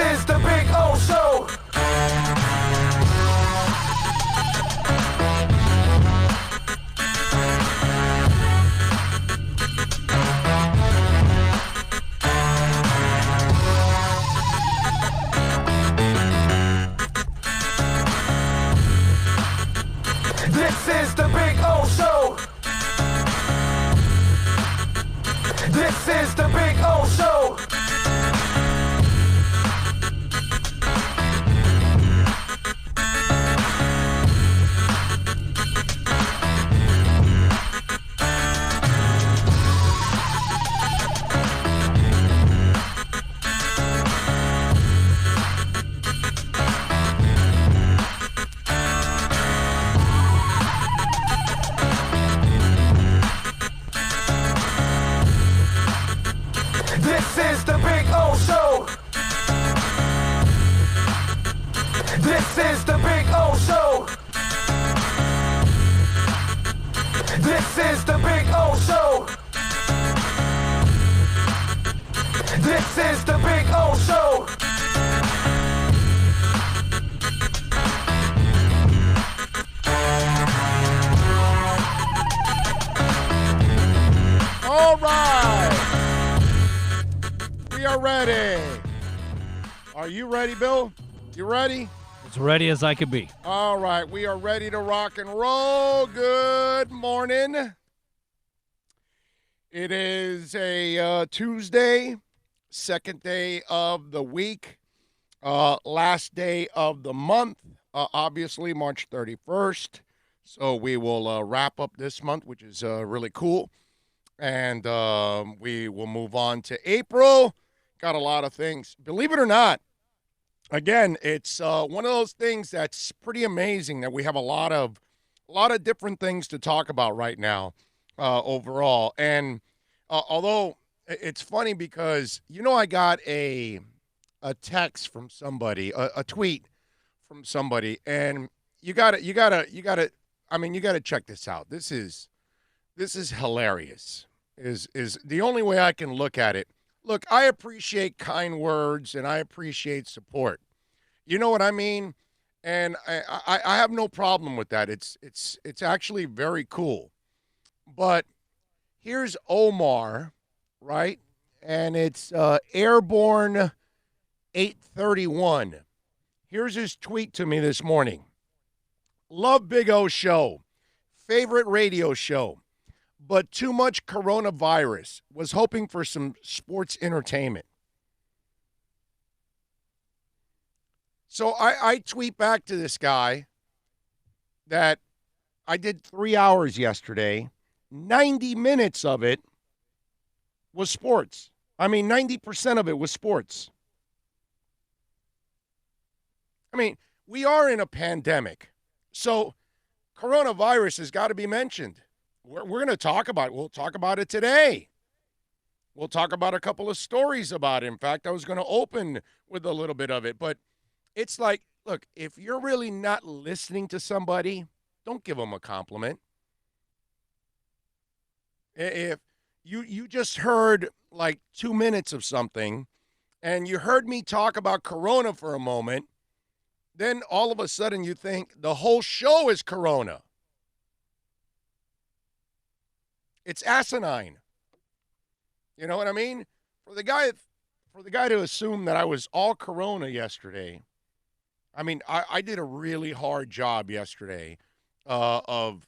is the Big O Show. This is the Big O Show. This is the Big O Show. This is the Big O Show. This is the Big O Show. This is the Big O Show. This is the Big O Show. All right. We are ready. Are you ready, Bill? You ready? As ready as I could be. All right. We are ready to rock and roll. Good morning. It is a Tuesday, second day of the week, last day of the month, obviously March 31st. So we will wrap up this month, which is really cool. And we will move on to April. Got a lot of things. Believe it or not, again, it's one of those things that's pretty amazing that we have a lot of different things to talk about right now overall. And although it's funny because, I got a text from somebody, a tweet from somebody, and you gotta check this out. This is hilarious. Is the only way I can look at it. Look, I appreciate kind words and I appreciate support. You know what I mean? And I have no problem with that. It's actually very cool. But here's Omar, right? And it's Airborne 831. Here's his tweet to me this morning. Love Big O Show. Favorite radio show. But too much coronavirus. Was hoping for some sports entertainment. So I tweet back to this guy that I did 3 hours yesterday. 90 minutes of it was sports. 90% of it was sports. We are in a pandemic. So coronavirus has got to be mentioned. We're going to talk about it. We'll talk about it today. We'll talk about a couple of stories about it. In fact, I was going to open with a little bit of it. But it's like, look, if you're really not listening to somebody, don't give them a compliment. If you just heard like 2 minutes of something and you heard me talk about Corona for a moment, then all of a sudden you think the whole show is Corona. It's asinine. You know what I mean? For the guy to assume that I was all Corona yesterday, I did a really hard job yesterday of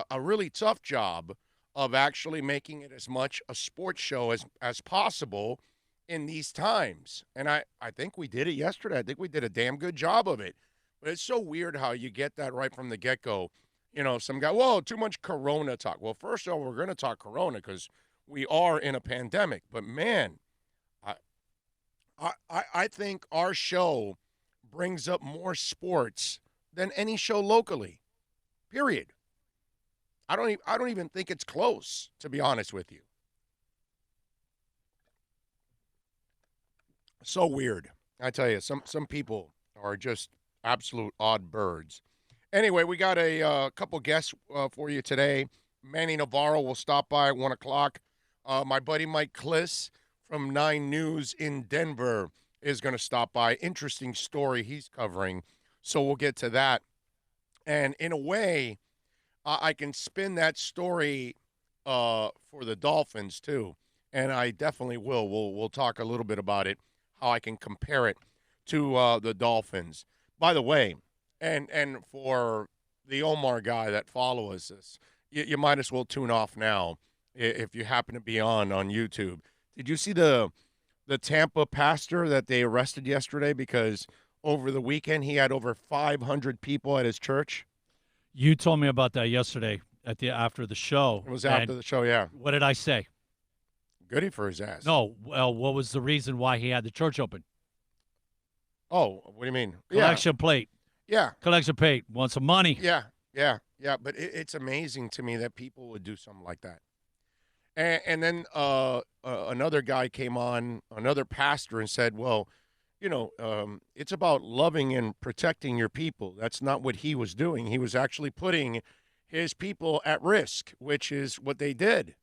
a really tough job of actually making it as much a sports show as possible in these times. And I think we did it yesterday. I think we did a damn good job of it. But it's so weird how you get that right from the get-go. Some guy, whoa, too much Corona talk. Well, first of all, we're going to talk Corona because we are in a pandemic. But, man, I think our show brings up more sports than any show locally, period. I don't even think it's close, to be honest with you. So weird. I tell you, some people are just absolute odd birds. Anyway, we got a couple guests for you today. Manny Navarro will stop by at 1 o'clock. My buddy Mike Kliss from 9 News in Denver is going to stop by. Interesting story he's covering. So we'll get to that. And in a way, I can spin that story for the Dolphins too, and I definitely will. We'll talk a little bit about it, how I can compare it to the Dolphins. By the way, and for the Omar guy that follows us, you might as well tune off now if you happen to be on YouTube. Did you see the Tampa pastor that they arrested yesterday because over the weekend he had over 500 people at his church? You told me about that yesterday after the show. It was after the show, yeah. What did I say? Goody for his ass. No, well, what was the reason why he had the church open? Oh, what do you mean? Collection plate. Yeah. Collection plate. Want some money. Yeah. But it's amazing to me that people would do something like that. And then another guy came on, another pastor, and said, well, it's about loving and protecting your people. That's not what he was doing. He was actually putting his people at risk, which is what they did.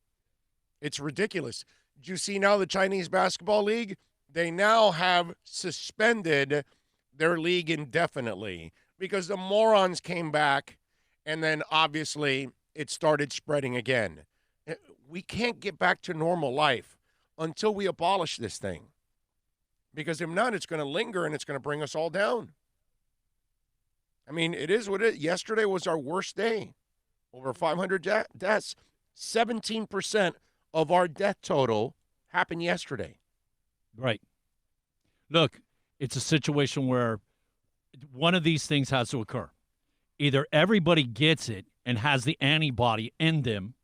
It's ridiculous. Did you see now the Chinese Basketball League? They now have suspended their league indefinitely because the morons came back, and then obviously it started spreading again. We can't get back to normal life until we abolish this thing. Because if not, it's going to linger and it's going to bring us all down. I mean, it is what it is. Yesterday was our worst day. Over 500 deaths. 17% of our death total happened yesterday. Right. Look, it's a situation where one of these things has to occur. Either everybody gets it and has the antibody in them,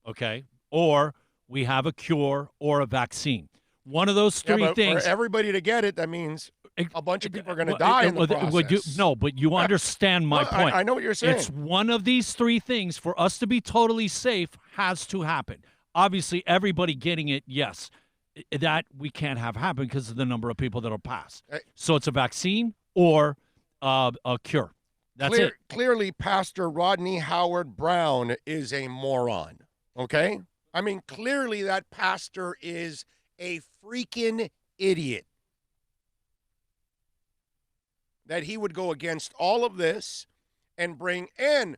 okay, or we have a cure or a vaccine. One of those three things. For everybody to get it, that means a bunch of people are going to die in the process. But you understand my point. I know what you're saying. It's one of these three things for us to be totally safe has to happen. Obviously, everybody getting it, yes. That we can't have happen because of the number of people that will pass. So it's a vaccine or a cure. That's it. Clearly, Pastor Rodney Howard-Browne is a moron, okay? I mean, clearly that pastor is a freaking idiot. That he would go against all of this and bring in,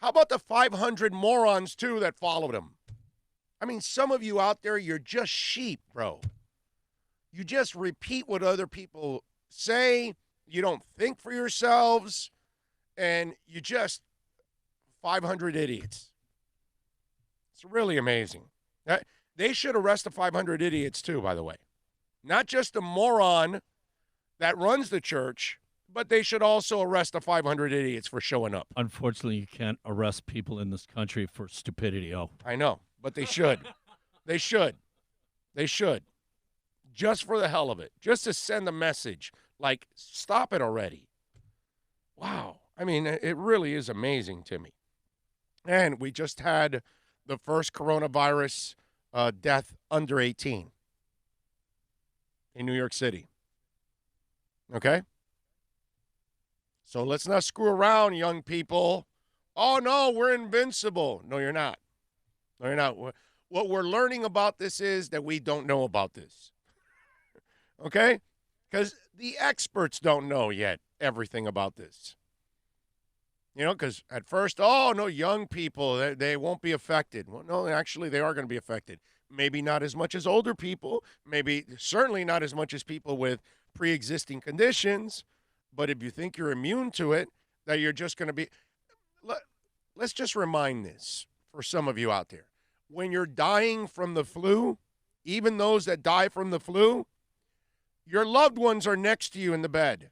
how about the 500 morons, too, that followed him? I mean, some of you out there, you're just sheep, bro. You just repeat what other people say. You don't think for yourselves. And you just 500 idiots. It's really amazing. They should arrest the 500 idiots, too, by the way. Not just the moron that runs the church, but they should also arrest the 500 idiots for showing up. Unfortunately, you can't arrest people in this country for stupidity. Oh, I know, but they should. They should. They should. Just for the hell of it. Just to send a message like, stop it already. Wow. I mean, it really is amazing to me. And we just had the first coronavirus death under 18 in New York City. Okay? So let's not screw around, young people. Oh, no, we're invincible. No, you're not. No, you're not. What we're learning about this is that we don't know about this. Okay? Because the experts don't know yet everything about this. You know, because at first, oh, no, young people, they won't be affected. Well, no, actually, they are going to be affected. Maybe not as much as older people. Maybe certainly not as much as people with pre-existing conditions. But if you think you're immune to it, that you're just going to be – let's just remind this for some of you out there. When you're dying from the flu, even those that die from the flu, your loved ones are next to you in the bed.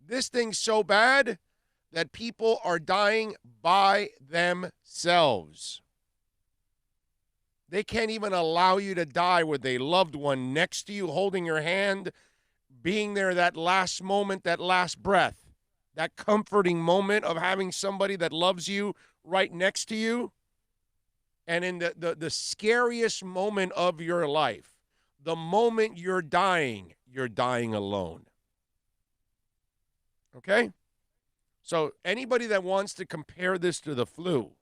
This thing's so bad that people are dying by themselves. They can't even allow you to die with a loved one next to you, holding your hand, being there that last moment, that last breath, that comforting moment of having somebody that loves you right next to you. And in the scariest moment of your life, the moment you're dying alone. Okay? So anybody that wants to compare this to the flu,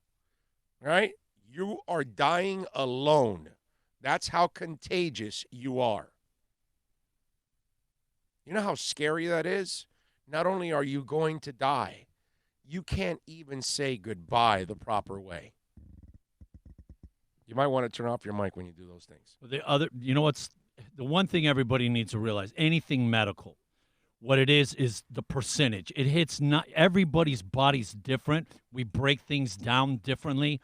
right? You are dying alone. That's how contagious you are. You know how scary that is? Not only are you going to die, you can't even say goodbye the proper way. You might want to turn off your mic when you do those things. The one thing everybody needs to realize, anything medical, what it is the percentage. It hits not everybody's body's different. We break things down differently.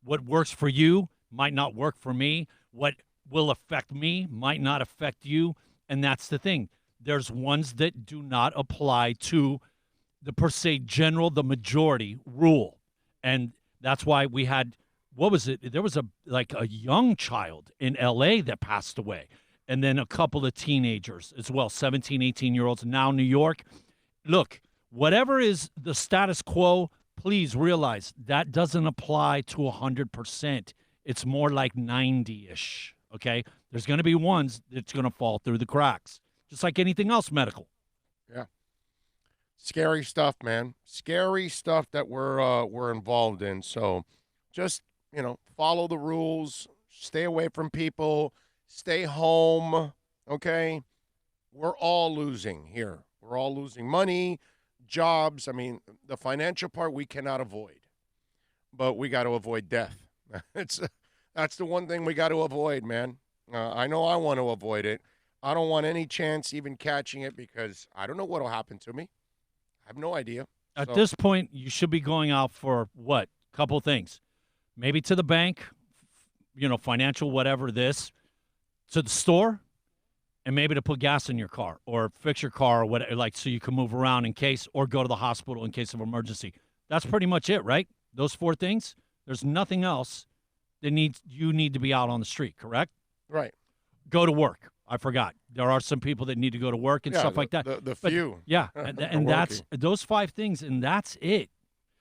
What works for you might not work for me. What will affect me might not affect you. And that's the thing. There's ones that do not apply to the per se general, the majority rule. And that's why we had, what was it? There was a young child in LA that passed away. And then a couple of teenagers as well, 17, 18-year-olds. Now New York. Look, whatever is the status quo, please realize that doesn't apply to 100%. It's more like 90-ish, okay? There's going to be ones that's going to fall through the cracks, just like anything else medical. Yeah. Scary stuff, man. Scary stuff that we're involved in. So just, follow the rules, stay away from people, stay home, okay? We're all losing here. We're all losing money, jobs. I mean, the financial part we cannot avoid, but we got to avoid death. That's the one thing we got to avoid, man. I know I want to avoid it. I don't want any chance even catching it because I don't know what will happen to me. I have no idea. At this point, you should be going out for what? Couple things. Maybe to the bank, financial, whatever this, to the store, and maybe to put gas in your car or fix your car or whatever, so you can move around in case, or go to the hospital in case of emergency. That's pretty much it, right? Those 4 things. There's nothing else that you need to be out on the street, correct? Right. Go to work. I forgot. There are some people that need to go to work and stuff like that. The few. Yeah, and that's those 5 things, and that's it.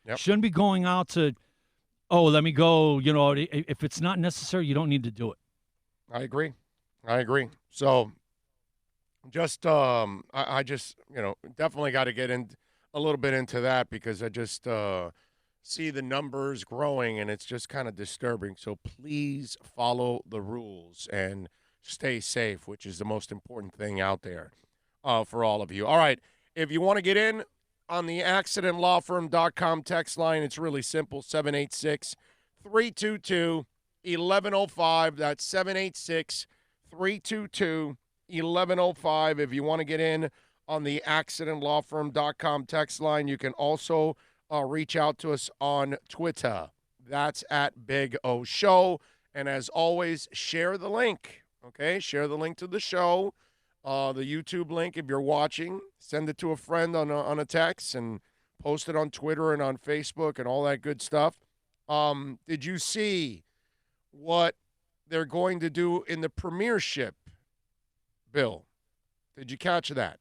Yep. Shouldn't be going out to, let me go. If it's not necessary, you don't need to do it. I agree. So just I just, definitely got to get in a little bit into that because I just see the numbers growing and it's just kind of disturbing. So please follow the rules and stay safe, which is the most important thing out there for all of you. All right. If you want to get in on the accidentlawfirm.com text line, it's really simple, 786-322-1105. That's 786-322-1105. If you want to get in on the accidentlawfirm.com text line, you can also reach out to us on Twitter. That's at Big O Show. And as always, share the link. Okay, share the link to the show, the YouTube link if you're watching. Send it to a friend on a text and post it on Twitter and on Facebook and all that good stuff. Did you see what they're going to do in the Premiership, Bill? Did you catch that?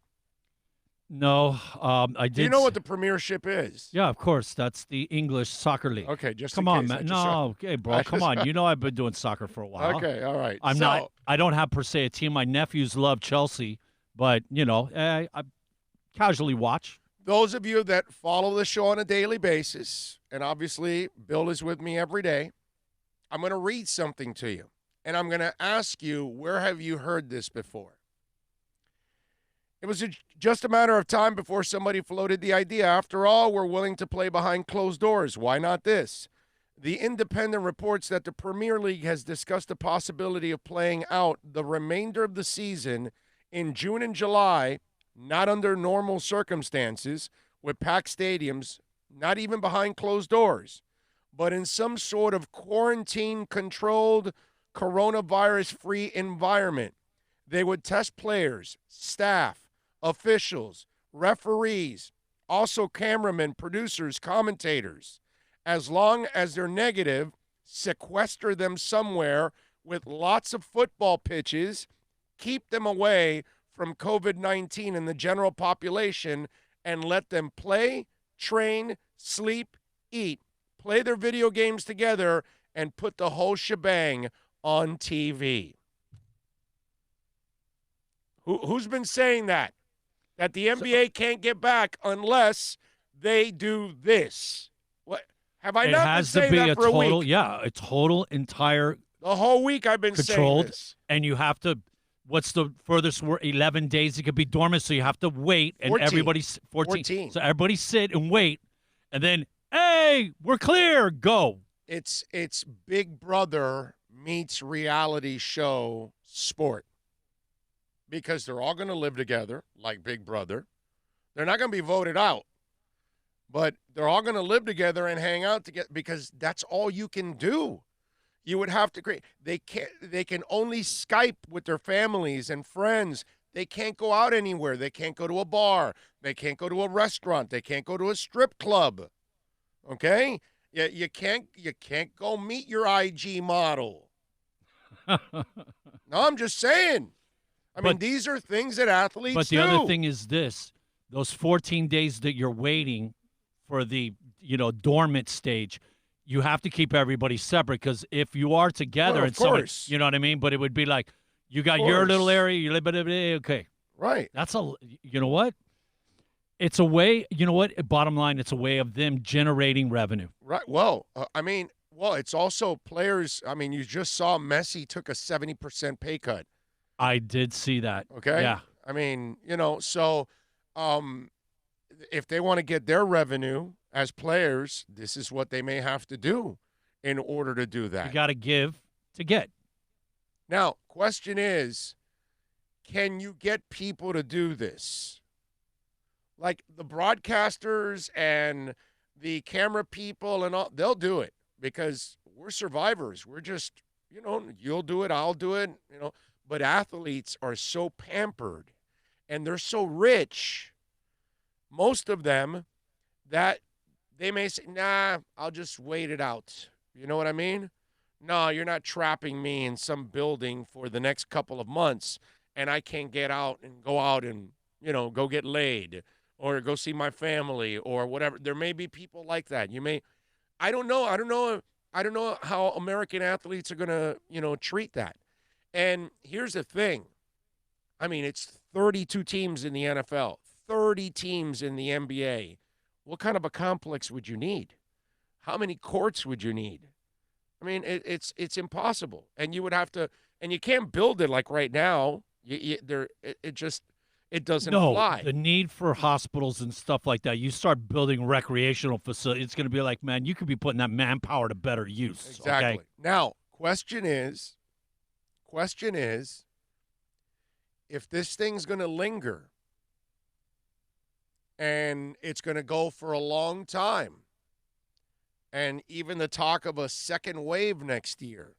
No, I did. Do you know what the Premiership is? Yeah, of course. That's the English soccer league. Okay, just come on, man. No, okay, bro. Come on. You know I've been doing soccer for a while. Okay, all right. I don't have per se a team. My nephews love Chelsea, but I casually watch. Those of you that follow the show on a daily basis, and obviously Bill is with me every day, I'm going to read something to you, and I'm going to ask you, where have you heard this before? It was just a matter of time before somebody floated the idea. After all, we're willing to play behind closed doors. Why not this? The Independent reports that the Premier League has discussed the possibility of playing out the remainder of the season in June and July, not under normal circumstances, with packed stadiums, not even behind closed doors, but in some sort of quarantine-controlled, coronavirus-free environment. They would test players, staff, officials, referees, also cameramen, producers, commentators. As long as they're negative, sequester them somewhere with lots of football pitches, keep them away from COVID-19 and the general population, and let them play, train, sleep, eat, play their video games together, and put the whole shebang on TV. Who's been saying that? That the NBA can't get back unless they do this. What have I not been saying that for a week? Yeah, a total entire the whole week I've been controlled, saying this. And you have to. what's the furthest? 11 days it could be dormant, so you have to wait, and 14. everybody's 14. So everybody sit and wait, and then hey, we're clear, go. It's Big Brother meets reality show sport, because they're all going to live together like Big Brother. They're not going to be voted out, but they're all going to live together and hang out together, because that's all you can do. You would have to create. They can only Skype with their families and friends. They can't go out anywhere. They can't go to a bar. They can't go to a restaurant. They can't go to a strip club. Okay? You can't go meet your IG model. No, I'm just saying. I mean, these are things that athletes do. But the other thing is this: those 14 days that you're waiting for the dormant stage, you have to keep everybody separate, because if you are together and somebody, you know what I mean. But it would be like you got your little area, you live okay, right? That's you know what? It's a way. You know what? Bottom line, it's a way of them generating revenue. Right. Well, it's also players. I mean, you just saw Messi took a 70% pay cut. I did see that. Okay. Yeah. I mean, so if they want to get their revenue as players, this is what they may have to do in order to do that. You got to give to get. Now, question is, can you get people to do this? Like the broadcasters and the camera people and all, they'll do it because we're survivors. We're just, you'll do it, I'll do it, But athletes are so pampered and they're so rich, most of them, that they may say, nah, I'll just wait it out. You know what I mean? No, you're not trapping me in some building for the next couple of months and I can't get out and go out and, go get laid or go see my family or whatever. There may be people like that. I don't know. I don't know how American athletes are going to, treat that. And here's the thing. I mean, it's 32 teams in the NFL, 30 teams in the NBA. What kind of a complex would you need? How many courts would you need? I mean, it's impossible. And you would have to, and you can't build it like right now. It doesn't fly. The need for hospitals and stuff like that, you start building recreational facilities, it's going to be like, man, you could be putting that manpower to better use. Exactly. Okay? Now, question is, if this thing's going to linger and it's going to go for a long time, and even the talk of a second wave next year,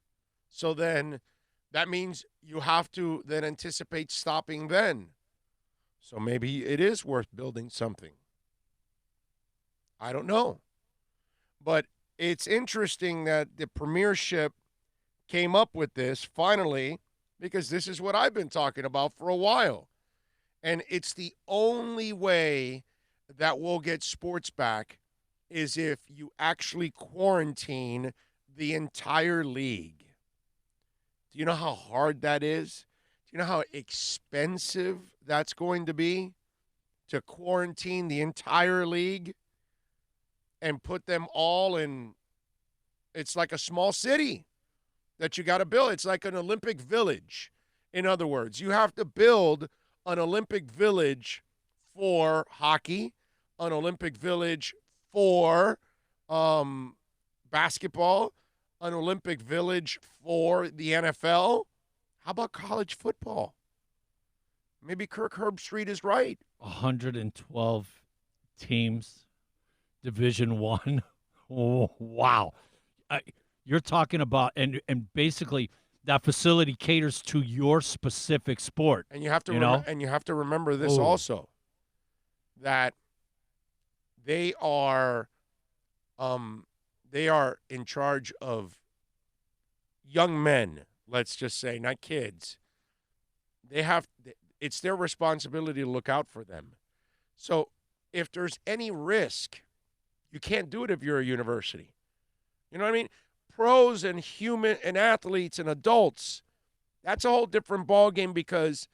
so then that means you have to then anticipate stopping then. So maybe it is worth building something. I don't know. But it's interesting that the Premiership came up with this finally, because this is what I've been talking about for a while. And it's the only way that we'll get sports back is if you actually quarantine the entire league. Do you know how hard that is? Do you know how expensive that's going to be to quarantine the entire league and put them all in? It's like a small city that you got to build. It's like an Olympic village. In other words, you have to build an Olympic village for hockey, an Olympic village for basketball, an Olympic village for the NFL. How about college football? Maybe Kirk Herbstreit is right. 112 teams, Division I. Oh, wow. You're talking about, and basically that facility caters to your specific sport. And you have to and you have to remember this also, that they are in charge of young men, let's just say, not kids. It's their responsibility to look out for them. So if there's any risk, you can't do it if you're a university. You know what I mean? Pros and athletes and adults, that's a whole different ballgame because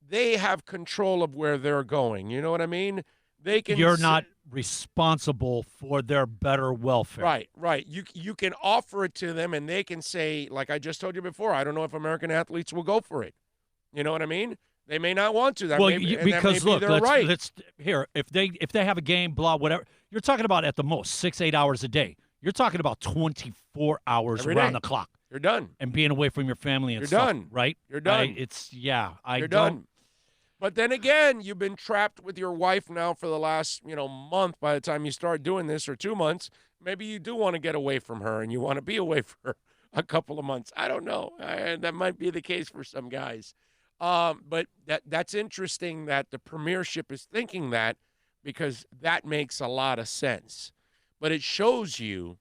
they have control of where they're going. You know what I mean? You're not responsible for their better welfare. Right. You can offer it to them and they can say, like I just told you before, I don't know if American athletes will go for it. You know what I mean? They may not want to. That Well, may be, and that because may be look, their right. let's here. If they have a game, blah, whatever. You're talking about at the most 6-8 hours a day. You're talking about 24 hours Every around day. the clock You're done. and being away from your family and You're stuff, done. right? You're done. I You're don't. done. But then again, you've been trapped with your wife now for the last, month. By the time you start doing this, or 2 months, maybe you do want to get away from her and you want to be away for her a couple of months. I don't know. That might be the case for some guys. But that's interesting that the Premiership is thinking that, because that makes a lot of sense. But it shows you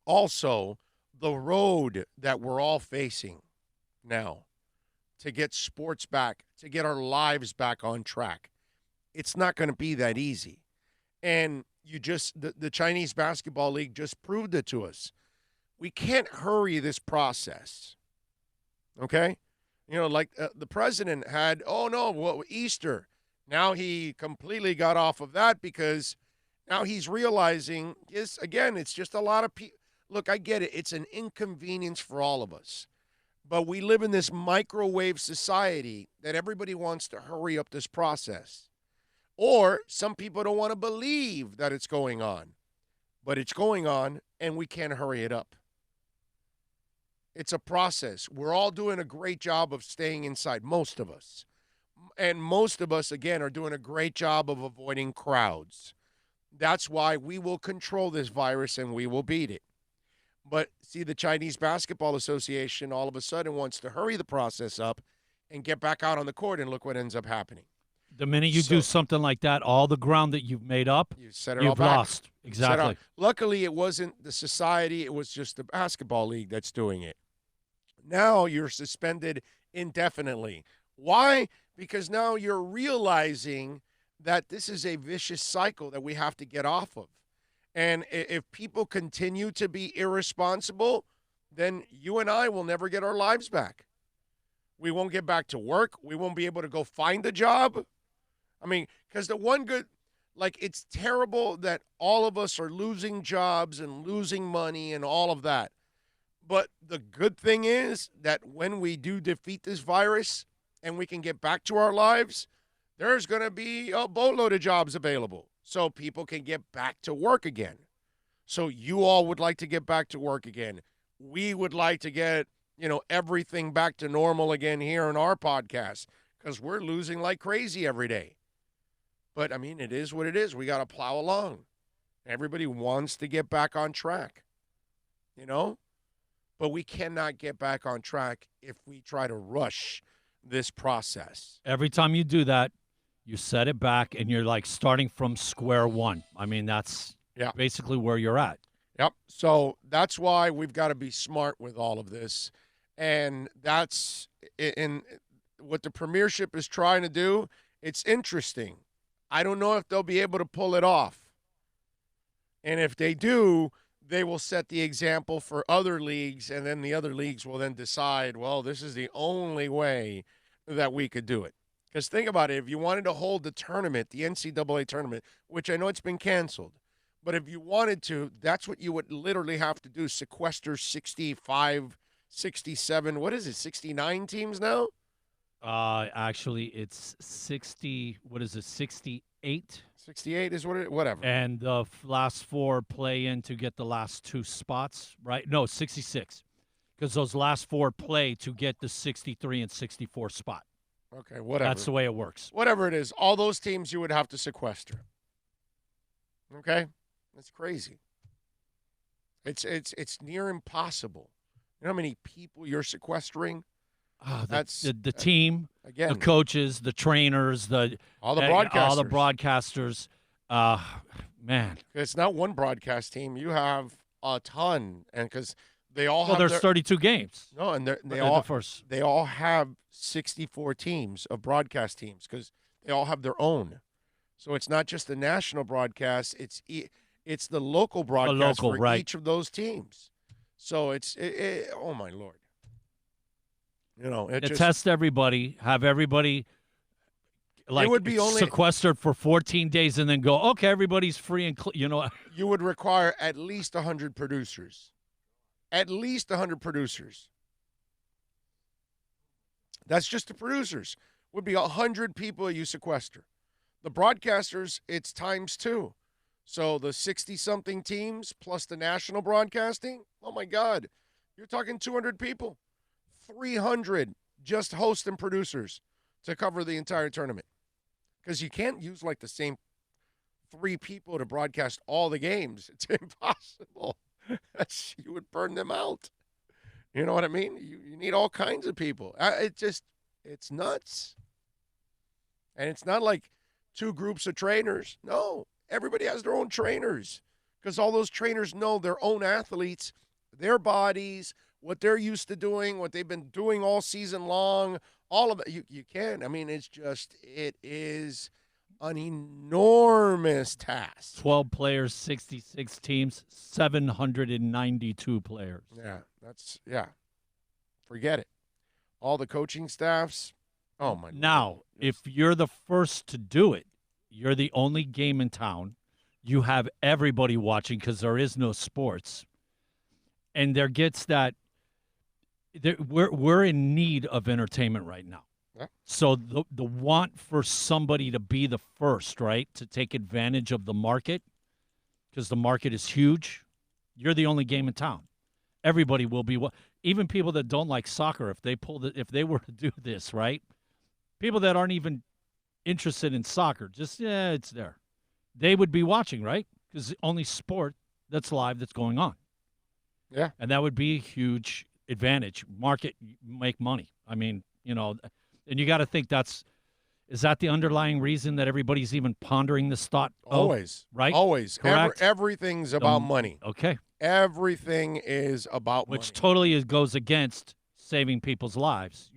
also the road that we're all facing now to get sports back, to get our lives back on track. It's not going to be that easy. And the Chinese Basketball League just proved it to us. We can't hurry this process. Okay? Like the president had, Easter. Now he completely got off of that because now he's realizing, again, it's just a lot of people. Look, I get it. It's an inconvenience for all of us. But we live in this microwave society that everybody wants to hurry up this process. Or some people don't want to believe that it's going on. But it's going on, and we can't hurry it up. It's a process. We're all doing a great job of staying inside, most of us. And most of us, again, are doing a great job of avoiding crowds. That's why we will control this virus and we will beat it. But see, the Chinese Basketball Association all of a sudden wants to hurry the process up and get back out on the court, and look what ends up happening. The minute you do something like that, all the ground that you've made up, you've lost. Exactly. Luckily, it wasn't the society. It was just the basketball league that's doing it. Now you're suspended indefinitely. Why? Because now you're realizing that this is a vicious cycle that we have to get off of. And if people continue to be irresponsible, then you and I will never get our lives back. We won't get back to work. We won't be able to go find a job. I mean, because it's terrible that all of us are losing jobs and losing money and all of that. But the good thing is that when we do defeat this virus and we can get back to our lives, there's going to be a boatload of jobs available so people can get back to work again. So you all would like to get back to work again. We would like to get, everything back to normal again here in our podcast, because we're losing like crazy every day. But, I mean, it is what it is. We got to plow along. Everybody wants to get back on track, But we cannot get back on track if we try to rush this process. Every time you do that, you set it back, and you're like starting from square one. I mean, that's basically where you're at. Yep. So that's why we've got to be smart with all of this. And that's in what the Premiership is trying to do. It's interesting. I don't know if they'll be able to pull it off. And if they do, they will set the example for other leagues, and then the other leagues will then decide, well, this is the only way that we could do it. Because think about it. If you wanted to hold the tournament, the NCAA tournament, which I know it's been canceled, but if you wanted to, that's what you would literally have to do, sequester 65, 67, what is it, 69 teams now? Actually, it's 60, 68? 68 is what it, whatever. And the last four play in to get the last two spots, right? No, 66. Because those last four play to get the 63 and 64 spot. Okay, whatever. That's the way it works. Whatever it is, all those teams you would have to sequester. Okay? That's crazy. It's near impossible. You know how many people you're sequestering? That's the team, again, the coaches, the trainers, all the broadcasters. All the broadcasters. Man. It's not one broadcast team. You have a ton, and because they all have. Well, there's 32 games. No, and they all have 64 teams of broadcast teams because they all have their own. So it's not just the national broadcast; it's the local broadcast for each of those teams. So oh my Lord. Test everybody, have everybody sequestered for 14 days, and then go, okay, everybody's free and You would require at least 100 producers. At least 100 producers. That's just the producers. Would be 100 people you sequester. The broadcasters, it's times 2. So the 60-something teams plus the national broadcasting, oh, my God, you're talking 200 people. 300 just hosts and producers to cover the entire tournament. Because you can't use like the same 3 people to broadcast all the games. It's impossible. You would burn them out. You know what I mean? You need all kinds of people. It's nuts. And it's not like 2 groups of trainers. No, everybody has their own trainers because all those trainers know their own athletes, their bodies, what they're used to doing, what they've been doing all season long, all of it. You can. I mean, it is an enormous task. 12 players, 66 teams, 792 players. Yeah. Forget it. All the coaching staffs. Oh, my God. Now, if you're the first to do it, you're the only game in town. You have everybody watching because there is no sports. And there gets that we're in need of entertainment right now. Yeah. So the want for somebody to be the first, right, to take advantage of the market, because the market is huge. You're the only game in town. Everybody will be. Even people that don't like soccer, if they were to do this, right, people that aren't even interested in soccer, it's there. They would be watching, right? Because the only sport that's live that's going on. Yeah. And that would be a huge advantage. Market, make money. I mean, and you got to think is that the underlying reason that everybody's even pondering this thought? Always. Right? Always. Correct. Everything's about money. Okay. Everything is about money. Which money. Totally goes against saving people's lives.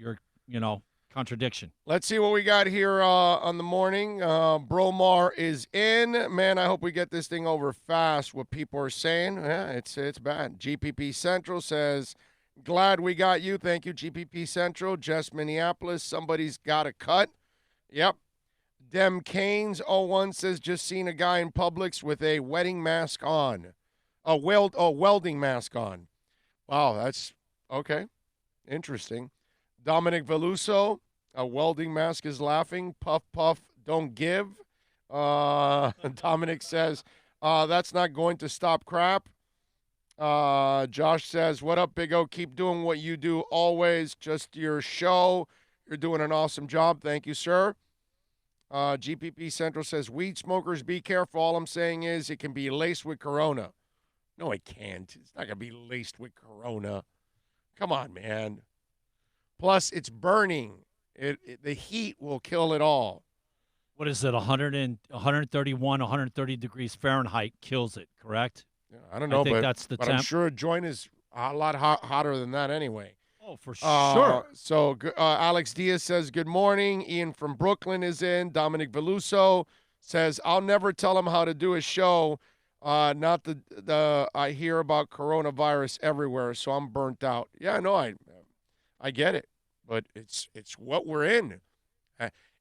Contradiction. Let's see what we got here on the morning. Bromar is in. Man, I hope we get this thing over fast, what people are saying. Yeah, it's bad. GPP Central says, glad we got you. Thank you, GPP Central. Jess Minneapolis, somebody's got a cut. Yep. Dem Canes 01 says, just seen a guy in Publix with a wedding mask on. A welding mask on. Wow, that's okay. Interesting. Dominic Veluso, a welding mask is laughing. Puff, puff, don't give. Dominic says, that's not going to stop crap. Josh says, what up, Big O? Keep doing what you do always. Just your show. You're doing an awesome job. Thank you, sir. GPP Central says, weed smokers, be careful. All I'm saying is it can be laced with Corona. No, it can't. It's not going to be laced with Corona. Come on, man. Plus, it's burning. The heat will kill it all. What is it, 131, 130 degrees Fahrenheit kills it, correct? Yeah, I don't know, I think that's the but temp. I'm sure a joint is a lot hotter than that anyway. Oh, for sure. So Alex Diaz says, good morning. Ian from Brooklyn is in. Dominic Veluso says, I'll never tell him how to do a show. Not I hear about coronavirus everywhere, so I'm burnt out. Yeah, no, I get it, but it's what we're in.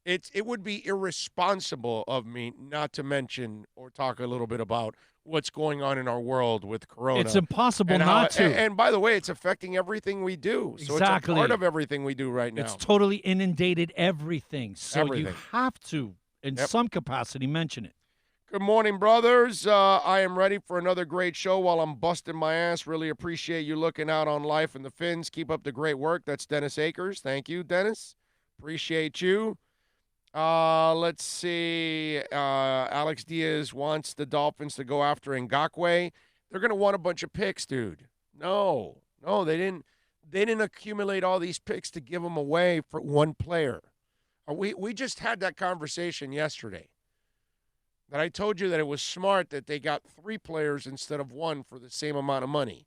It would be irresponsible of me not to mention or talk a little bit about what's going on in our world with Corona. It's impossible not to. And by the way, it's affecting everything we do. So Exactly. It's a part of everything we do right now. It's totally inundated everything. So Everything. you have to, in some capacity, mention it. Good morning, brothers. I am ready for another great show while I'm busting my ass. Really appreciate you looking out on life and the Finns. Keep up the great work. That's Dennis Akers. Thank you, Dennis. Appreciate you. Let's see. Alex Diaz wants the Dolphins to go after Ngakoue. They're going to want a bunch of picks, dude. No, they didn't. They didn't accumulate all these picks to give them away for one player. We just had that conversation yesterday. That I told you that it was smart that they got 3 players instead of 1 for the same amount of money.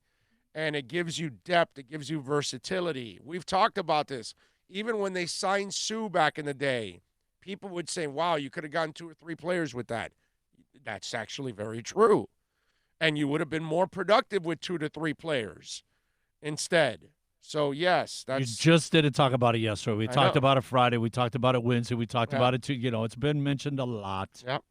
And it gives you depth. It gives you versatility. We've talked about this. Even when they signed Sue back in the day, people would say, wow, you could have gotten 2 or 3 players with that. That's actually very true. And you would have been more productive with 2 to 3 players instead. So, yes, that's... You just didn't talk about it yesterday. We talked about it Friday. We talked about it Wednesday. We talked about it, too. It's been mentioned a lot. Yep.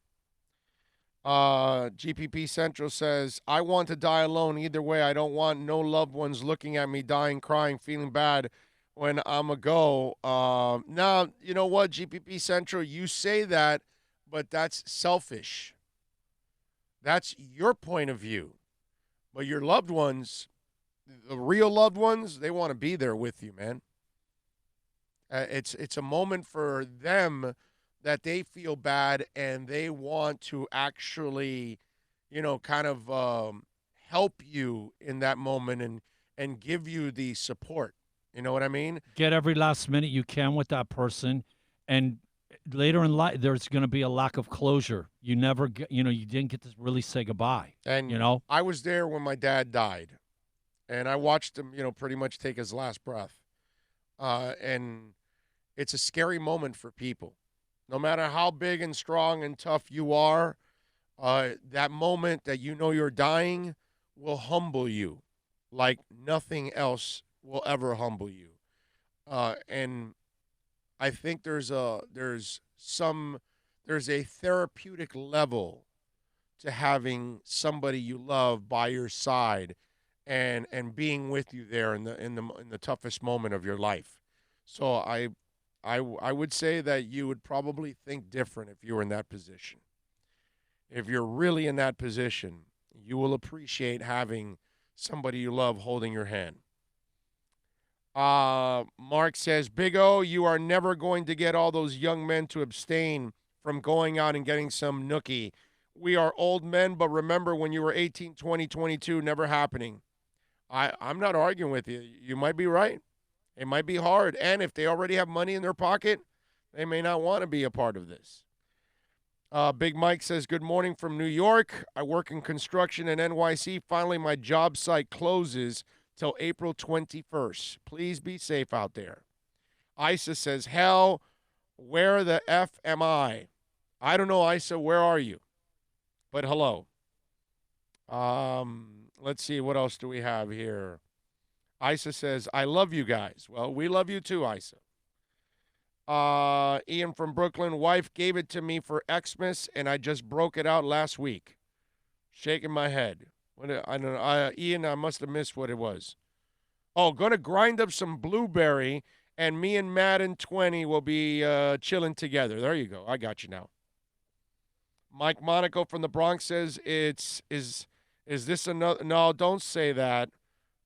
GPP Central says, I want to die alone. Either way, I don't want no loved ones looking at me dying, crying, feeling bad when I'm a go. Now, you know what, GPP Central, you say that, but that's selfish. That's your point of view. But your loved ones, the real loved ones, they want to be there with you, man. It's a moment for them that they feel bad and they want to actually, kind of help you in that moment and give you the support. You know what I mean? Get every last minute you can with that person, and later in life, there's going to be a lack of closure. You never get, you didn't get to really say goodbye. And I was there when my dad died, and I watched him, pretty much take his last breath. And it's a scary moment for people. No matter how big and strong and tough you are, that moment that you're dying will humble you like nothing else will ever humble you. And I think there's a therapeutic level to having somebody you love by your side and being with you there in the toughest moment of your life. So I would say that you would probably think different if you were in that position. If you're really in that position, you will appreciate having somebody you love holding your hand. Mark says, Big O, you are never going to get all those young men to abstain from going out and getting some nookie. We are old men, but remember when you were 18, 20, 22, never happening. I'm not arguing with you. You might be right. It might be hard. And if they already have money in their pocket, they may not want to be a part of this. Big Mike says, good morning from New York. I work in construction in NYC. Finally, my job site closes till April 21st. Please be safe out there. Isa says, hell, where the F am I? I don't know, Isa, where are you? But hello. Let's see, what else do we have here? Isa says, I love you guys. Well, we love you too, Isa. Ian from Brooklyn, wife gave it to me for Xmas, and I just broke it out last week. Shaking my head. I don't know. Ian, I must have missed what it was. Oh, going to grind up some blueberry, and me and Madden 20 will be chilling together. There you go. I got you now. Mike Monaco from the Bronx says, is this another? No, don't say that.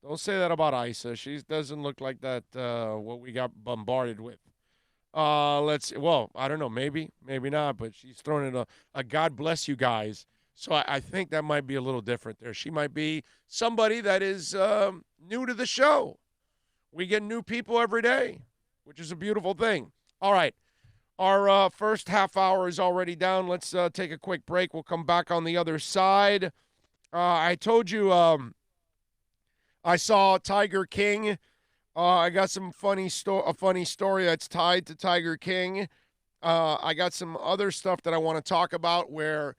Don't say that about Isa. She doesn't look like that, what we got bombarded with. Let's see. Well, I don't know. Maybe not, but she's thrown in a God bless you guys. So I think that might be a little different there. She might be somebody that is new to the show. We get new people every day, which is a beautiful thing. All right. Our first half hour is already down. Let's take a quick break. We'll come back on the other side. I told you I saw Tiger King. I got some a funny story that's tied to Tiger King. I got some other stuff that I want to talk about where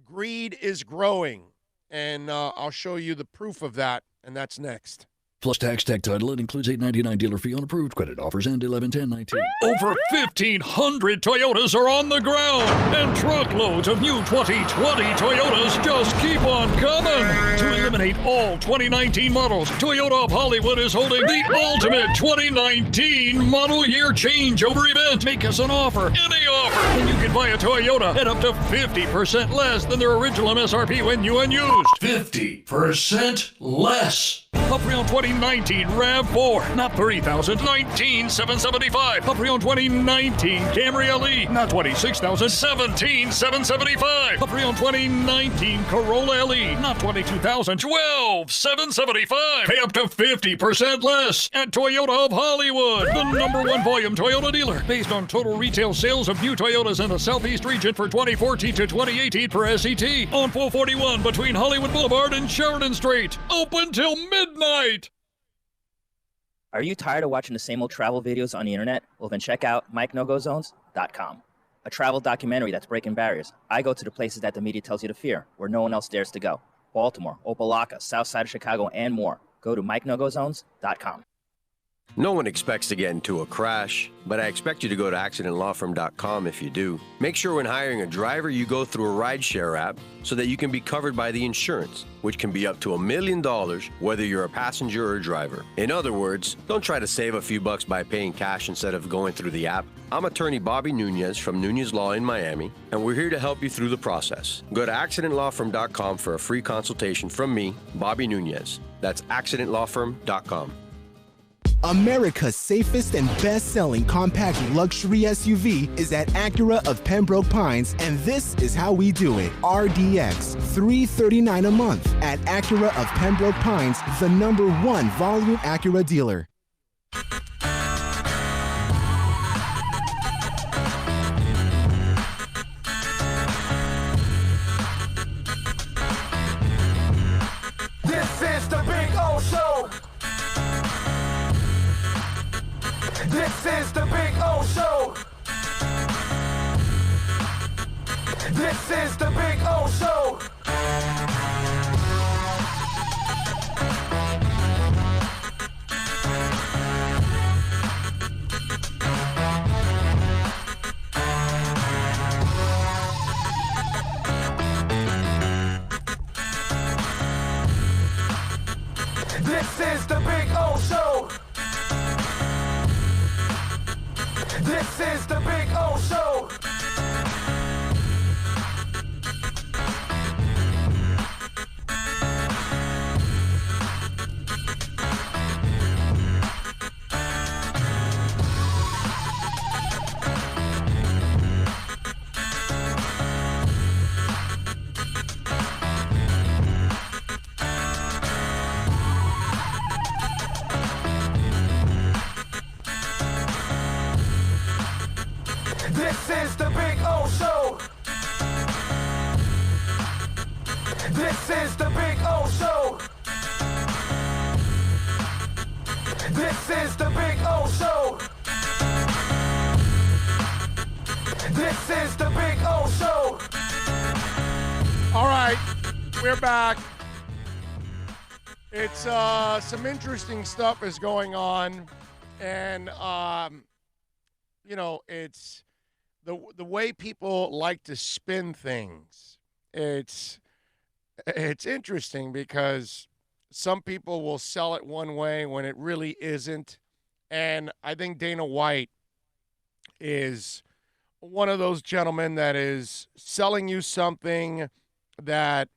greed is growing, and I'll show you the proof of that, and that's next. Plus tax, tech title. It includes $8.99 dealer fee on approved credit. Offers end 11/10/19. Over 1,500 Toyotas are on the ground, and truckloads of new 2020 Toyotas just keep on coming. To eliminate all 2019 models, Toyota of Hollywood is holding the ultimate 2019 model year changeover event. Make us an offer, any offer, and you can buy a Toyota at up to 50% less than their original MSRP when new and used. 50% less. A pre-owned 2019 RAV4, not $30,000, $19,775. A pre-owned 2019 Camry LE, not $26,000, $17,775. A pre-owned 2019 Corolla LE, not $22,000, $12,775. Pay up to 50% less at Toyota of Hollywood, the #1 volume Toyota dealer, based on total retail sales of new Toyotas in the Southeast region for 2014 to 2018 per SET, on 441 between Hollywood Boulevard and Sheridan Street. Open till midnight. Are you tired of watching the same old travel videos on the internet? Well, then check out MikeNoGoZones.com, a travel documentary that's breaking barriers. I go to the places that the media tells you to fear, where no one else dares to go. Baltimore, Opelika, South Side of Chicago, and more. Go to MikeNoGoZones.com. No one expects to get into a crash, but I expect you to go to accidentlawfirm.com if you do. Make sure when hiring a driver, you go through a rideshare app so that you can be covered by the insurance, which can be up to $1 million whether you're a passenger or a driver. In other words, don't try to save a few bucks by paying cash instead of going through the app. I'm attorney Bobby Nunez from Nunez Law in Miami, and we're here to help you through the process. Go to accidentlawfirm.com for a free consultation from me, Bobby Nunez. That's accidentlawfirm.com. America's safest and best-selling compact luxury SUV is at Acura of Pembroke Pines, and this is how we do it. RDX, $339 a month at Acura of Pembroke Pines, the #1 volume Acura dealer. This is the Big O Show. This is the Big O Show. This is the Big O Show. This is the Big O Show. This is the Big O Show. This is the Big O Show. This is the Big O Show. This is the Big O Show. This is the Big O Show. All right, we're back. It's some interesting stuff is going on, and you know, it's the way people like to spin things. It's interesting because some people will sell it one way when it really isn't, and I think Dana White is one of those gentlemen that is selling you something that,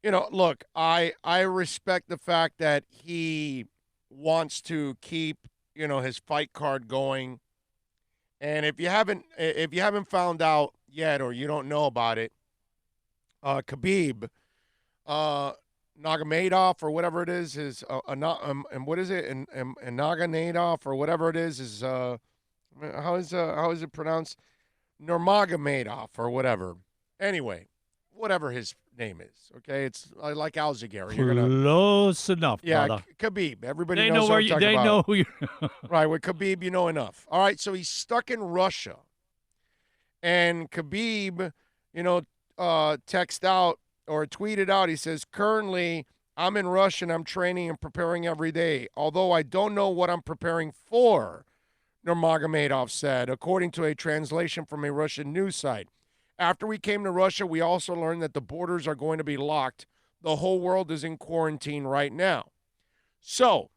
you know, look, I respect the fact that he wants to keep, you know, his fight card going. And if you haven't found out yet, or you don't know about it, Khabib Nurmagomedov, or whatever it is and what is it? And Nurmagomedov, or whatever it is how is it pronounced? Nurmagomedov, or whatever. Anyway, whatever his name is, okay? It's like Alzaghari. You're gonna Close enough, yeah, brother. Khabib. Everybody They knows know what where I'm you. talking They about. know who you. Right, with Khabib, you know enough. All right, so he's stuck in Russia. And Khabib, you know, texted out or tweeted out, he says, currently, I'm in Russia and I'm training and preparing every day, although I don't know what I'm preparing for, Nurmagomedov said, according to a translation from a Russian news site. After we came to Russia, we also learned that the borders are going to be locked. The whole world is in quarantine right now. So,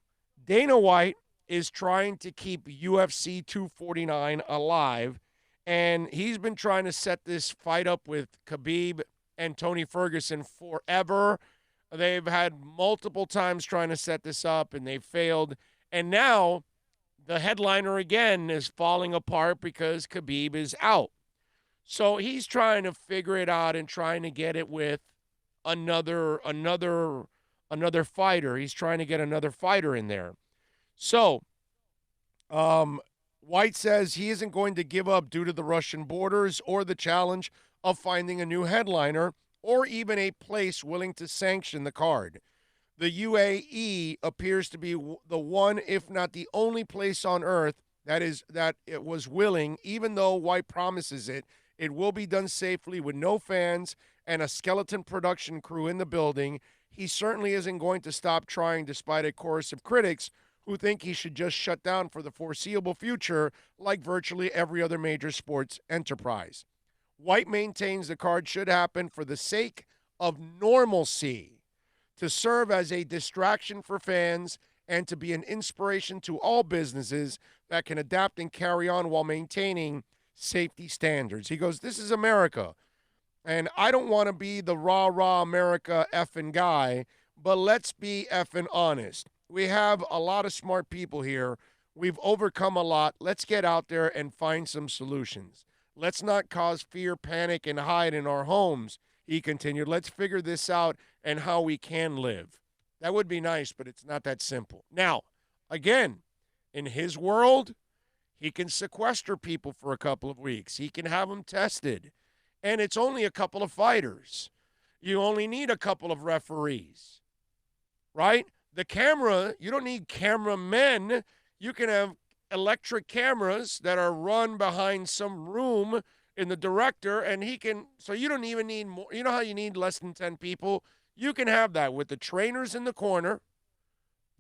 Dana White is trying to keep UFC 249 alive, and he's been trying to set this fight up with Khabib and Tony Ferguson forever. They've had multiple times trying to set this up, and they failed. And now the headliner again is falling apart because Khabib is out. So he's trying to figure it out and trying to get it with another fighter. He's trying to get another fighter in there. So White says he isn't going to give up due to the Russian borders or the challenge of finding a new headliner or even a place willing to sanction the card. The UAE appears to be the one, if not the only place on earth that it was willing, even though White promises it will be done safely with no fans and a skeleton production crew in the building. He certainly isn't going to stop trying despite a chorus of critics who think he should just shut down for the foreseeable future like virtually every other major sports enterprise. White maintains the card should happen for the sake of normalcy, to serve as a distraction for fans and to be an inspiration to all businesses that can adapt and carry on while maintaining safety standards. He goes, this is America, and I don't want to be the rah-rah America effing guy, but let's be effing honest. We have a lot of smart people here. We've overcome a lot. Let's get out there and find some solutions. Let's not cause fear, panic, and hide in our homes, he continued. Let's figure this out and how we can live. That would be nice, but it's not that simple. Now, again, in his world, he can sequester people for a couple of weeks. He can have them tested. And it's only a couple of fighters. You only need a couple of referees, right? The camera, you don't need cameramen. You can have electric cameras that are run behind some room in the director, and he can, so you don't even need more. You know how you need less than 10 people? You can have that with the trainers in the corner,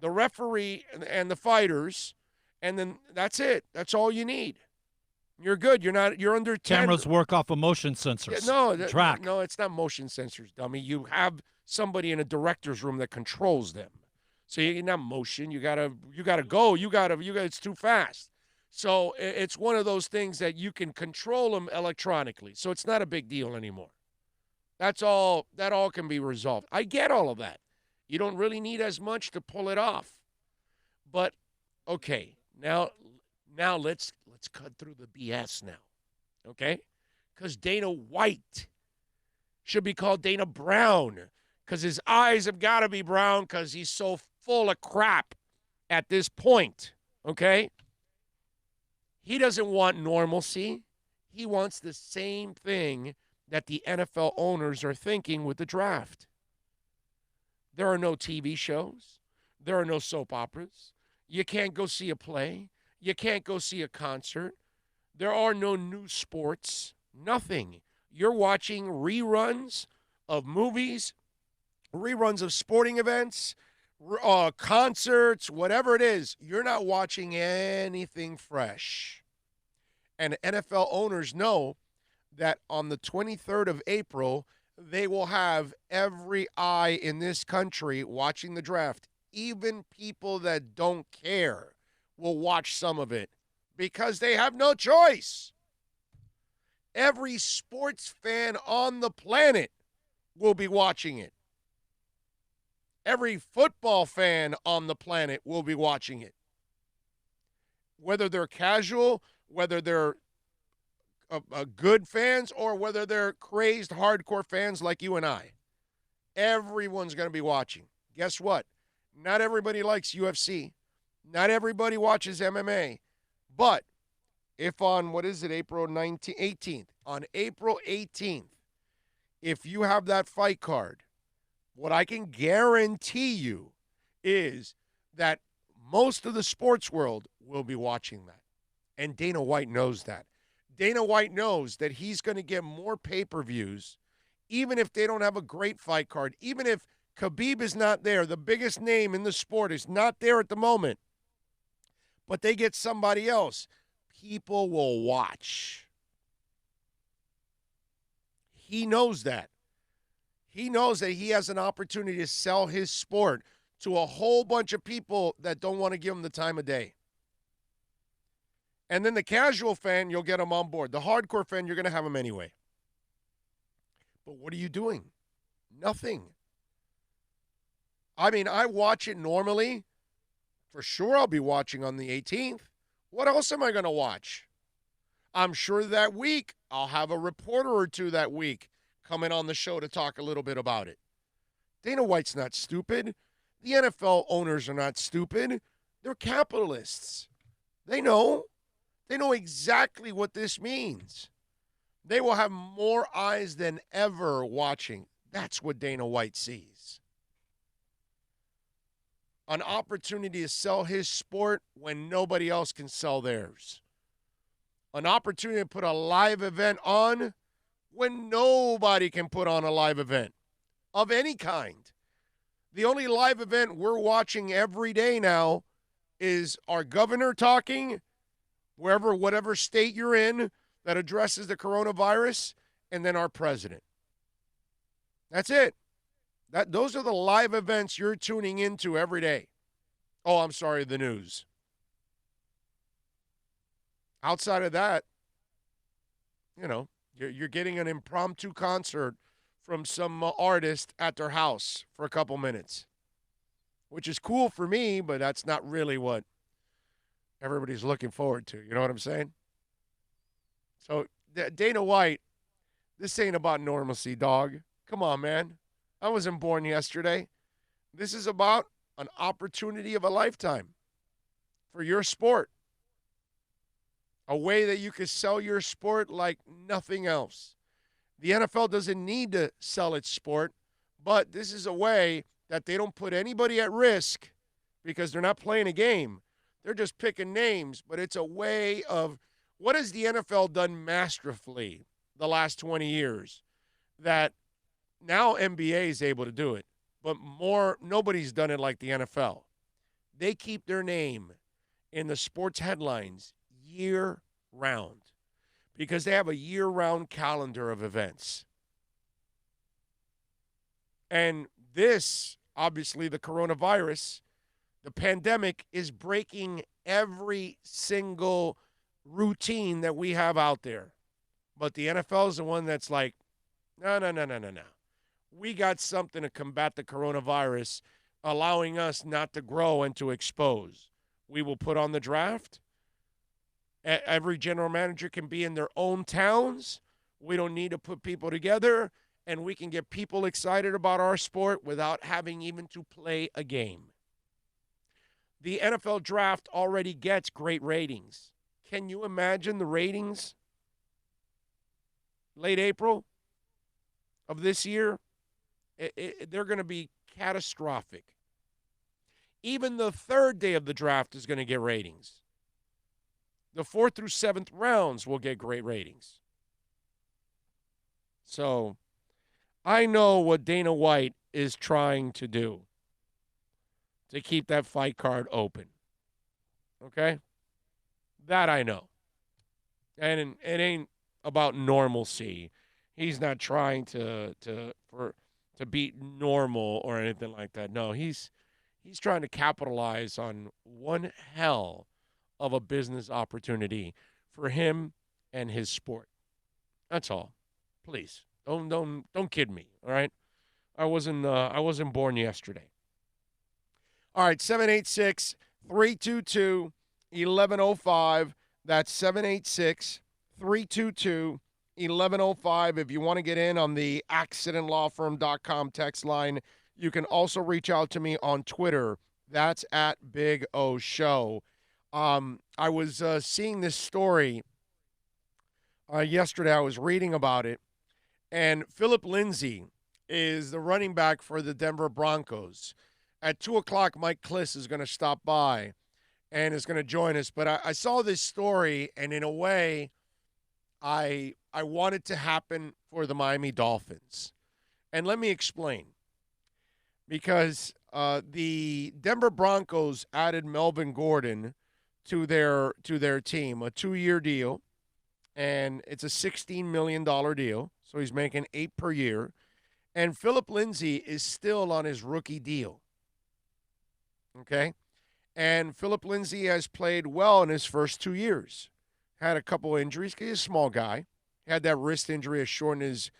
the referee, and the fighters, and then that's it. That's all you need. You're good. You're under 10. Cameras work off of motion sensors. No, it's not motion sensors, dummy. You have somebody in a director's room that controls them. So you're not motion. You gotta go. It's too fast. So it's one of those things that you can control them electronically. So it's not a big deal anymore. That all can be resolved. I get all of that. You don't really need as much to pull it off. But okay, now let's cut through the BS now. Okay? Because Dana White should be called Dana Brown, because his eyes have got to be brown because he's so full of crap at this point. Okay? He doesn't want normalcy. He wants the same thing that the NFL owners are thinking with the draft. There are no TV shows. There are no soap operas. You can't go see a play. You can't go see a concert. There are no new sports. Nothing. You're watching reruns of movies, reruns of sporting events, concerts, whatever it is. You're not watching anything fresh. And NFL owners know that on the 23rd of April, they will have every eye in this country watching the draft. Even people that don't care will watch some of it because they have no choice. Every sports fan on the planet will be watching it. Every football fan on the planet will be watching it. Whether they're casual, whether they're good fans, or whether they're crazed hardcore fans like you and I. Everyone's going to be watching. Guess what? Not everybody likes UFC. Not everybody watches MMA. But if on, April 18th, on April 18th, if you have that fight card, what I can guarantee you is that most of the sports world will be watching that. And Dana White knows that. Dana White knows that he's going to get more pay-per-views, even if they don't have a great fight card, even if Khabib is not there, the biggest name in the sport is not there at the moment, but they get somebody else. People will watch. He knows that. He knows that he has an opportunity to sell his sport to a whole bunch of people that don't want to give him the time of day. And then the casual fan, you'll get him on board. The hardcore fan, you're going to have him anyway. But what are you doing? Nothing. I mean, I watch it normally. For sure I'll be watching on the 18th. What else am I going to watch? I'm sure that week I'll have a reporter or two that week coming on the show to talk a little bit about it. Dana White's not stupid. The NFL owners are not stupid. They're capitalists. They know. They know exactly what this means. They will have more eyes than ever watching. That's what Dana White sees. An opportunity to sell his sport when nobody else can sell theirs. An opportunity to put a live event on when nobody can put on a live event of any kind. The only live event we're watching every day now is our governor talking, whatever state you're in that addresses the coronavirus, and then our president. That's it. Those are the live events you're tuning into every day. Oh, I'm sorry, the news. Outside of that, you're getting an impromptu concert from some artist at their house for a couple minutes, which is cool for me, but that's not really what everybody's looking forward to. You know what I'm saying? So, Dana White, this ain't about normalcy, dog. Come on, man. I wasn't born yesterday. This is about an opportunity of a lifetime for your sport. A way that you can sell your sport like nothing else. The NFL doesn't need to sell its sport, but this is a way that they don't put anybody at risk because they're not playing a game. They're just picking names, but it's a way of what has the NFL done masterfully the last 20 years that now NBA is able to do it, but nobody's done it like the NFL. They keep their name in the sports headlines year-round because they have a year-round calendar of events. And this, obviously, the coronavirus, the pandemic is breaking every single routine that we have out there. But the NFL is the one that's like, no. We got something to combat the coronavirus, allowing us not to grow and to expose. We will put on the draft. Every general manager can be in their own towns. We don't need to put people together, and we can get people excited about our sport without having even to play a game. The NFL draft already gets great ratings. Can you imagine the ratings late April of this year? They're going to be catastrophic. Even the third day of the draft is going to get ratings. The 4th through 7th rounds will get great ratings. So I know what Dana White is trying to do to keep that fight card open. Okay? That I know. And it ain't about normalcy. He's not trying to beat normal or anything like that. No, he's trying to capitalize on one hell of a business opportunity for him and his sport. That's all. Please don't kid me. All right, I wasn't born yesterday. All right, 786-322-1105. That's 786-322-1105. If you want to get in on the accidentlawfirm.com text line, you can also reach out to me on Twitter. That's at Big O Show. I was seeing this story yesterday. I was reading about it. And Philip Lindsay is the running back for the Denver Broncos. At 2 o'clock, Mike Kliss is going to stop by and is going to join us. But I saw this story, and in a way, I want it to happen for the Miami Dolphins. And let me explain. Because the Denver Broncos added Melvin Gordon to their team, a 2-year deal, and it's a $16 million deal, so he's making $8 per year. And Philip Lindsay is still on his rookie deal. Okay? And Philip Lindsay has played well in his first 2 years. Had a couple injuries. He's a small guy. Had that wrist injury that shortened his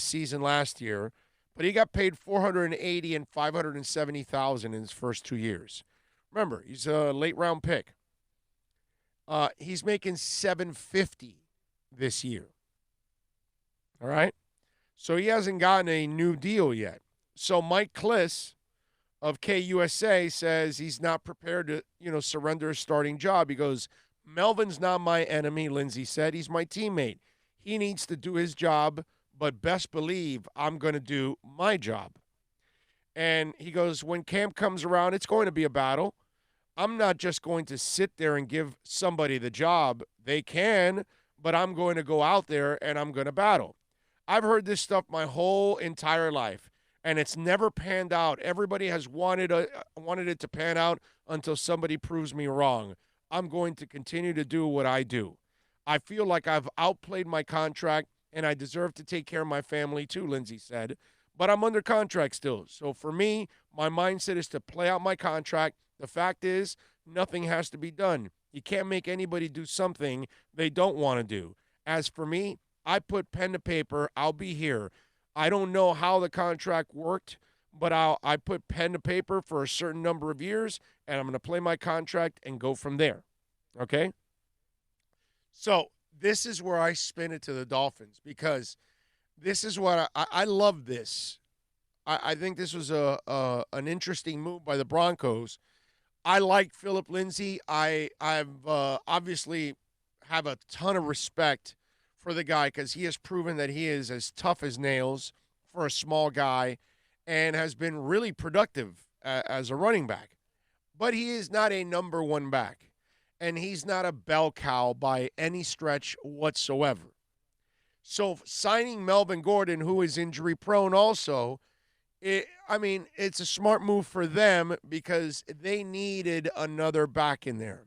season last year. But he got paid $480,000 and $570,000 in his first 2 years. Remember, he's a late-round pick. He's making $750,000 this year. All right? So he hasn't gotten a new deal yet. So Mike Kliss of KUSA says he's not prepared to, surrender a starting job. He goes, Melvin's not my enemy, Lindsay said. He's my teammate. He needs to do his job, but best believe I'm going to do my job. And he goes, when camp comes around, it's going to be a battle. I'm not just going to sit there and give somebody the job. They can, but I'm going to go out there and I'm going to battle. I've heard this stuff my whole entire life, and it's never panned out. Everybody has wanted it to pan out until somebody proves me wrong. I'm going to continue to do what I do. I feel like I've outplayed my contract, and I deserve to take care of my family too, Lindsey said. But I'm under contract still. So for me, my mindset is to play out my contract. The fact is, nothing has to be done. You can't make anybody do something they don't want to do. As for me, I put pen to paper. I'll be here. I don't know how the contract worked, but I put pen to paper for a certain number of years, and I'm going to play my contract and go from there. Okay? So this is where I spin it to the Dolphins, because this is what I love this. I think this was an interesting move by the Broncos. I like Philip Lindsay. I've obviously have a ton of respect for the guy, because he has proven that he is as tough as nails for a small guy and has been really productive as a running back. But he is not a number one back, and he's not a bell cow by any stretch whatsoever. So signing Melvin Gordon, who is injury prone also, it's a smart move for them because they needed another back in there.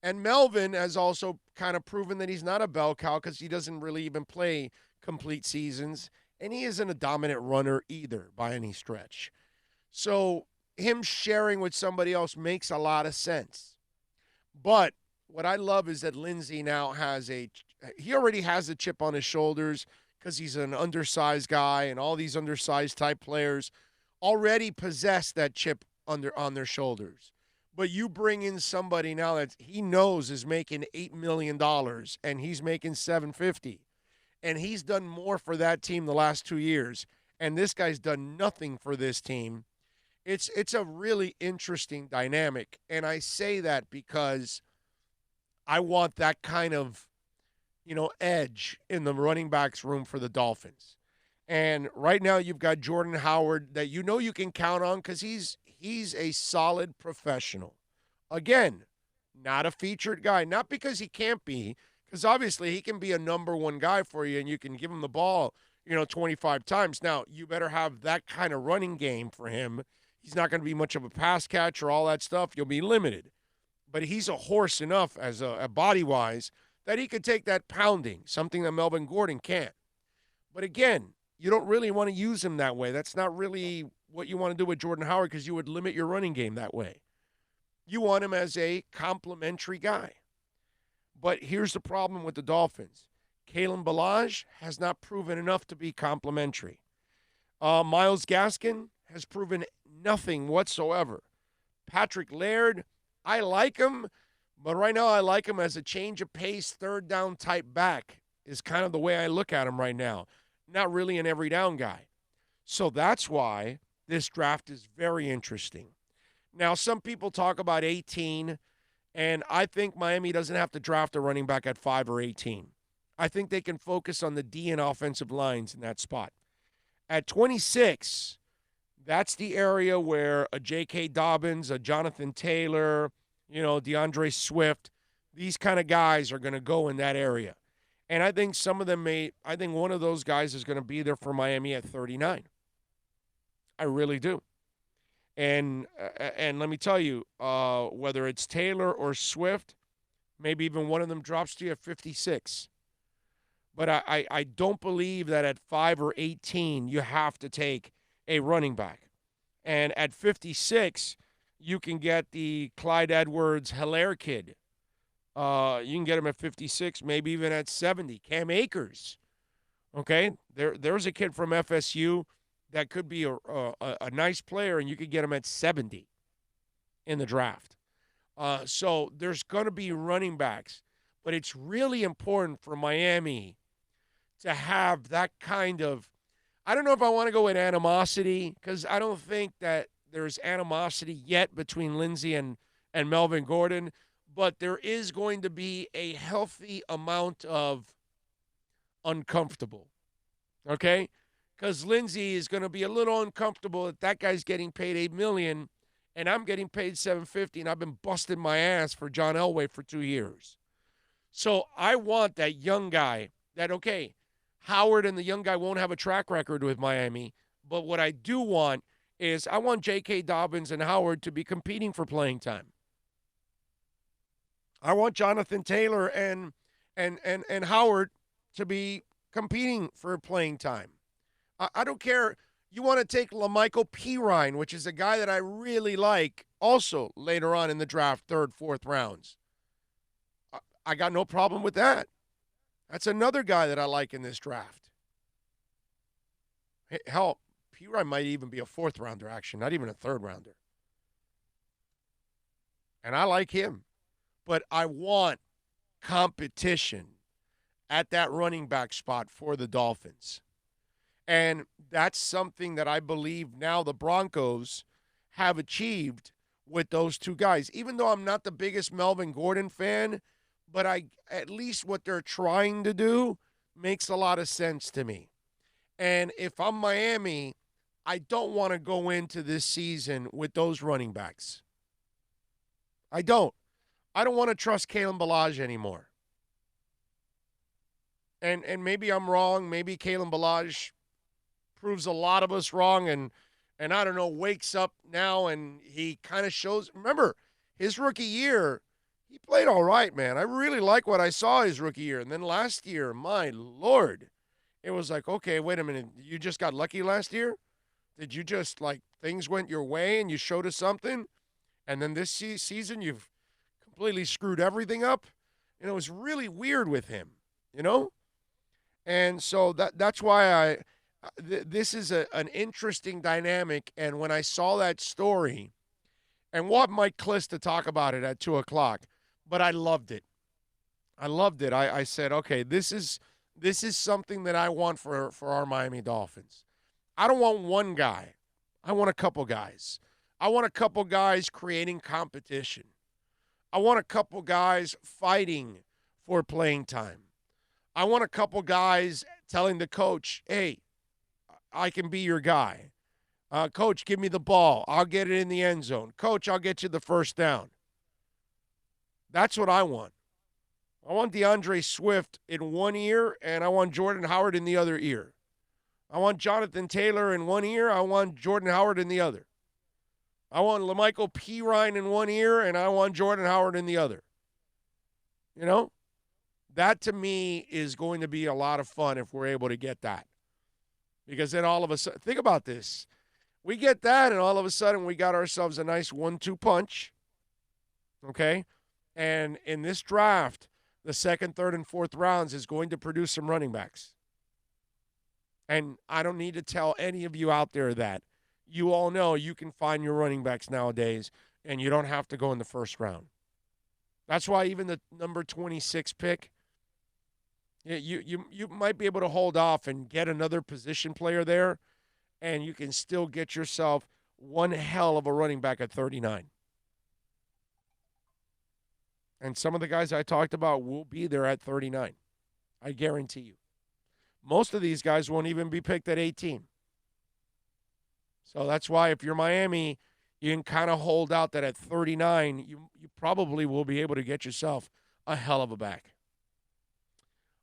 And Melvin has also kind of proven that he's not a bell cow, because he doesn't really even play complete seasons, and he isn't a dominant runner either by any stretch. So him sharing with somebody else makes a lot of sense. But what I love is that Lindsey now he already has a chip on his shoulders, because he's an undersized guy, and all these undersized type players already possess that chip on their shoulders. But you bring in somebody now that he knows is making $8 million, and he's making $750, and he's done more for that team the last 2 years, and this guy's done nothing for this team. It's a really interesting dynamic, and I say that because I want that kind of, edge in the running backs room for the Dolphins. And right now you've got Jordan Howard that you can count on, because he's a solid professional. Again, not a featured guy, not because he can't be, because obviously he can be a number one guy for you, and you can give him the ball, 25 times. Now, you better have that kind of running game for him. He's not going to be much of a pass catcher, all that stuff. You'll be limited. But he's a horse enough as a body-wise that he could take that pounding, something that Melvin Gordon can't. But again, you don't really want to use him that way. That's not really what you want to do with Jordan Howard, because you would limit your running game that way. You want him as a complimentary guy. But here's the problem with the Dolphins. Kalen Ballage has not proven enough to be complimentary. Myles Gaskin has proven nothing whatsoever. Patrick Laird, I like him, but right now I like him as a change of pace, third down type back is kind of the way I look at him right now. Not really an every down guy. So that's why this draft is very interesting. Now, some people talk about 18, and I think Miami doesn't have to draft a running back at 5 or 18. I think they can focus on the D and offensive lines in that spot. At 26, that's the area where a J.K. Dobbins, a Jonathan Taylor, DeAndre Swift, these kind of guys are going to go in that area. And I think I think one of those guys is going to be there for Miami at 39. I really do. And let me tell you, whether it's Taylor or Swift, maybe even one of them drops to you at 56. But I don't believe that at 5 or 18 you have to take a running back. And at 56, you can get the Clyde Edwards-Helaire kid. You can get him at 56, maybe even at 70. Cam Akers. Okay? There's a kid from FSU that could be a nice player, and you could get him at 70 in the draft. So there's going to be running backs. But it's really important for Miami to have that kind of, I don't know if I want to go with animosity, because I don't think that there's animosity yet between Lindsey and Melvin Gordon, but there is going to be a healthy amount of uncomfortable, okay? Because Lindsey is going to be a little uncomfortable that guy's getting paid $8 million and I'm getting paid $750, and I've been busting my ass for John Elway for 2 years. So I want that young guy that, okay, Howard and the young guy won't have a track record with Miami, but what I do want is I want J.K. Dobbins and Howard to be competing for playing time. I want Jonathan Taylor and Howard to be competing for playing time. I don't care. You want to take LaMichael Pirine, which is a guy that I really like, also later on in the draft, third, fourth rounds. I got no problem with that. That's another guy that I like in this draft. Hell, Pirine might even be a fourth rounder, actually, not even a third rounder. And I like him. But I want competition at that running back spot for the Dolphins. And that's something that I believe now the Broncos have achieved with those two guys. Even though I'm not the biggest Melvin Gordon fan, but at least what they're trying to do makes a lot of sense to me. And if I'm Miami, I don't want to go into this season with those running backs. I don't. I don't want to trust Kalen Ballage anymore. And maybe I'm wrong. Maybe Kalen Ballage proves a lot of us wrong and I don't know, wakes up now and he kind of shows. Remember, his rookie year, he played all right, man. I really like what I saw his rookie year. And then last year, my Lord, it was like, okay, wait a minute. You just got lucky last year? Did you just, like, things went your way and you showed us something? And then this season, you've completely screwed everything up? You know, it was really weird with him, you know? And so that's why this is an interesting dynamic. And when I saw that story, and we'll have Mike Kliss to talk about it at 2 o'clock, but I loved it. I loved it. I said, okay, this is something that I want for our Miami Dolphins. I don't want one guy. I want a couple guys. I want a couple guys creating competition. I want a couple guys fighting for playing time. I want a couple guys telling the coach, hey, I can be your guy. Coach, give me the ball. I'll get it in the end zone. Coach, I'll get you the first down. That's what I want. I want DeAndre Swift in one ear, and I want Jordan Howard in the other ear. I want Jonathan Taylor in one ear. I want Jordan Howard in the other. I want LaMichael Pirine in one ear, and I want Jordan Howard in the other. You know? That, to me, is going to be a lot of fun if we're able to get that. Because then all of a sudden, think about this. We get that, and all of a sudden we got ourselves a nice 1-2 punch. Okay? And in this draft, the second, third, and fourth rounds is going to produce some running backs. And I don't need to tell any of you out there that. You all know you can find your running backs nowadays, and you don't have to go in the first round. That's why even the number 26 pick, you might be able to hold off and get another position player there, and you can still get yourself one hell of a running back at 39. And some of the guys I talked about will be there at 39. I guarantee you. Most of these guys won't even be picked at 18. So that's why if you're Miami, you can kind of hold out that at 39, you probably will be able to get yourself a hell of a back.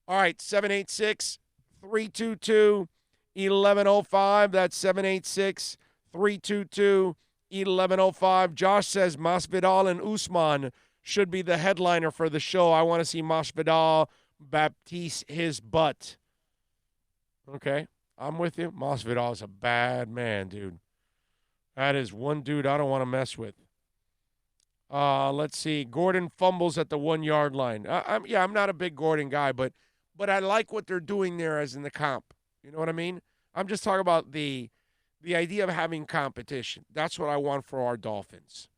All right, 786-322-1105. That's 786-322-1105. Josh says Masvidal and Usman should be the headliner for the show. I want to see Masvidal baptize his butt. Okay, I'm with you. Masvidal is a bad man, dude. That is one dude I don't want to mess with. Let's see. Gordon fumbles at the 1 yard line. I'm not a big Gordon guy, but I like what they're doing there as in the comp. You know what I mean? I'm just talking about the idea of having competition. That's what I want for our Dolphins.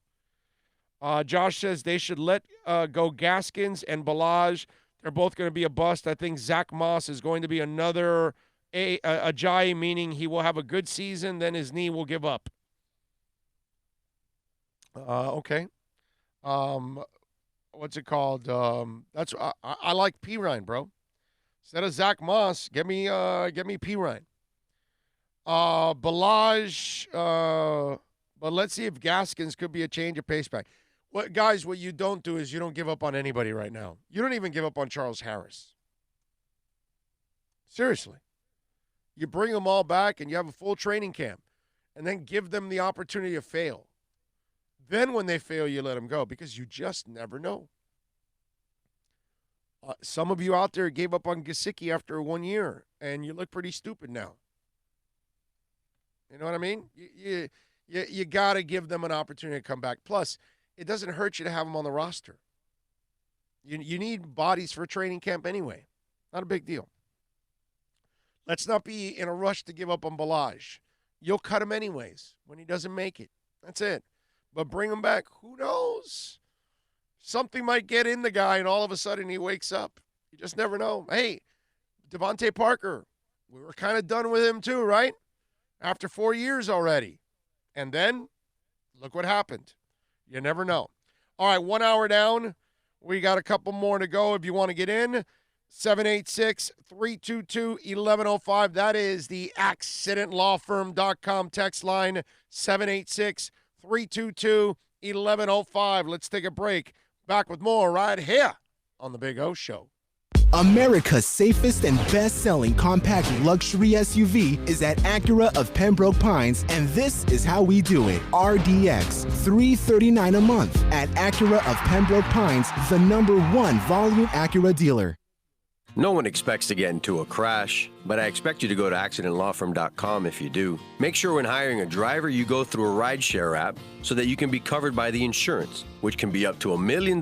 Josh says they should let go Gaskins and Ballage. They're both going to be a bust. I think Zach Moss is going to be another Ajayi, meaning he will have a good season, then his knee will give up. Okay. What's it called? I like Pirine, bro. Instead of Zach Moss, get me Pirine. Ballage, but let's see if Gaskins could be a change of pace back. Guys, what you don't do is you don't give up on anybody right now. You don't even give up on Charles Harris. Seriously. You bring them all back and you have a full training camp and then give them the opportunity to fail. Then when they fail, you let them go because you just never know. Some of you out there gave up on Gesicki after 1 year, and you look pretty stupid now. You know what I mean? You got to give them an opportunity to come back. Plus, it doesn't hurt you to have them on the roster. You need bodies for training camp anyway. Not a big deal. Let's not be in a rush to give up on Balaj. You'll cut him anyways when he doesn't make it. That's it. But bring him back. Who knows? Something might get in the guy, and all of a sudden he wakes up. You just never know. Hey, Devontae Parker, we were kind of done with him too, right? After 4 years already. And then, look what happened. You never know. All right, 1 hour down. We got a couple more to go if you want to get in. 786-322-1105. That is the accidentlawfirm.com text line. 786-322-1105. Let's take a break. Back with more right here on The Big O Show. America's safest and best-selling compact luxury SUV is at Acura of Pembroke Pines, and this is how we do it. RDX, $339 a month at Acura of Pembroke Pines, the #1 volume Acura dealer. No one expects to get into a crash, but I expect you to go to accidentlawfirm.com if you do. Make sure when hiring a driver, you go through a rideshare app so that you can be covered by the insurance, which can be up to $1 million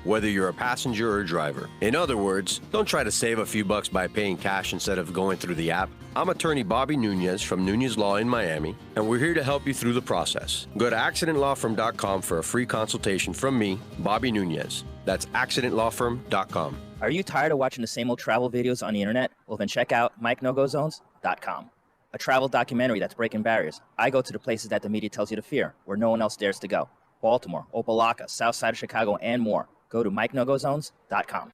whether you're a passenger or a driver. In other words, don't try to save a few bucks by paying cash instead of going through the app. I'm attorney Bobby Nunez from Nunez Law in Miami, and we're here to help you through the process. Go to accidentlawfirm.com for a free consultation from me, Bobby Nunez. That's accidentlawfirm.com. Are you tired of watching the same old travel videos on the internet? Well, then check out MikeNoGoZones.com, a travel documentary that's breaking barriers. I go to the places that the media tells you to fear, where no one else dares to go. Baltimore, Opelika, South Side of Chicago, and more. Go to MikeNoGoZones.com.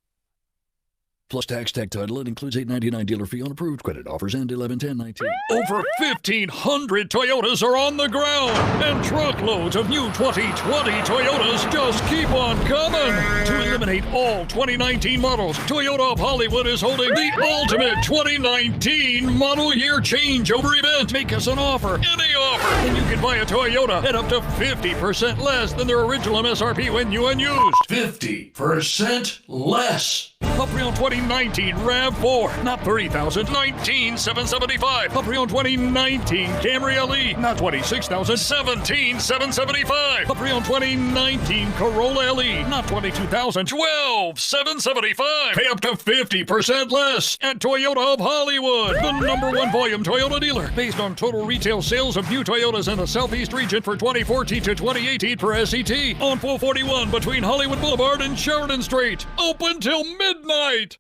Plus tax, tech title. It includes $8.99 dealer fee on approved credit. Offers end 11/10/19. Over 1,500 Toyotas are on the ground, and truckloads of new 2020 Toyotas just keep on coming. To eliminate all 2019 models, Toyota of Hollywood is holding the ultimate 2019 model year changeover event. Make us an offer, any offer, and you can buy a Toyota at up to 50% less than their original MSRP when new and used. 50% less. A pre-owned 2019 RAV4, not $30,000, $19,775. A pre-owned 2019 Camry LE, not $26,000, $17,775. A pre-owned 2019 Corolla LE, not $22,000, $12,775. Pay up to 50% less at Toyota of Hollywood, the #1 volume Toyota dealer, based on total retail sales of new Toyotas in the Southeast region for 2014 to 2018 per SET, on 441 between Hollywood Boulevard and Sheridan Street. Open till midnight.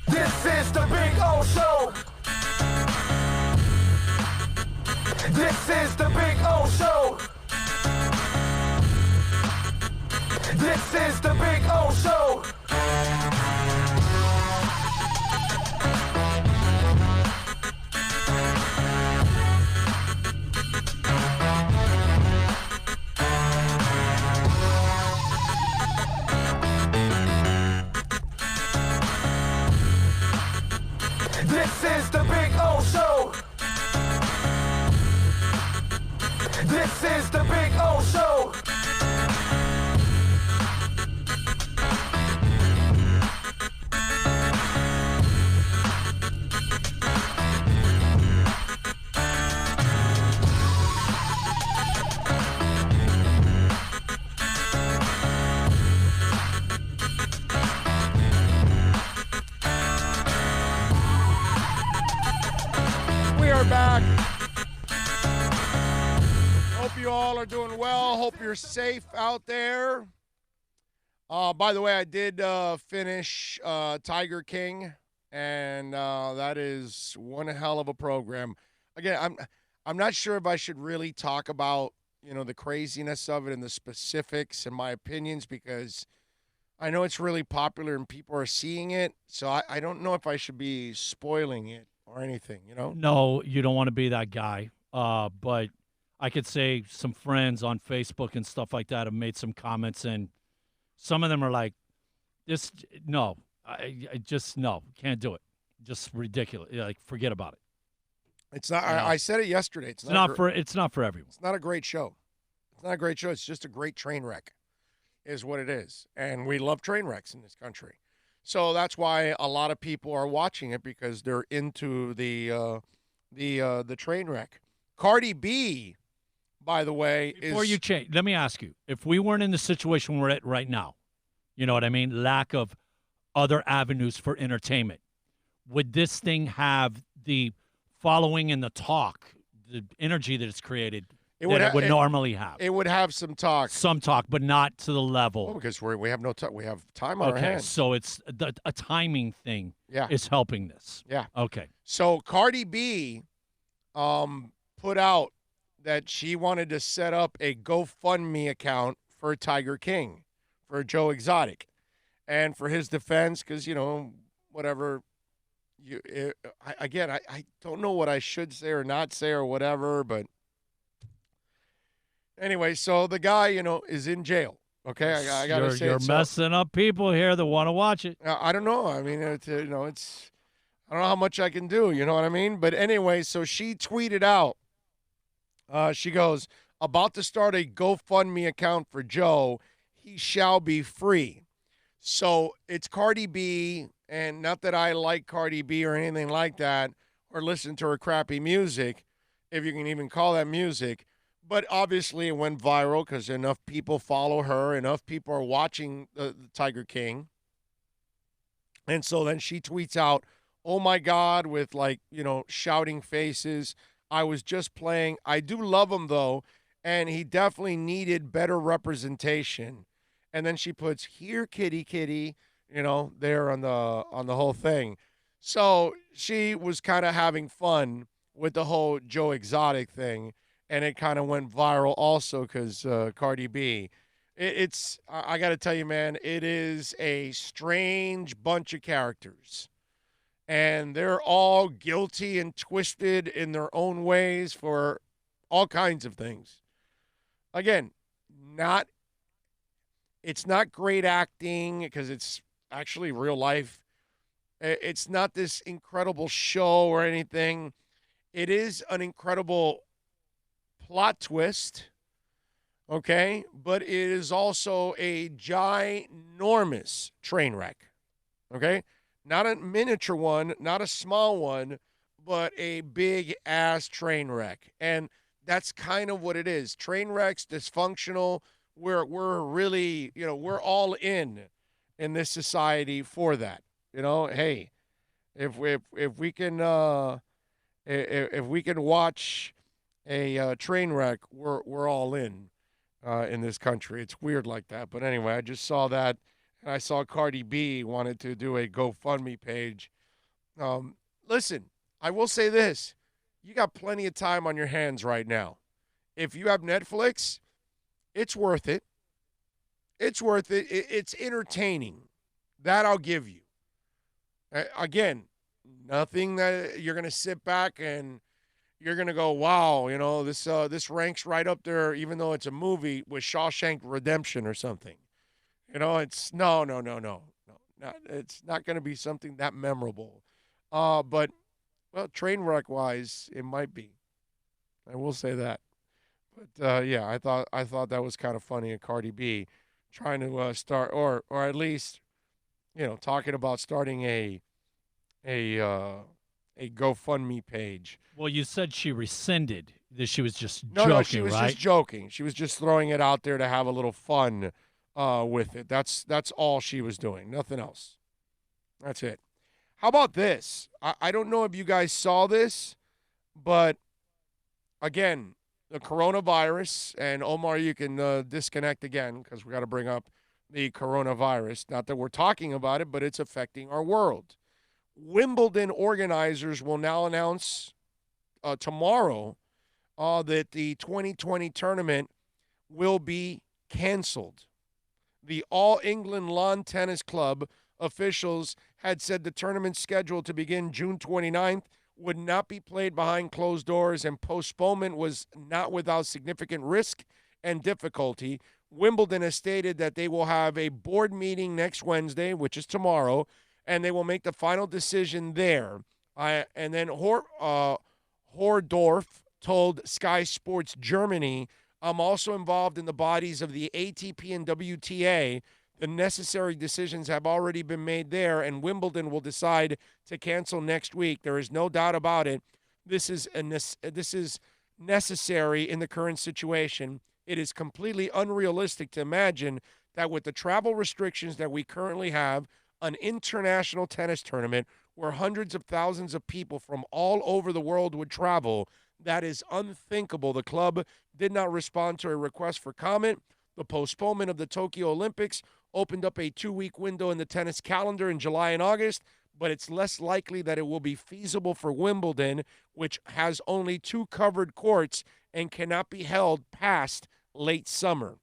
This is the Big O Show. This is the Big O Show. This is the Big O Show. This is the Big O Show. This is the Big O Show. We are back. Hope you all are doing well. Hope you're safe out there. By the way, I did finish Tiger King, and that is one hell of a program. Again, I'm not sure if I should really talk about the craziness of it and the specifics and my opinions, because I know it's really popular and people are seeing it. So I don't know if I should be spoiling it or anything, No, you don't want to be that guy. But I could say some friends on Facebook and stuff like that have made some comments, and some of them are like, I just, no, can't do it. Just ridiculous. Like, forget about it. It's not. Yeah. I said it yesterday. It's not for everyone. It's not a great show. It's not a great show. It's just a great train wreck, is what it is. And we love train wrecks in this country. So that's why a lot of people are watching it, because they're into the train wreck. Cardi B, by the way, Before you change, let me ask you: if we weren't in the situation we're at right now, you know what I mean? Lack of other avenues for entertainment, would this thing have the following and the talk, the energy that it's created it would normally have? It would have some talk. Some talk, but not to the level. Well, because we have no time. We have time on our Okay, hands. so it's a timing thing Yeah. is helping this. Yeah. Okay. So Cardi B put out that she wanted to set up a GoFundMe account for Tiger King, for Joe Exotic. And for his defense, because, whatever, I don't know what I should say or not say or whatever, but anyway, so the guy, is in jail. Okay, I got to say you're messing up people here that want to watch it. I don't know. I mean, it's I don't know how much I can do. You know what I mean? But anyway, so she tweeted out. She goes, about to start a GoFundMe account for Joe. He shall be free. So it's Cardi B, and not that I like Cardi B or anything like that, or listen to her crappy music, if you can even call that music. But obviously it went viral because enough people follow her, enough people are watching the Tiger King. And so then she tweets out, oh my God, with shouting faces. I was just playing. I do love him though, and he definitely needed better representation. And then she puts, here, kitty, kitty, there on the whole thing. So she was kind of having fun with the whole Joe Exotic thing, and it kind of went viral also because Cardi B. I got to tell you, man, it is a strange bunch of characters. And they're all guilty and twisted in their own ways for all kinds of things. Again, it's not great acting because it's actually real life. It's not this incredible show or anything. It is an incredible plot twist, okay? But it is also a ginormous train wreck, okay? Not a miniature one, not a small one, but a big-ass train wreck. And that's kind of what it is. Train wrecks, dysfunctional. We're really, we're all in this society for that. Hey, if we can watch a train wreck, we're all in this country. It's weird like that. But anyway, I just saw that, and I saw Cardi B wanted to do a GoFundMe page. Listen, I will say this: you got plenty of time on your hands right now. If you have Netflix, it's worth it. It's worth it. It's entertaining. That I'll give you. Again, nothing that you're going to sit back and you're going to go, wow, this ranks right up there, even though it's a movie, with Shawshank Redemption or something. It's no. It's not going to be something that memorable. But, well, train wreck-wise, it might be. I will say that. But yeah, I thought that was kind of funny. And Cardi B trying to start, or at least, talking about starting a GoFundMe page. Well, you said she rescinded that she was just No, joking, she was right? just joking. She was just throwing it out there to have a little fun with it. That's all she was doing. Nothing else. That's it. How about this? I don't know if you guys saw this, but again, the coronavirus, and Omar, you can disconnect again because we got to bring up the coronavirus. Not that we're talking about it, but it's affecting our world. Wimbledon organizers will now announce tomorrow that the 2020 tournament will be canceled. The All England Lawn Tennis Club officials had said the tournament scheduled to begin June 29th would not be played behind closed doors, and postponement was not without significant risk and difficulty. Wimbledon has stated that they will have a board meeting next Wednesday, which is tomorrow, and they will make the final decision there. And then Hordorf told Sky Sports Germany, I'm also involved in the bodies of the ATP and WTA. The necessary decisions have already been made there, and Wimbledon will decide to cancel next week. There is no doubt about it. This is necessary in the current situation. It is completely unrealistic to imagine that with the travel restrictions that we currently have, an international tennis tournament where hundreds of thousands of people from all over the world would travel, that is unthinkable. The club did not respond to a request for comment. The postponement of the Tokyo Olympics opened up a 2-week window in the tennis calendar in July and August, but it's less likely that it will be feasible for Wimbledon, which has only 2 covered courts and cannot be held past late summer.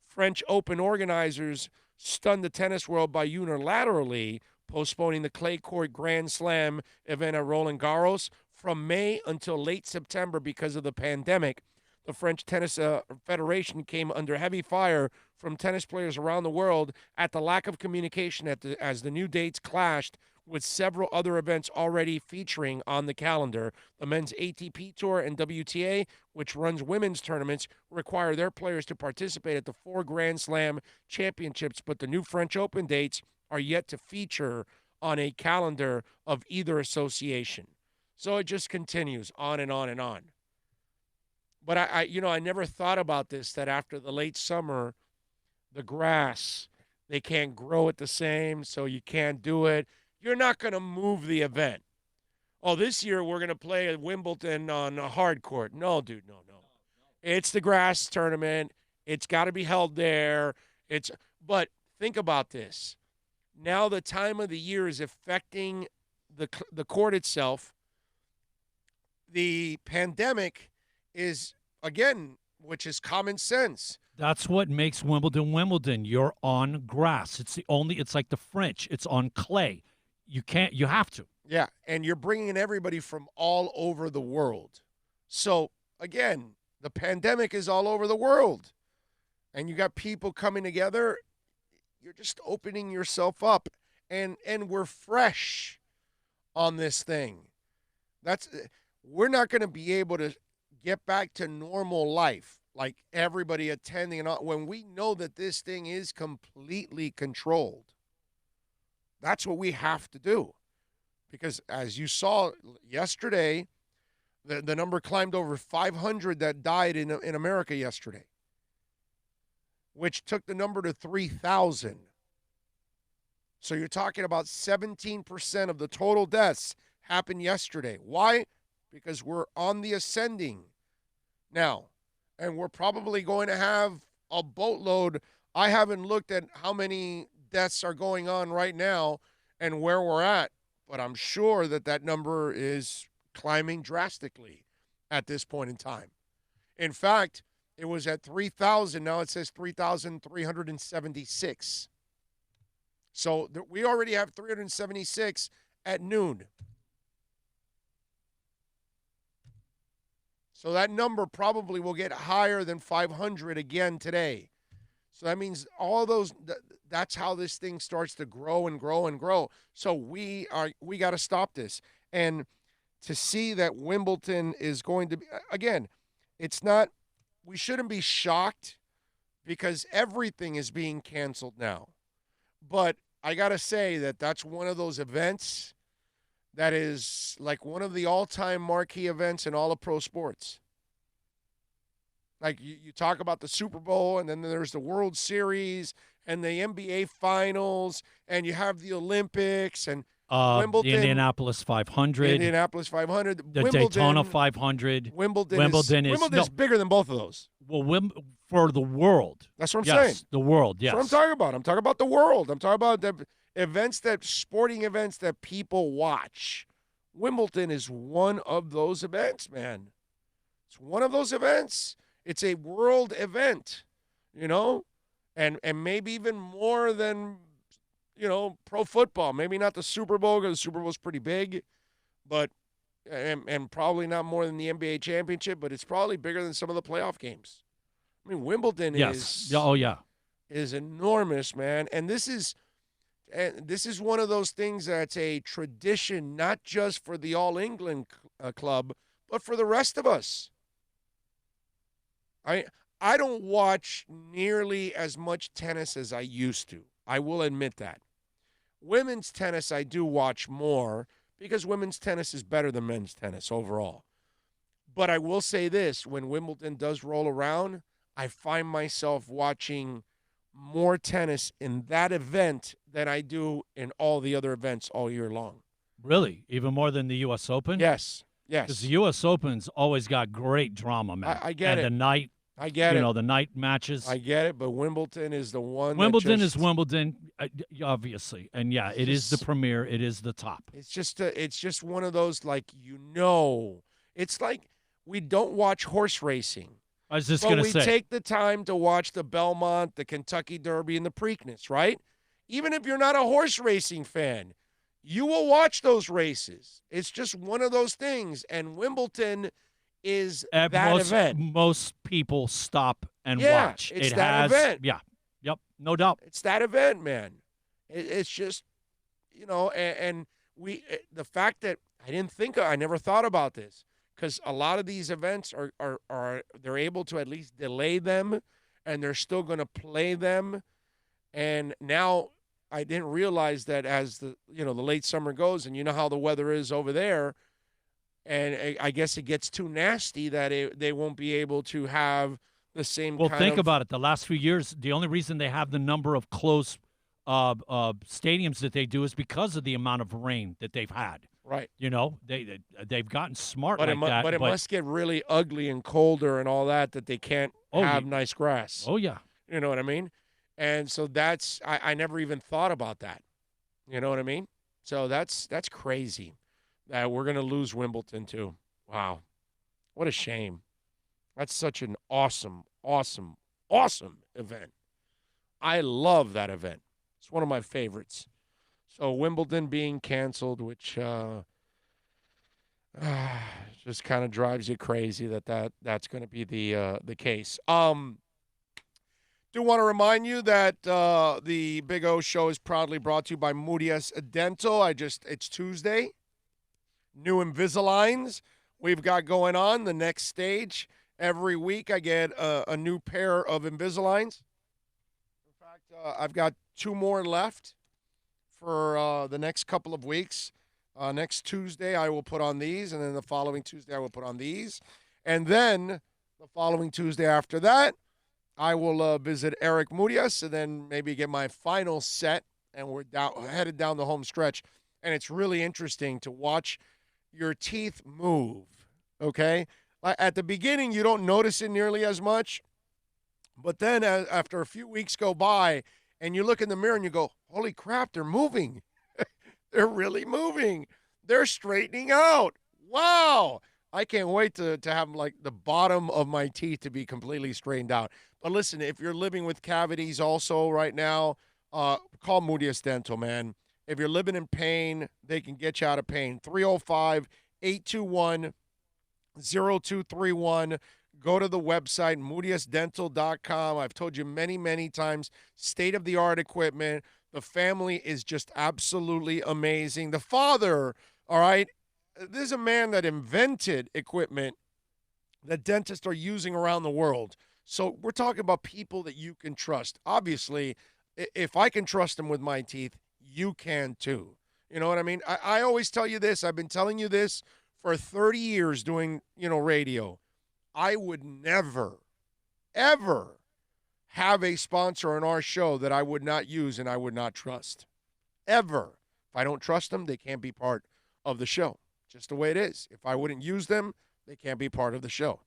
French Open organizers stunned the tennis world by unilaterally postponing the clay court Grand Slam event at Roland Garros from May until late September because of the pandemic. The French Tennis Federation came under heavy fire from tennis players around the world at the lack of communication as the new dates clashed with several other events already featuring on the calendar. The men's ATP Tour and WTA, which runs women's tournaments, require their players to participate at the 4 Grand Slam championships, but the new French Open dates are yet to feature on a calendar of either association. So it just continues on and on and on. But I never thought about this, that after the late summer, the grass, they can't grow it the same, so you can't do it. You're not going to move the event. Oh, this year we're going to play at Wimbledon on a hard court. No, dude, no. It's the grass tournament. It's got to be held there. But think about this. Now the time of the year is affecting the court itself. The pandemic is, again, which is common sense. That's what makes Wimbledon Wimbledon. You're on grass. It's like the French. It's on clay. You have to. Yeah, and you're bringing in everybody from all over the world. So, again, the pandemic is all over the world. And you got people coming together. You're just opening yourself up. And we're fresh on this thing. We're not going to be able to get back to normal life, like everybody attending and all, when we know that this thing is completely controlled. That's what we have to do. Because as you saw yesterday, the number climbed over 500 that died in America yesterday, which took the number to 3,000. So you're talking about 17% of the total deaths happened yesterday. Why? Because we're on the ascending now, and we're probably going to have a boatload. I haven't looked at how many deaths are going on right now and where we're at, but I'm sure that number is climbing drastically at this point in time. In fact, it was at 3,000. Now it says 3,376. So we already have 376 at noon. So that number probably will get higher than 500 again today. So that means all those, that's how this thing starts to grow and grow and grow. So we got to stop this. And to see that Wimbledon is going to be, again, we shouldn't be shocked because everything is being canceled now. But I got to say that's one of those events that is like one of the all-time marquee events in all of pro sports. Like you talk about the Super Bowl, and then there's the World Series and the NBA Finals, and you have the Olympics and Wimbledon. The Indianapolis 500. The Daytona 500. Wimbledon's bigger than both of those. Well, for the world. That's what I'm saying. The world, yes. That's what I'm talking about. I'm talking about the world. I'm talking about the sporting events that people watch. Wimbledon is one of those events, man. It's one of those events. It's a world event, and maybe even more than, pro football. Maybe not the Super Bowl, because the Super Bowl is pretty big, but and probably not more than the NBA championship, but it's probably bigger than some of the playoff games. I mean, Wimbledon is enormous, man, and this is one of those things that's a tradition, not just for the All England club, But for the rest of us, I don't watch nearly as much tennis as I used to. I will admit that. Women's tennis I do watch more because women's tennis is better than men's tennis overall. But I will say this, when Wimbledon does roll around, I find myself watching more tennis in that event than I do in all the other events all year long. Really? Even more than the U.S. Open? Yes. Because the U.S. Open's always got great drama, man. I get it. And the night, I get it. the night matches. I get it, but Wimbledon is the one. Wimbledon is Wimbledon, obviously. And, yeah, it is the premier. It is the top. It's just one of those, like, it's like we don't watch horse racing. I was just going to say. We take the time to watch the Belmont, the Kentucky Derby, and the Preakness, right? Even if you're not a horse racing fan, you will watch those races. It's just one of those things. And Wimbledon is that event. Most people stop and Yeah, watch. it's that event. Yeah. Yep. No doubt. It's that event, man. It's just, and the fact that I never thought about this. Because a lot of these events are they're able to at least delay them, and they're still going to play them. And now I didn't realize that as the late summer goes, and you know how the weather is over there, and I guess it gets too nasty that they won't be able to have the same. Well, think about it. The last few years, the only reason they have the number of close stadiums that they do is because of the amount of rain that they've had. Right. They've gotten smart but like that. But it must get really ugly and colder and all that they can't have nice grass. Oh, yeah. You know what I mean? And so I never even thought about that. You know what I mean? So that's crazy that we're going to lose Wimbledon too. Wow. What a shame. That's such an awesome, awesome, awesome event. I love that event. It's one of my favorites. So Wimbledon being canceled, which just kind of drives you crazy that's going to be the case. Do want to remind you that the Big O Show is proudly brought to you by Moody's Dental. It's Tuesday. New Invisaligns we've got going on. The next stage. Every week I get a new pair of Invisaligns. In fact, I've got 2 more left for the next couple of weeks. Next Tuesday, I will put on these, and then the following Tuesday, I will put on these. And then the following Tuesday after that, I will visit Eric Murias and then maybe get my final set, and we're headed down the home stretch. And it's really interesting to watch your teeth move, okay? At the beginning, you don't notice it nearly as much, but then after a few weeks go by, and you look in the mirror and you go, holy crap, they're moving. They're really moving. They're straightening out. Wow. I can't wait to have like the bottom of my teeth to be completely straightened out. But listen, if you're living with cavities also right now, call Moody's Dental, man. If you're living in pain, they can get you out of pain. 305-821-0231. Go to the website, moody'sdental.com. I've told you many, many times, state-of-the-art equipment. The family is just absolutely amazing. The father, all right, this is a man that invented equipment that dentists are using around the world. So we're talking about people that you can trust. Obviously, if I can trust them with my teeth, you can too. You know what I mean? I always tell you this. I've been telling you this for 30 years doing, radio. I would never, ever have a sponsor on our show that I would not use and I would not trust. Ever. If I don't trust them, they can't be part of the show. Just the way it is. If I wouldn't use them, they can't be part of the show.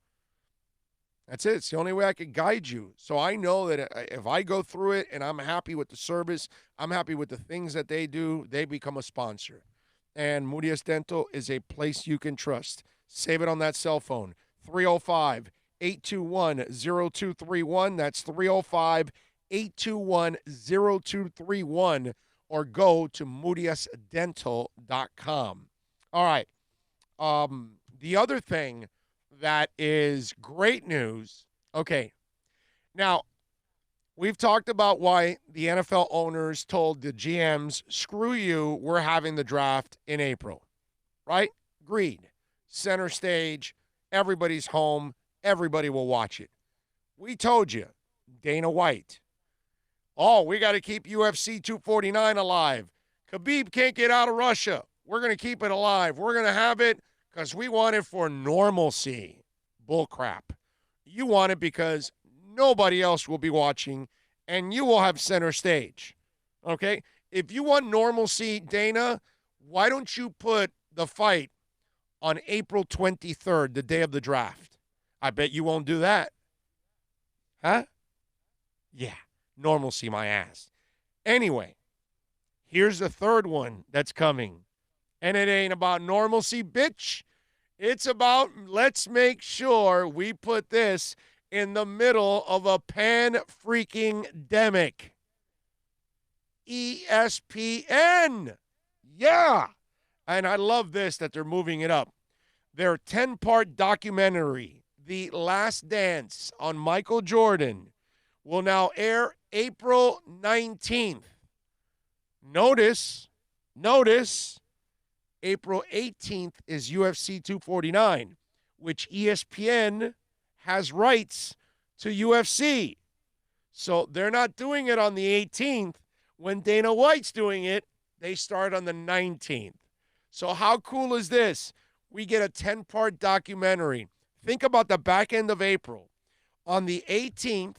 That's it. It's the only way I can guide you. So I know that if I go through it and I'm happy with the service, I'm happy with the things that they do, they become a sponsor. And Moody's Dental is a place you can trust. Save it on that cell phone. 305-821-0231. That's 305-821-0231. Or go to moody'sdental.com. All right. The other thing that is great news. Okay. Now, we've talked about why the NFL owners told the GMs, screw you, we're having the draft in April. Right? Agreed. center stage, everybody's home, everybody will watch it. We told you, Dana White. Oh, we got to keep UFC 249 alive. Khabib can't get out of Russia. We're going to keep it alive. We're going to have it because we want it for normalcy. Bull crap. You want it because nobody else will be watching, and you will have center stage. Okay? If you want normalcy, Dana, why don't you put the fight on April 23rd, the day of the draft? I bet you won't do that. Huh? Yeah, normalcy my ass. Anyway, here's the third one that's coming. And it ain't about normalcy, bitch. It's about let's make sure we put this in the middle of a pan-freaking-demic. ESPN. Yeah. And I love this that they're moving it up. Their 10-part documentary, The Last Dance on Michael Jordan, will now air April 19th. Notice, April 18th is UFC 249, which ESPN has rights to UFC. So they're not doing it on the 18th. When Dana White's doing it, they start on the 19th. So how cool is this? We get a 10-part documentary. Think about the back end of April. On the 18th,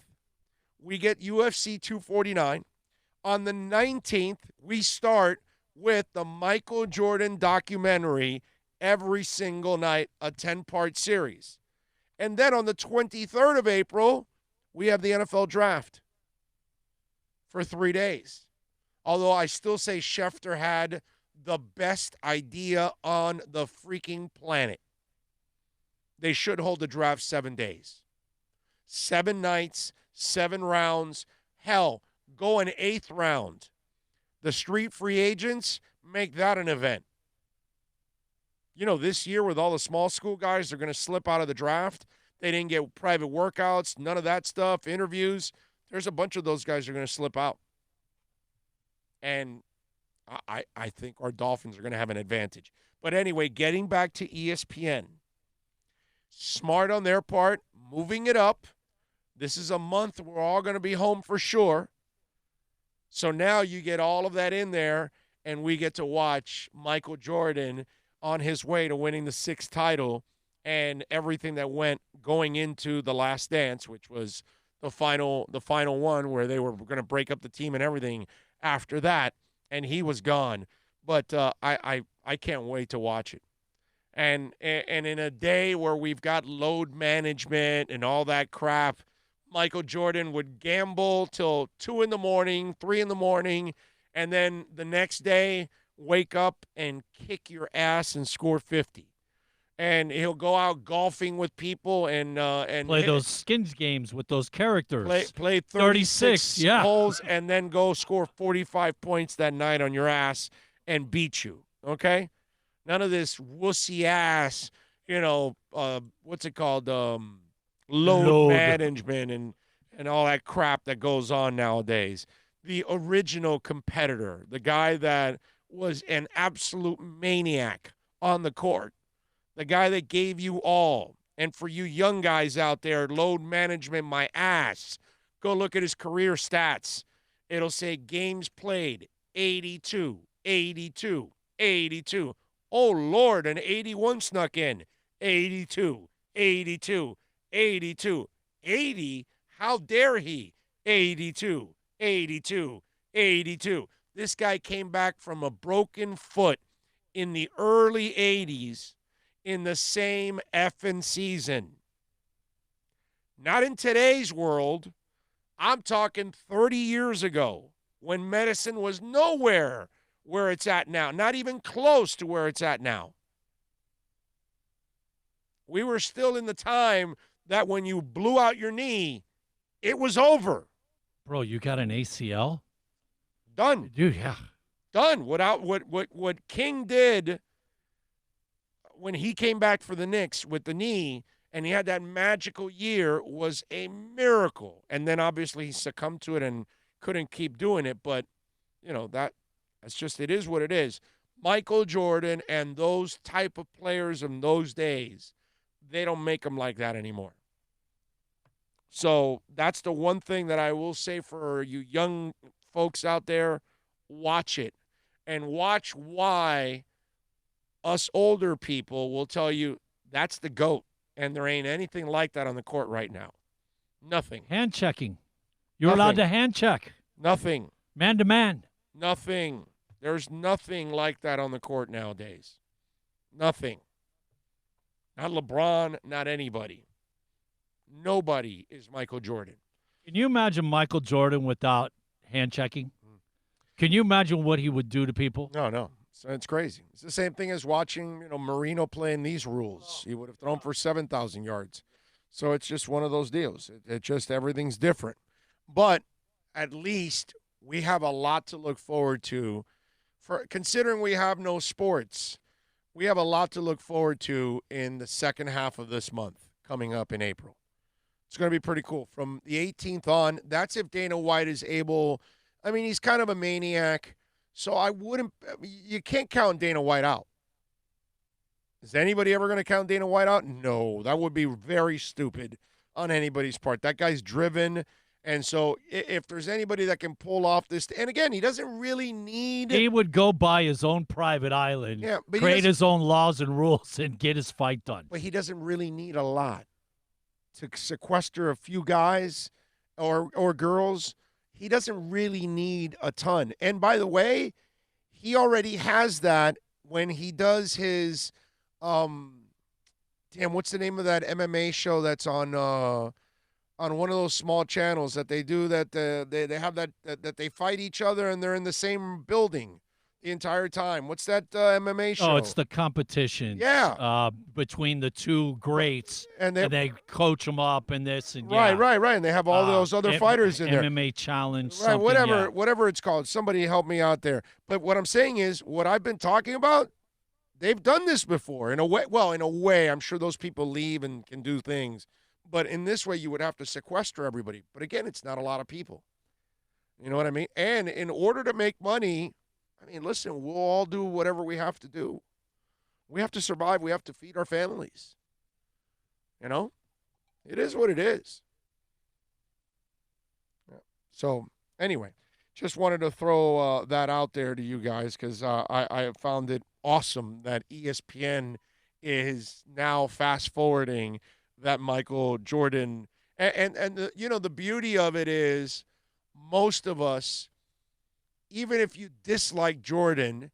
we get UFC 249. On the 19th, we start with the Michael Jordan documentary every single night, a 10-part series. And then on the 23rd of April, we have the NFL draft for 3 days. Although I still say Schefter had the best idea on the freaking planet. They should hold the draft 7 days. 7 nights, 7 rounds. Hell, go an 8th round. The street free agents, make that an event. You know, this year with all the small school guys, they're going to slip out of the draft. They didn't get private workouts, none of that stuff, interviews. There's a bunch of those guys that are going to slip out. And I think our Dolphins are going to have an advantage. But anyway, getting back to ESPN. Smart on their part, moving it up. This is a month we're all going to be home for sure. So now you get all of that in there, and we get to watch Michael Jordan on his way to winning the 6th title and everything that went going into The Last Dance, which was the final one where they were going to break up the team and everything after that, and he was gone. But I can't wait to watch it. And in a day where we've got load management and all that crap, Michael Jordan would gamble till 2 in the morning, 3 in the morning, and then the next day wake up and kick your ass and score 50. And he'll go out golfing with people and play those skins games with those characters. Play 36 yeah. holes and then go score 45 points that night on your ass and beat you. Okay? None of this wussy ass, what's it called? Load management and all that crap that goes on nowadays. The original competitor, the guy that was an absolute maniac on the court, the guy that gave you all. And for you young guys out there, load management my ass. Go look at his career stats. It'll say games played, 82, 82, 82. Oh, Lord, an 81 snuck in. 82, 82, 82, 80. How dare he? 82, 82, 82. This guy came back from a broken foot in the early 80s in the same effing season. Not in today's world. I'm talking 30 years ago when medicine was nowhere where it's at now, not even close to where it's at now. We were still in the time that when you blew out your knee, it was over. Bro, you got an ACL? Done. Dude, yeah. Done. What King did when he came back for the Knicks with the knee and he had that magical year was a miracle. And then obviously he succumbed to it and couldn't keep doing it. But, that's just, it is what it is. Michael Jordan and those type of players in those days, they don't make them like that anymore. So that's the one thing that I will say for you young folks out there, watch it. And watch why us older people will tell you that's the GOAT. And there ain't anything like that on the court right now. Nothing. Hand checking. You're allowed to hand check. Nothing. Man to man. Nothing. There's nothing like that on the court nowadays. Nothing. Not LeBron, not anybody. Nobody is Michael Jordan. Can you imagine Michael Jordan without hand checking? Can you imagine what he would do to people? No. So it's crazy. It's the same thing as watching, Marino playing these rules. He would have thrown for 7,000 yards. So it's just one of those deals. It just everything's different. But at least we have a lot to look forward to. For considering we have no sports, we have a lot to look forward to in the second half of this month coming up in April. It's going to be pretty cool. From the 18th on, that's if Dana White is able. I mean, he's kind of a maniac. So you can't count Dana White out. Is anybody ever going to count Dana White out? No, that would be very stupid on anybody's part. That guy's driven. And so if there's anybody that can pull off this, and again, he doesn't really need. He would go buy his own private island, create his own laws and rules, and get his fight done. But he doesn't really need a lot to sequester a few guys or girls. He doesn't really need a ton. And by the way, he already has that when he does his what's the name of that MMA show that's on one of those small channels that they do that they have that they fight each other and they're in the same building the entire time. What's that MMA show? Oh, it's the competition. Yeah. Between the two greats, and they coach them up and this and right, and they have all those other fighters in there. MMA challenge, right? Whatever, whatever it's called. Somebody help me out there. But what I'm saying is, what I've been talking about, they've done this before in a way. Well, in a way, I'm sure those people leave and can do things. But in this way, you would have to sequester everybody. But again, it's not a lot of people. You know what I mean? And in order to make money, I mean, listen, we'll all do whatever we have to do. We have to survive. We have to feed our families. You know? It is what it is. Yeah. So, anyway, just wanted to throw that out there to you guys because I found it awesome that ESPN is now fast-forwarding that Michael Jordan. And the beauty of it is most of us, even if you dislike Jordan,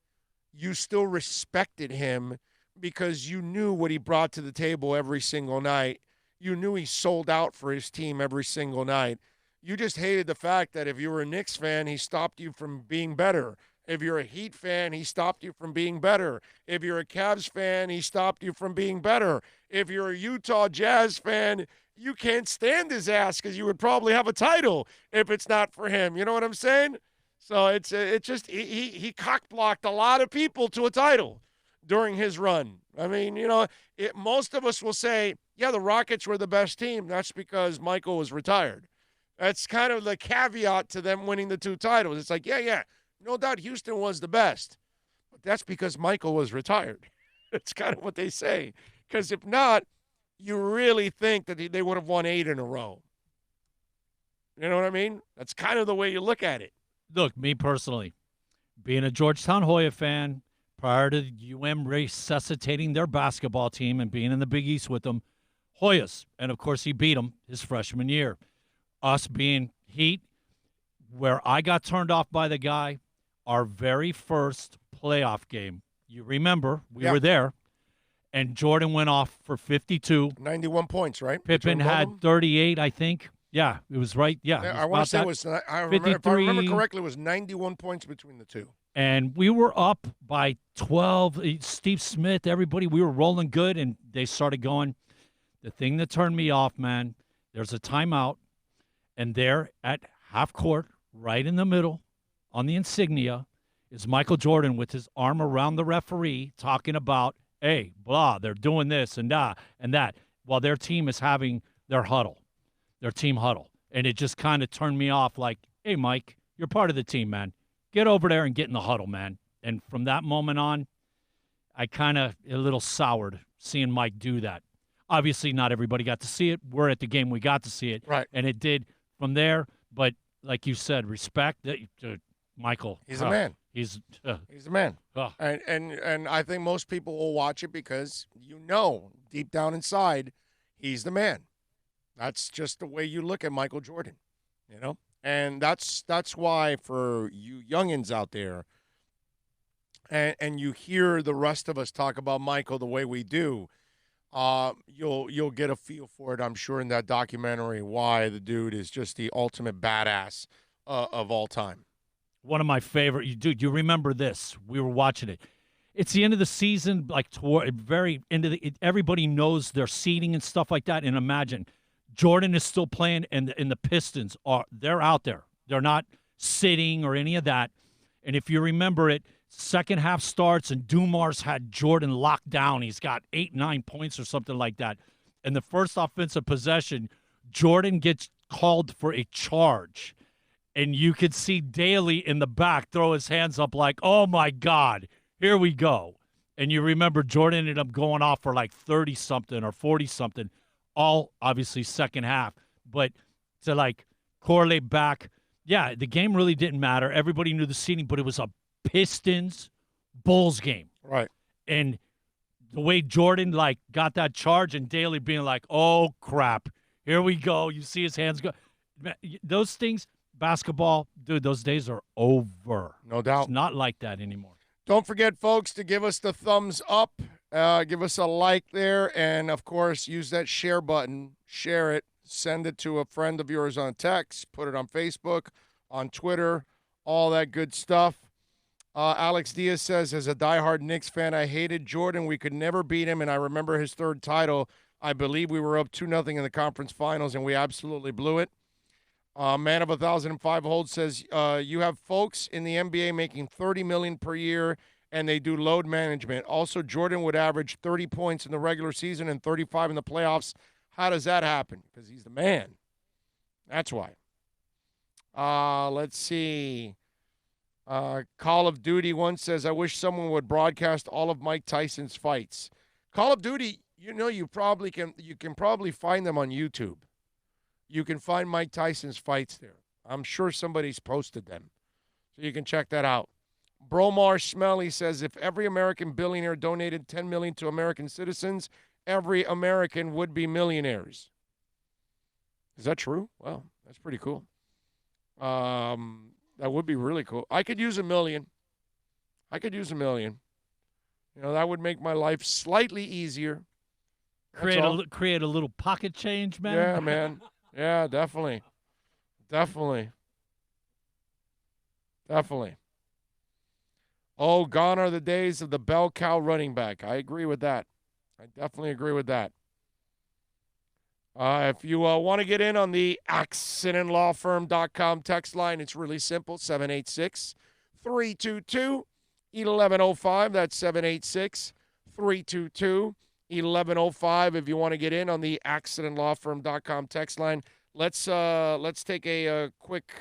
you still respected him because you knew what he brought to the table every single night. You knew he sold out for his team every single night. You just hated the fact that if you were a Knicks fan, he stopped you from being better. If you're a Heat fan, he stopped you from being better. If you're a Cavs fan, he stopped you from being better. If you're a Utah Jazz fan, you can't stand his ass because you would probably have a title if it's not for him. You know what I'm saying? So it's just he cock-blocked a lot of people to a title during his run. I mean, most of us will say, yeah, the Rockets were the best team. That's because Michael was retired. That's kind of the caveat to them winning the two titles. It's like, yeah, no doubt Houston was the best. But that's because Michael was retired. That's kind of what they say. Because if not, you really think that they would have won 8 in a row. You know what I mean? That's kind of the way you look at it. Look, me personally, being a Georgetown Hoya fan, prior to UM resuscitating their basketball team and being in the Big East with them, Hoyas, and of course he beat them his freshman year. Us being Heat, where I got turned off by the guy, our very first playoff game. You remember, we were there, and Jordan went off for 52. 91 points, right? Pippen had 38, I think. Yeah, it was right. Yeah, I want to say it was. If I remember correctly, it was 91 points between the two. And we were up by 12. Steve Smith, everybody, we were rolling good, and they started going. The thing that turned me off, man, there's a timeout, and there at half court, right in the middle, on the insignia, is Michael Jordan with his arm around the referee talking about, hey, blah, they're doing this and that, while their team is having their huddle. Their team huddle. And it just kind of turned me off like, hey, Mike, you're part of the team, man. Get over there and get in the huddle, man. And from that moment on, I kind of a little soured seeing Mike do that. Obviously, not everybody got to see it. We're at the game. We got to see it. Right. And it did from there. But like you said, respect Michael. He's a man. He's the man. Oh. And I think most people will watch it because deep down inside, he's the man. That's just the way you look at Michael Jordan, And that's why for you youngins out there, and you hear the rest of us talk about Michael the way we do, you'll get a feel for it, I'm sure, in that documentary, why the dude is just the ultimate badass of all time. One of my favorite. Dude, you remember this. We were watching it. It's the end of the season, like toward very end of everybody knows their seeding and stuff like that. And imagine Jordan is still playing, and the Pistons they're out there. They're not sitting or any of that. And if you remember it, second half starts, and Dumars had Jordan locked down. He's got 8-9 points or something like that. And the first offensive possession, Jordan gets called for a charge. And you could see Daly in the back throw his hands up like, oh, my God, here we go. And you remember Jordan ended up going off for like 30-something or 40-something, all obviously second half. But to like correlate back, yeah, the game really didn't matter. Everybody knew the seeding, but it was a Pistons-Bulls game. Right. And the way Jordan like got that charge and Daly being like, oh, crap, here we go. You see his hands go. Those things. Basketball, dude, those days are over. No doubt. It's not like that anymore. Don't forget, folks, to give us the thumbs up. Give us a like there. And, of course, use that share button. Share it. Send it to a friend of yours on text. Put it on Facebook, on Twitter, all that good stuff. Alex Diaz says, as a diehard Knicks fan, I hated Jordan. We could never beat him, and I remember his third title. I believe we were up 2-0 in the conference finals, and we absolutely blew it. Man of 1,005 Hold says, you have folks in the NBA making $30 million per year, and they do load management. Also, Jordan would average 30 points in the regular season and 35 in the playoffs. How does that happen? Because he's the man. That's why. Let's see. Call of Duty one says, I wish someone would broadcast all of Mike Tyson's fights. Call of Duty, you can probably find them on YouTube. You can find Mike Tyson's fights there. I'm sure somebody's posted them. So you can check that out. Bromar Smelly says, if every American billionaire donated $10 million to American citizens, every American would be millionaires. Is that true? Well, that's pretty cool. That would be really cool. I could use $1 million. That would make my life slightly easier. Create a little pocket change, man. Yeah, man. Yeah, definitely. Oh, gone are the days of the bell cow running back. I agree with that. I definitely agree with that. If you want to get in on the accidentlawfirm.com text line, it's really simple, 786-322-1105. That's 786-322-1105 if you want to get in on the accidentlawfirm.com text line. Let's take a quick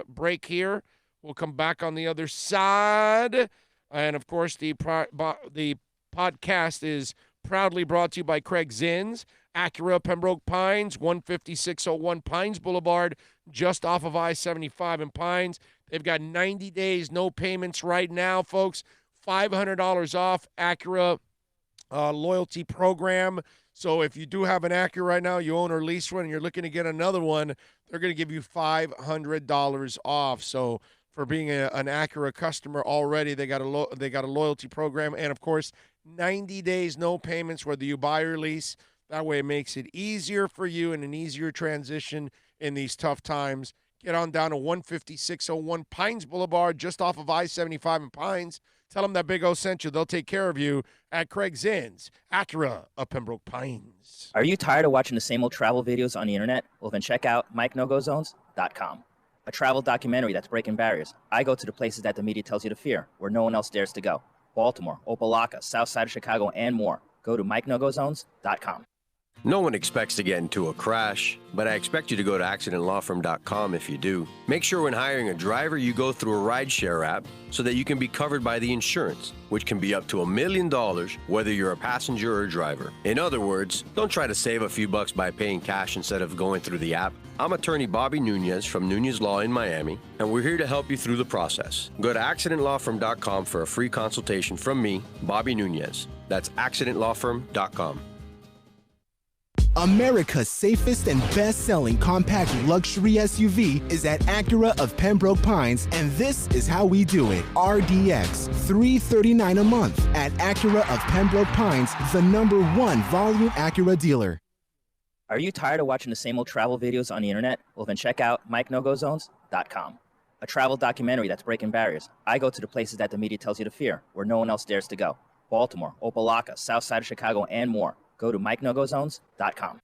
break here. We'll come back on the other side. And, of course, the podcast is proudly brought to you by Craig Zins, Acura Pembroke Pines, 15601 Pines Boulevard, just off of I-75 in Pines. They've got 90 days, no payments right now, folks. $500 off Acura loyalty program. So if you do have an Acura right now, you own or lease one, and you're looking to get another one, they're going to give you $500 off. So for being an Acura customer already, they got a loyalty program, and of course, 90 days, no payments, whether you buy or lease. That way, it makes it easier for you and an easier transition in these tough times. Get on down to 15601 Pines Boulevard, just off of I-75 in Pines. Tell them that Big O sent you. They'll take care of you at Craig Zins, Acura of Pembroke Pines. Are you tired of watching the same old travel videos on the internet? Well, then check out MikeNoGoZones.com, a travel documentary that's breaking barriers. I go to the places that the media tells you to fear, where no one else dares to go. Baltimore, Opelika, South Side of Chicago, and more. Go to MikeNoGoZones.com. No one expects to get into a crash, but I expect you to go to accidentlawfirm.com if you do. Make sure when hiring a driver, you go through a rideshare app so that you can be covered by the insurance, which can be up to $1 million whether you're a passenger or a driver. In other words, don't try to save a few bucks by paying cash instead of going through the app. I'm attorney Bobby Nunez from Nunez Law in Miami, and we're here to help you through the process. Go to accidentlawfirm.com for a free consultation from me, Bobby Nunez. That's accidentlawfirm.com. America's safest and best-selling compact luxury SUV is at Acura of Pembroke Pines, and this is how we do it. RDX, $339 a month at Acura of Pembroke Pines, the #1 volume Acura dealer. Are you tired of watching the same old travel videos on the internet? Well, then check out MikeNoGoZones.com, a travel documentary that's breaking barriers. I go to the places that the media tells you to fear, where no one else dares to go. Baltimore, Opelika, South Side of Chicago, and more. Go to MikeNoGoZones.com.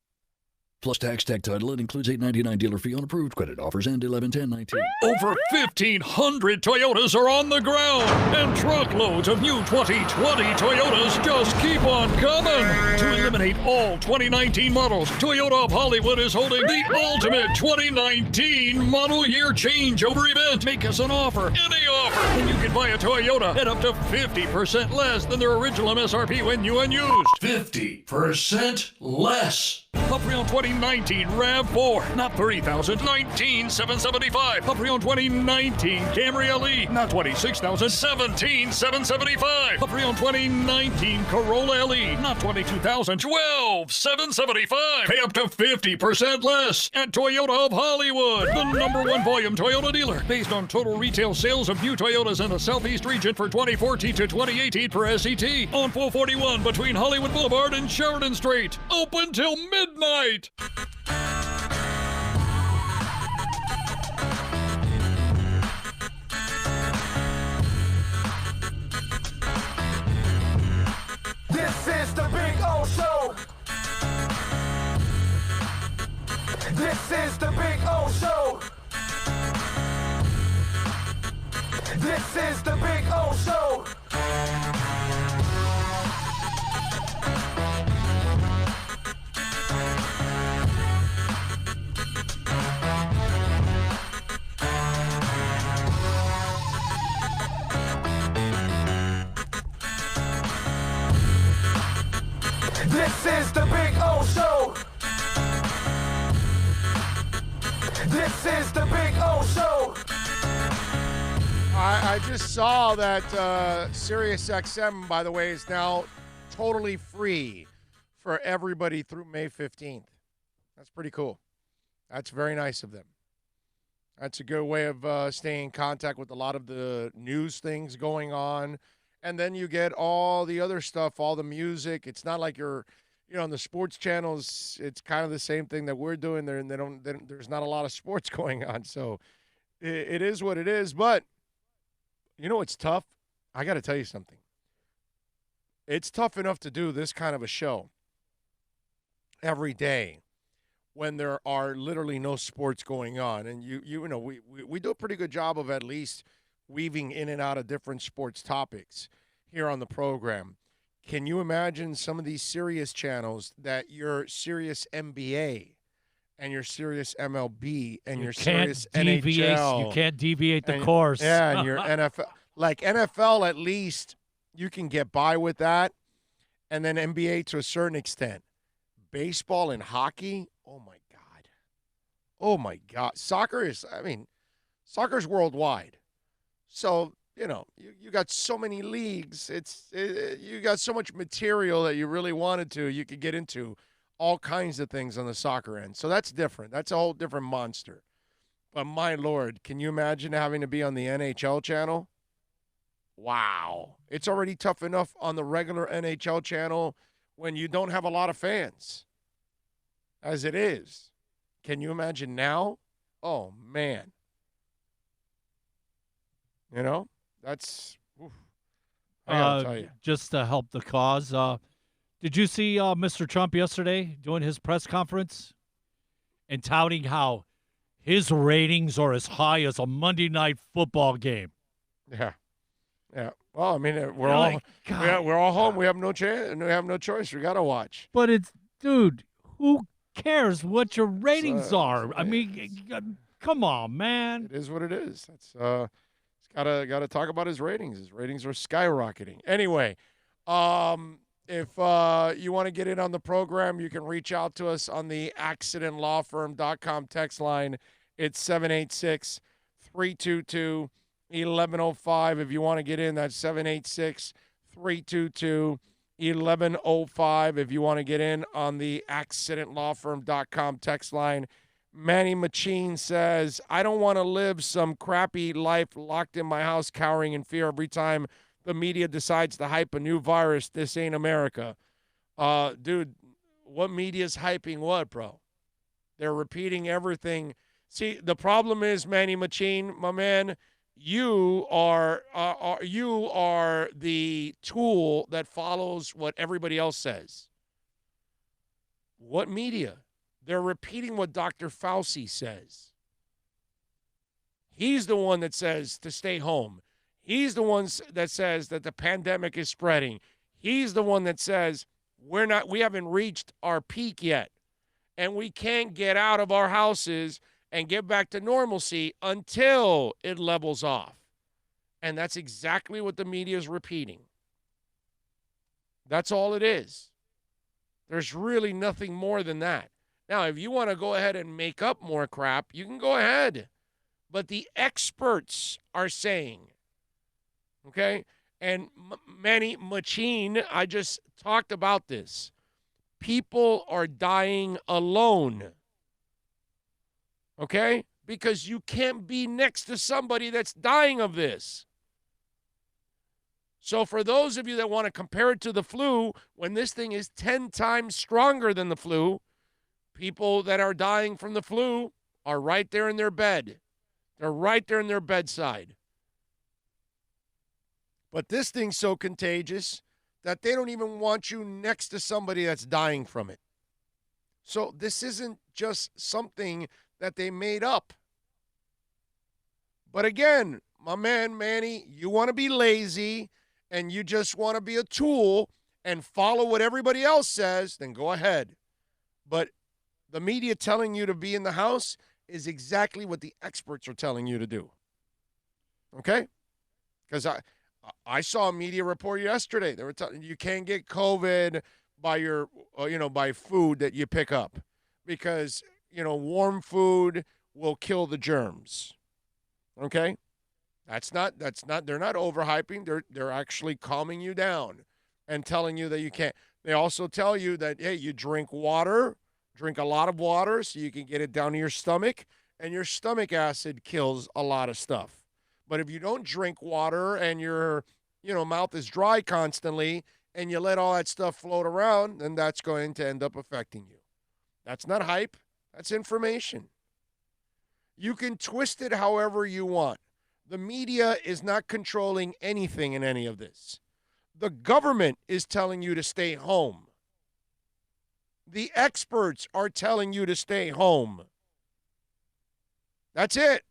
Plus tax, tech title. It includes $8.99 dealer fee on approved credit offers and 11/10/19. Over 1,500 Toyotas are on the ground, and truckloads of new 2020 Toyotas just keep on coming. To eliminate all 2019 models, Toyota of Hollywood is holding the ultimate 2019 model year changeover event. Make us an offer, any offer, and you can buy a Toyota at up to 50% less than their original MSRP when new and used. 50% less. A pre-owned 2019 RAV4, not $30,000, $19,775. A pre-owned 2019 Camry LE, not $26,000, $17,775. A pre-owned 2019 Corolla LE, not $22,000, $12,775. Pay up to 50% less at Toyota of Hollywood, the #1 volume Toyota dealer, based on total retail sales of new Toyotas in the Southeast region for 2014 to 2018 per SET, on 441 between Hollywood Boulevard and Sheridan Street. Open till midnight. This is the Big O Show. This is the Big O Show. This is the Big O Show. This is the Big O Show. This is the Big O Show. I just saw that SiriusXM, by the way, is now totally free for everybody through May 15th. That's pretty cool. That's very nice of them. That's a good way of staying in contact with a lot of the news things going on. And then you get all the other stuff, all the music. It's not like you're, on the sports channels, it's kind of the same thing that we're doing there, and there's not a lot of sports going on. So it is what it is. But, it's tough. I got to tell you something. It's tough enough to do this kind of a show every day when there are literally no sports going on. And, we do a pretty good job of at least weaving in and out of different sports topics here on the program. Can you imagine some of these Sirius channels that your Sirius NBA and your Sirius MLB and your Sirius NHL? You can't deviate the course. Yeah, and your NFL. Like NFL, at least you can get by with that. And then NBA to a certain extent. Baseball and hockey, oh, my God. Oh, my God. Soccer's worldwide. So, you got so many leagues. You got so much material that you really wanted to. You could get into all kinds of things on the soccer end. So that's different. That's a whole different monster. But my Lord, can you imagine having to be on the NHL channel? Wow. It's already tough enough on the regular NHL channel when you don't have a lot of fans, as it is. Can you imagine now? Oh, man. That's, I gotta tell you. Just to help the cause. Did you see Mr. Trump yesterday doing his press conference and touting how his ratings are as high as a Monday Night Football game? Yeah. Well, we're all home. We have no chance. We have no choice. We gotta watch. But dude, Who cares what your ratings are? I yeah, mean, come on, man. It is what it is. That's he's gotta talk about his ratings. His ratings are skyrocketing. Anyway, if you want to get in on the program, you can reach out to us on the accidentlawfirm.com text line. It's 786-322-1105. If you want to get in, that's 786-322-1105. If you want to get in on the accidentlawfirm.com text line. Manny Machine says, I don't want to live some crappy life locked in my house, cowering in fear every time the media decides to hype a new virus. This ain't America. Dude, what media's hyping what, bro? They're repeating everything. See, the problem is, Manny Machine, my man, you are the tool that follows what everybody else says. What media? They're repeating what Dr. Fauci says. He's the one that says to stay home. He's the one that says that the pandemic is spreading. He's the one that says we haven't reached our peak yet, and we can't get out of our houses and get back to normalcy until it levels off. And that's exactly what the media is repeating. That's all it is. There's really nothing more than that. Now, if you want to go ahead and make up more crap, you can go ahead. But the experts are saying, okay? And Manny Machine, I just talked about this. People are dying alone, okay? Because you can't be next to somebody that's dying of this. So for those of you that want to compare it to the flu, when this thing is 10 times stronger than the flu, people that are dying from the flu are right there in their bed. They're right there in their bedside. But this thing's so contagious that they don't even want you next to somebody that's dying from it. So this isn't just something that they made up. But again, my man Manny, you want to be lazy and you just want to be a tool and follow what everybody else says, then go ahead. But the media telling you to be in the house is exactly what the experts are telling you to do. Okay? Because I saw a media report yesterday. They were telling you can't get COVID by your, by food that you pick up because, warm food will kill the germs. Okay? That's not, they're not overhyping. They're actually calming you down and telling you that you can't. They also tell you that, hey, you drink water. Drink a lot of water so you can get it down to your stomach, and your stomach acid kills a lot of stuff. But if you don't drink water and your, mouth is dry constantly and you let all that stuff float around, then that's going to end up affecting you. That's not hype. That's information. You can twist it however you want. The media is not controlling anything in any of this. The government is telling you to stay home. The experts are telling you to stay home. That's it.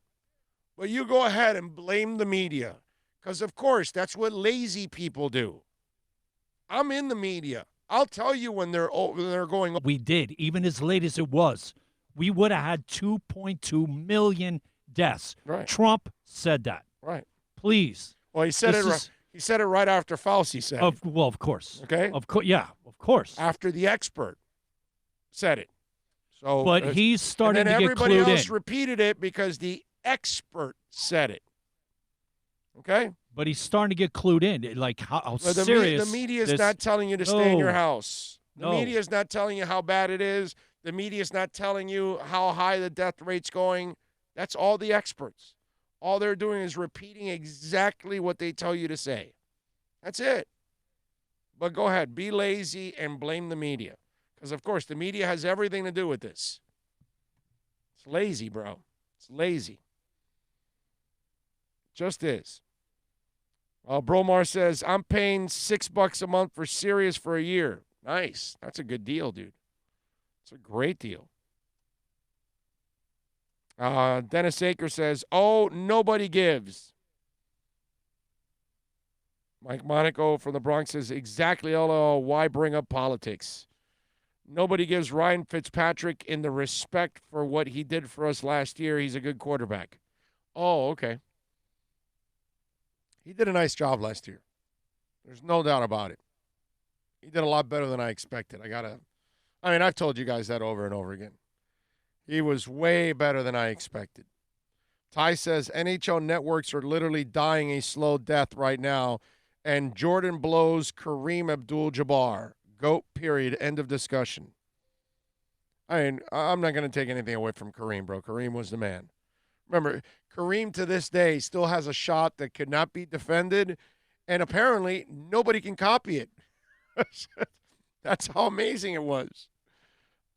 But you go ahead and blame the media because, of course, that's what lazy people do. I'm in the media. I'll tell you when they're going. We did, even as late as it was. We would have had 2.2 million deaths. Right. Trump said that. Right. Please. Well, he said He said it right after Fauci said it. Well, of course. Okay. Of course. Yeah. Of course. After the expert said it. So, but he's starting to get clued in. And then everybody else repeated it because the expert said it. Okay? But he's starting to get clued in. Like, how the serious. The media is not telling you to stay in your house. The No. media is not telling you how bad it is. The media is not telling you how high the death rate's going. That's all the experts. All they're doing is repeating exactly what they tell you to say. That's it. But go ahead. Be lazy and blame the media. Because, of course, the media has everything to do with this. It's lazy, bro. It's lazy. Just is. Bromar says, I'm paying $6 a month for Sirius for a year. Nice. That's a good deal, dude. It's a great deal. Dennis Aker says, oh, nobody gives. Mike Monaco from the Bronx says, exactly, LOL, why bring up politics? Nobody gives Ryan Fitzpatrick in the respect for what he did for us last year. He's a good quarterback. Oh, okay. He did a nice job last year. There's no doubt about it. He did a lot better than I expected. I've told you guys that over and over again. He was way better than I expected. Ty says NHL networks are literally dying a slow death right now, and Jordan blows Kareem Abdul-Jabbar. GOAT, period. End of discussion. I'm not going to take anything away from Kareem, bro. Kareem was the man. Remember, Kareem to this day still has a shot that could not be defended, and apparently nobody can copy it. That's how amazing it was.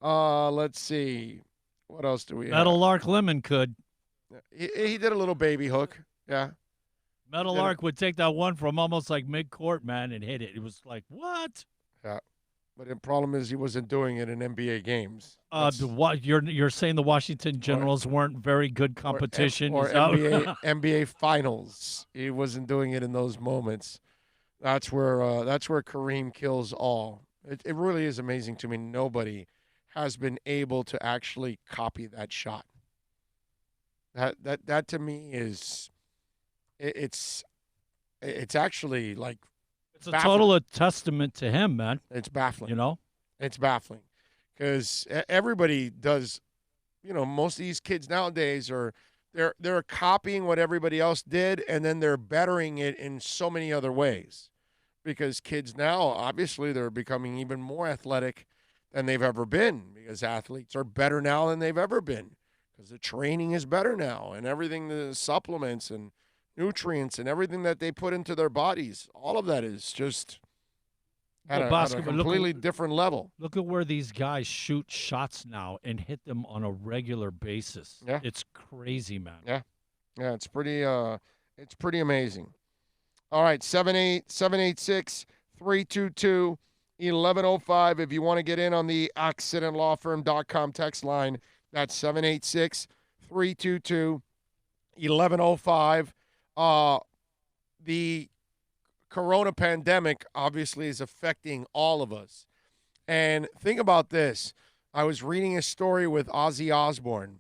Let's see. What else do we have? Meadowlark Lemon could. He did a little baby hook. Yeah. Meadowlark would take that one from almost like mid-court, man, and hit it. It was like, what? Yeah. But the problem is he wasn't doing it in NBA games. You're saying the Washington Generals weren't very good competition? Or NBA Finals. He wasn't doing it in those moments. That's where Kareem kills all. It really is amazing to me. Nobody has been able to actually copy that shot. That to me is it's actually like it's a total testament to him, man. It's baffling. You know? It's baffling because everybody does, most of these kids nowadays they're copying what everybody else did, and then they're bettering it in so many other ways. Because kids now, obviously, they're becoming even more athletic than they've ever been, because athletes are better now than they've ever been, because the training is better now, and everything, the supplements and nutrients and everything that they put into their bodies, all of that is just at a completely different level. Look at where these guys shoot shots now and hit them on a regular basis. Yeah. It's crazy, man. Yeah, it's pretty amazing. All right, 786-322-1105. If you want to get in on the accidentlawfirm.com text line, that's 786-322-1105. The corona pandemic obviously is affecting all of us. And think about this. I was reading a story with Ozzy Osbourne,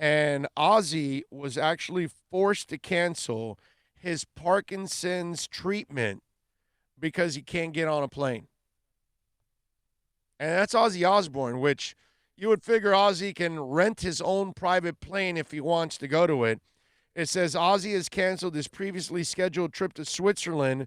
and Ozzy was actually forced to cancel his Parkinson's treatment because he can't get on a plane. And that's Ozzy Osbourne, which you would figure Ozzy can rent his own private plane if he wants to go to it. It says Ozzy has canceled his previously scheduled trip to Switzerland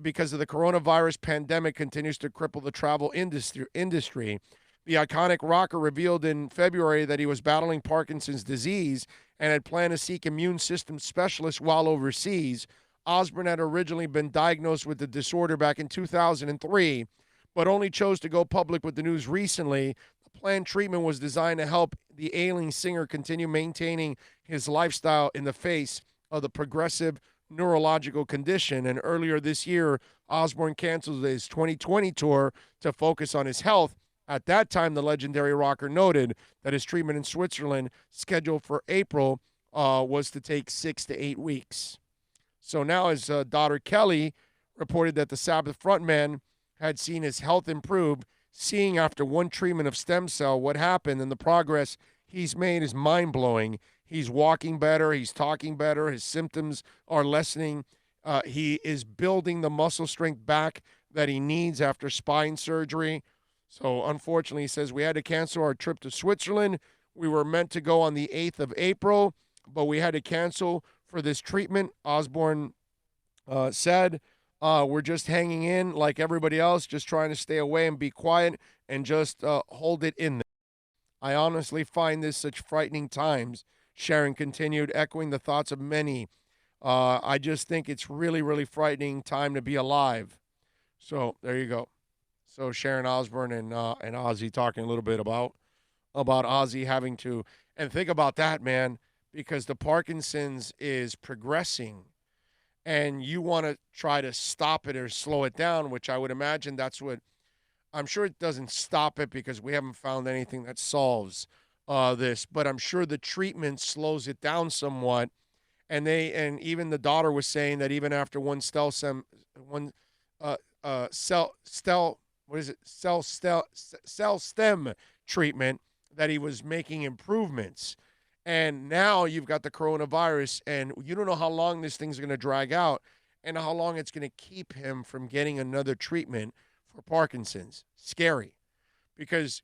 because of the coronavirus pandemic continues to cripple the travel industry. The iconic rocker revealed in February that he was battling Parkinson's disease and had planned to seek immune system specialists while overseas. Osbourne had originally been diagnosed with the disorder back in 2003, but only chose to go public with the news recently. The planned treatment was designed to help the ailing singer continue maintaining his lifestyle in the face of the progressive neurological condition. And earlier this year, Osbourne canceled his 2020 tour to focus on his health. At that time, the legendary rocker noted that his treatment in Switzerland, scheduled for April, was to take 6 to 8 weeks. So now his daughter Kelly reported that the Sabbath frontman had seen his health improve, seeing after one treatment of stem cell what happened, and the progress he's made is mind-blowing. He's walking better. He's talking better. His symptoms are lessening. He is building the muscle strength back that he needs after spine surgery. So, unfortunately, he says, we had to cancel our trip to Switzerland. We were meant to go on the 8th of April, but we had to cancel for this treatment. Osbourne said, we're just hanging in like everybody else, just trying to stay away and be quiet and just hold it in there. I honestly find this such frightening times, Sharon continued, echoing the thoughts of many. I just think it's really, really frightening time to be alive. So, there you go. So Sharon Osbourne and Ozzy talking a little bit about Ozzy having to, and think about that, man, because the Parkinson's is progressing, and you want to try to stop it or slow it down, which I would imagine that's what, I'm sure it doesn't stop it because we haven't found anything that solves this, but I'm sure the treatment slows it down somewhat, and even the daughter was saying that even after one what is it, cell stem treatment, that he was making improvements. And now you've got the coronavirus, and you don't know how long this thing's going to drag out and how long it's going to keep him from getting another treatment for Parkinson's. Scary. Because,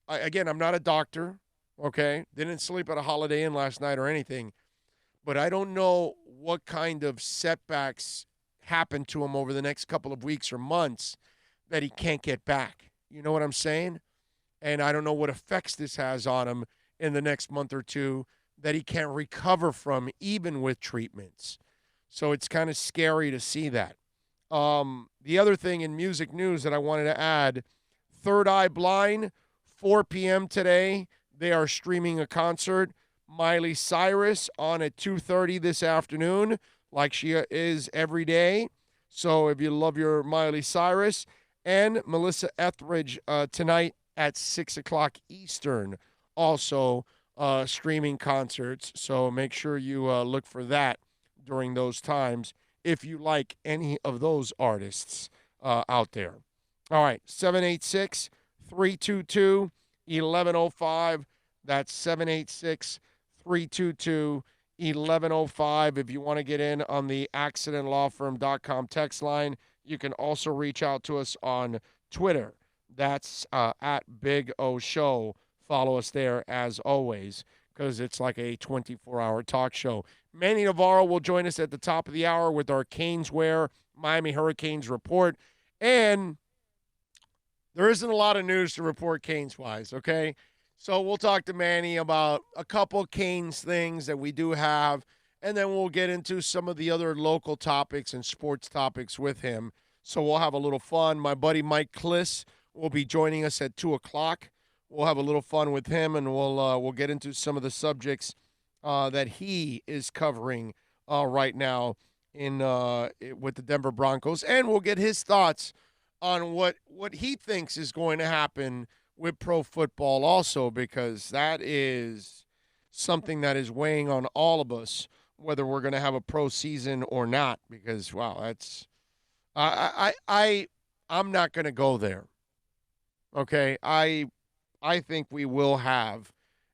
again, I'm not a doctor, okay? Didn't sleep at a Holiday Inn last night or anything. But I don't know what kind of setbacks happen to him over the next couple of weeks or months that he can't get back. You know what I'm saying? And I don't know what effects this has on him in the next month or two that he can't recover from, even with treatments. So it's kind of scary to see that. The other thing in music news that I wanted to add, Third Eye Blind, 4 p.m. today, they are streaming a concert. Miley Cyrus on at 2:30 this afternoon, like she is every day. So if you love your Miley Cyrus, and Melissa Etheridge tonight at 6 o'clock Eastern, also streaming concerts. So make sure you look for that during those times if you like any of those artists out there. All right, 786-322-1105. That's 786-322-1105. If you want to get in on the accidentlawfirm.com text line, you can also reach out to us on Twitter. That's at Big O Show. Follow us there as always, because it's like a 24-hour talk show. Manny Navarro will join us at the top of the hour with our Caneswear Miami Hurricanes report. And there isn't a lot of news to report Canes-wise, okay? So we'll talk to Manny about a couple Canes things that we do have, and then we'll get into some of the other local topics and sports topics with him. So we'll have a little fun. My buddy Mike Kliss will be joining us at 2 o'clock. We'll have a little fun with him, and we'll get into some of the subjects that he is covering right now with the Denver Broncos, and we'll get his thoughts on what he thinks is going to happen with pro football also, because that is something that is weighing on all of us, whether we're going to have a pro season or not, because, wow, that's I'm not going to go there. Okay, I think we will have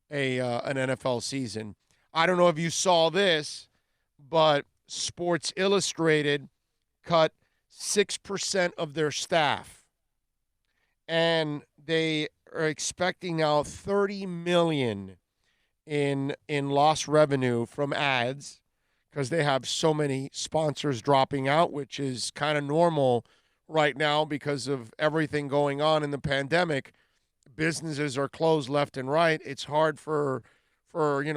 an NFL season. I don't know if you saw this, but Sports Illustrated cut 6% of their staff, and they are expecting now $30 million in lost revenue from ads, because they have so many sponsors dropping out, which is kind of normal right now because of everything going on in the pandemic. Businesses are closed left and right. It's hard for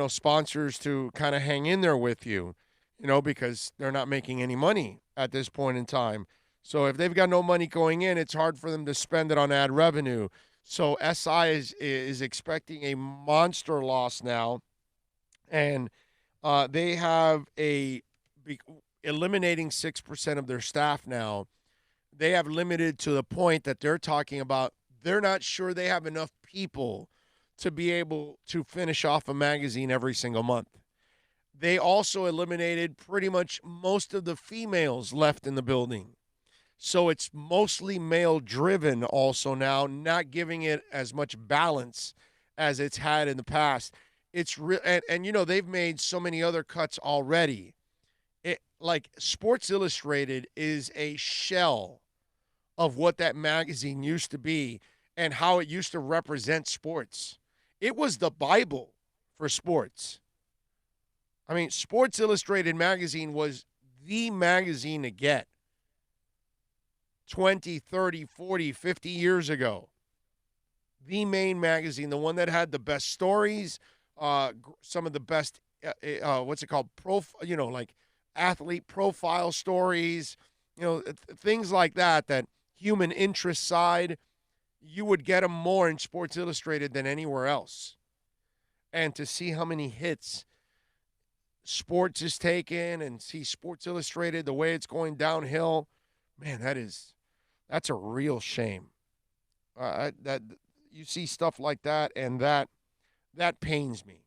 sponsors to kind of hang in there with you, because they're not making any money at this point in time. So if they've got no money going in, it's hard for them to spend it on ad revenue. So SI is expecting a monster loss now, and they have eliminating 6% of their staff now. They have limited to the point that they're talking about they're not sure they have enough people to be able to finish off a magazine every single month. They also eliminated pretty much most of the females left in the building. So it's mostly male-driven also now, not giving it as much balance as it's had in the past. It's and they've made so many other cuts already. Like Sports Illustrated is a shell of what that magazine used to be and how it used to represent sports. It was the Bible for sports. I mean, Sports Illustrated magazine was the magazine to get 20, 30, 40, 50 years ago. The main magazine, the one that had the best stories, some of the best, like athlete profile stories, things like that human interest side. You would get them more in Sports Illustrated than anywhere else. And to see how many hits sports is taken and see Sports Illustrated, the way it's going downhill, man, that's a real shame. That you see stuff like that, and that pains me,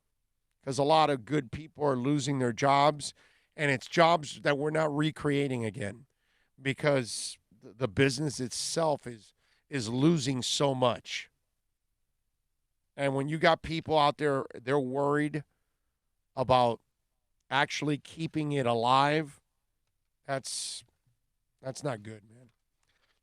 because a lot of good people are losing their jobs, and it's jobs that we're not recreating again, because the business itself is losing so much. And when you got people out there, they're worried about actually keeping it alive, that's not good, man.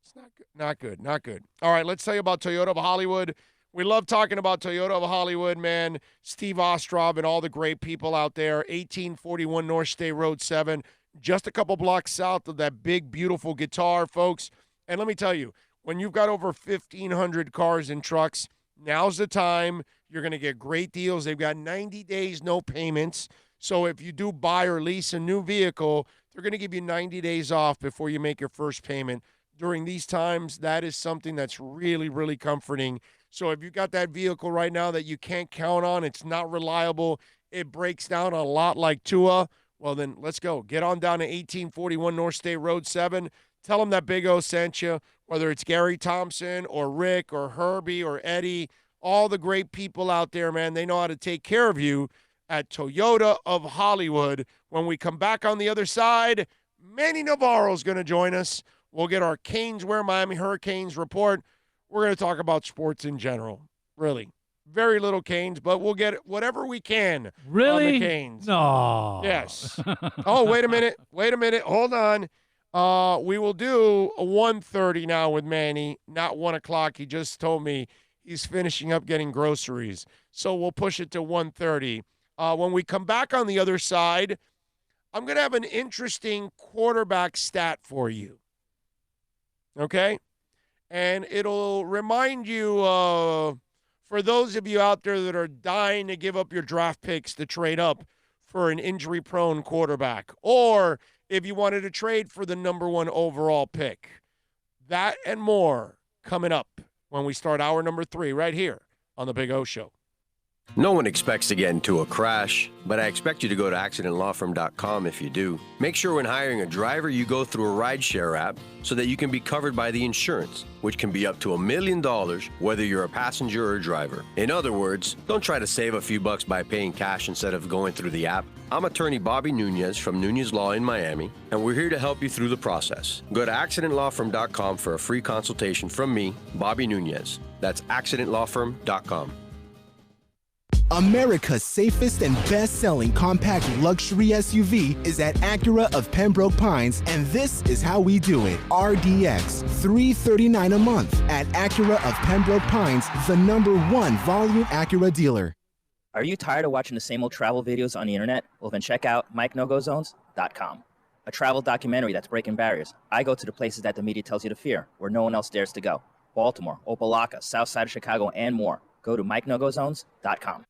It's not good. Not good. Not good. All right, let's tell you about Toyota of Hollywood. We love talking about Toyota of Hollywood, man. Steve Ostrov and all the great people out there. 1841 North State Road 7, just a couple blocks south of that big, beautiful guitar, folks. And let me tell you, when you've got over 1,500 cars and trucks, now's the time. You're going to get great deals. They've got 90 days, no payments. So if you do buy or lease a new vehicle, they're going to give you 90 days off before you make your first payment. During these times, that is something that's really, really comforting. So if you got that vehicle right now that you can't count on, it's not reliable, it breaks down a lot like Tua, well then let's go. Get on down to 1841 North State Road 7. Tell them that Big O sent you, whether it's Gary Thompson or Rick or Herbie or Eddie, all the great people out there, man, they know how to take care of you at Toyota of Hollywood. When we come back on the other side, Manny Navarro's going to join us. We'll get our Caneswear Miami Hurricanes report. We're going to talk about sports in general. Really. Very little Canes, but we'll get whatever we can Really? on the Canes. No. Yes. Oh, wait a minute. Hold on. We will do a 1:30 now with Manny, not 1 o'clock. He just told me he's finishing up getting groceries. So we'll push it to 1:30. When we come back on the other side, I'm going to have an interesting quarterback stat for you. Okay? And it'll remind you, for those of you out there that are dying to give up your draft picks to trade up for an injury-prone quarterback, or if you wanted to trade for the number 1 overall pick. That and more coming up when we start hour number 3 right here on The Big O Show. No one expects to get into a crash, but I expect you to go to accidentlawfirm.com if you do. Make sure when hiring a driver, you go through a rideshare app so that you can be covered by the insurance, which can be up to $1 million, whether you're a passenger or a driver. In other words, don't try to save a few bucks by paying cash instead of going through the app. I'm attorney Bobby Nunez from Nunez Law in Miami, and we're here to help you through the process. Go to accidentlawfirm.com for a free consultation from me, Bobby Nunez. That's accidentlawfirm.com. America's safest and best-selling compact luxury SUV is at Acura of Pembroke Pines, and this is how we do it. RDX, $339 a month at Acura of Pembroke Pines, the #1 volume Acura dealer. Are you tired of watching the same old travel videos on the internet? Well, then check out MikeNoGoZones.com, a travel documentary that's breaking barriers. I go to the places that the media tells you to fear, where no one else dares to go. Baltimore, Opelika, South Side of Chicago, and more. Go to MikeNoGoZones.com.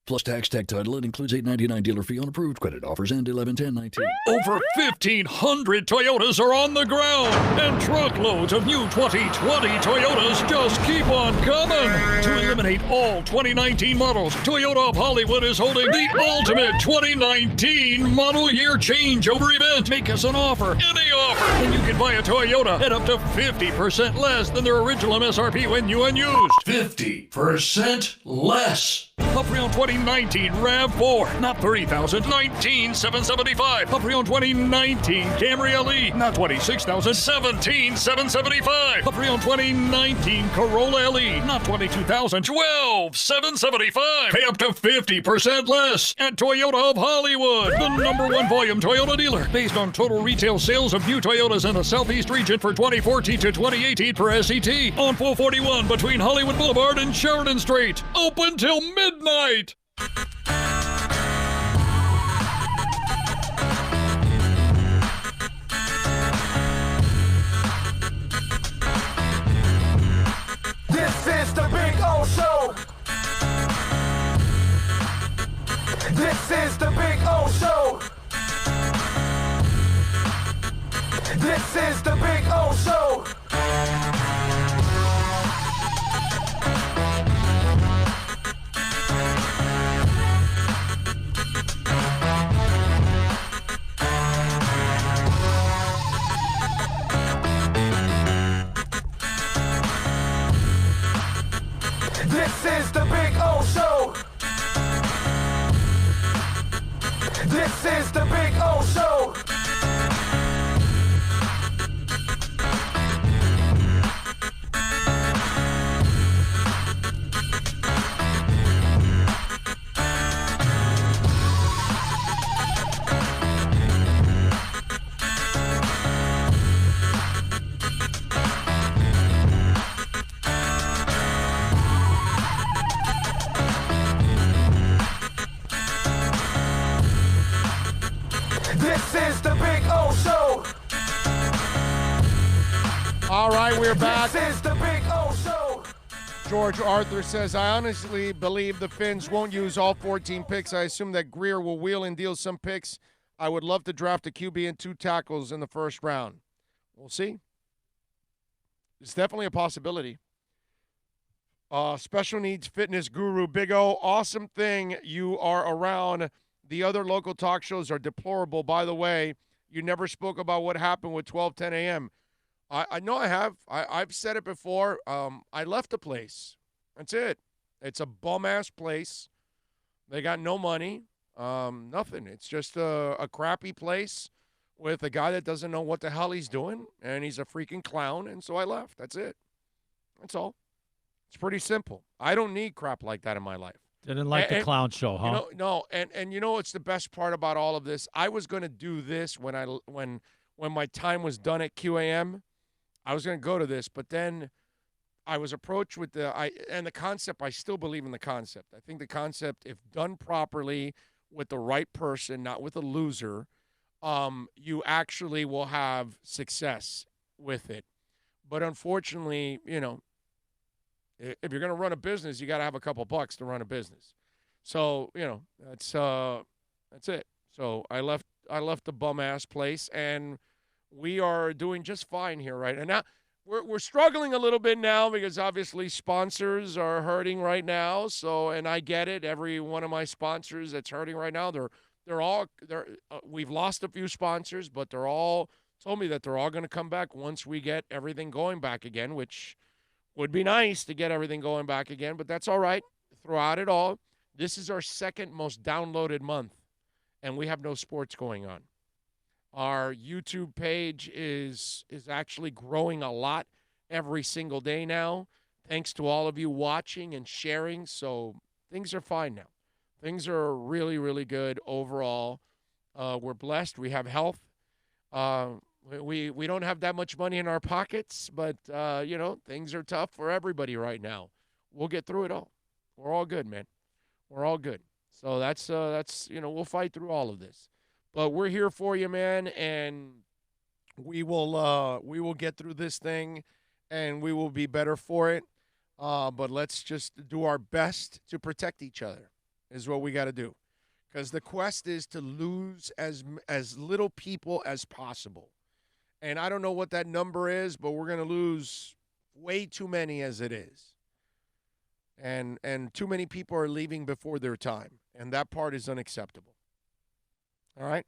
Plus tax, tech title. It includes $8.99 dealer fee on approved credit offers and 11/10/19. Over 1,500 Toyotas are on the ground, and truckloads of new 2020 Toyotas just keep on coming. To eliminate all 2019 models, Toyota of Hollywood is holding the ultimate 2019 model year changeover event. Make us an offer, any offer, and you can buy a Toyota at up to 50% less than their original MSRP when new and used. 50% less. A pre-owned 2019 RAV4, not $30,000, $19,775. A pre-owned 2019 Camry LE, not $26,000, $17,775. A pre-owned 2019 Corolla LE, not $22,000, $12,775. Pay up to 50% less at Toyota of Hollywood, the #1 volume Toyota dealer, based on total retail sales of new Toyotas in the Southeast region for 2014 to 2018 per SET, on 441 between Hollywood Boulevard and Sheridan Street. Open till midnight. This is the Big O Show. This is the Big O Show. This is the Big O Show. This is the Big O Show. This is the Big O Show. we're back. This is the Big O Show. George Arthur says, I honestly believe the Finns won't use all 14 picks. I assume that Greer will wheel and deal some picks. I would love to draft a QB and 2 tackles in the first round. We'll see. It's definitely a possibility. Special needs fitness guru Big O, awesome thing you are around. The other local talk shows are deplorable. By the way, you never spoke about what happened with 12:10 a.m. I know I have. I've said it before. I left the place. That's it. It's a bum-ass place. They got no money, nothing. It's just a crappy place with a guy that doesn't know what the hell he's doing, and he's a freaking clown, and so I left. That's it. That's all. It's pretty simple. I don't need crap like that in my life. Didn't like the clown show, huh? No, and you know what's the best part about all of this? I was going to do this when my time was done at QAM. I was going to go to this, but then I was approached with the concept. I still believe in the concept. I think the concept, if done properly with the right person, not with a loser, you actually will have success with it. But unfortunately, if you're going to run a business, you got to have a couple bucks to run a business. So, that's it. So I left the bum ass place, and we are doing just fine here, right? And now we're struggling a little bit now because obviously sponsors are hurting right now. So, and I get it. Every one of my sponsors that's hurting right now, we've lost a few sponsors, but they're all told me that they're all going to come back once we get everything going back again, which would be nice to get everything going back again, but that's all right. Throughout it all, this is our second most downloaded month, and we have no sports going on. Our YouTube page is actually growing a lot every single day now, thanks to all of you watching and sharing. So things are fine now. Things are really, really good overall. We're blessed. We have health. We don't have that much money in our pockets, but, things are tough for everybody right now. We'll get through it all. We're all good, man. We're all good. So that's we'll fight through all of this. But we're here for you, man, and we will get through this thing, and we will be better for it. But let's just do our best to protect each other is what we got to do. Because the quest is to lose as little people as possible. And I don't know what that number is, but we're going to lose way too many as it is. And too many people are leaving before their time. And that part is unacceptable. All right?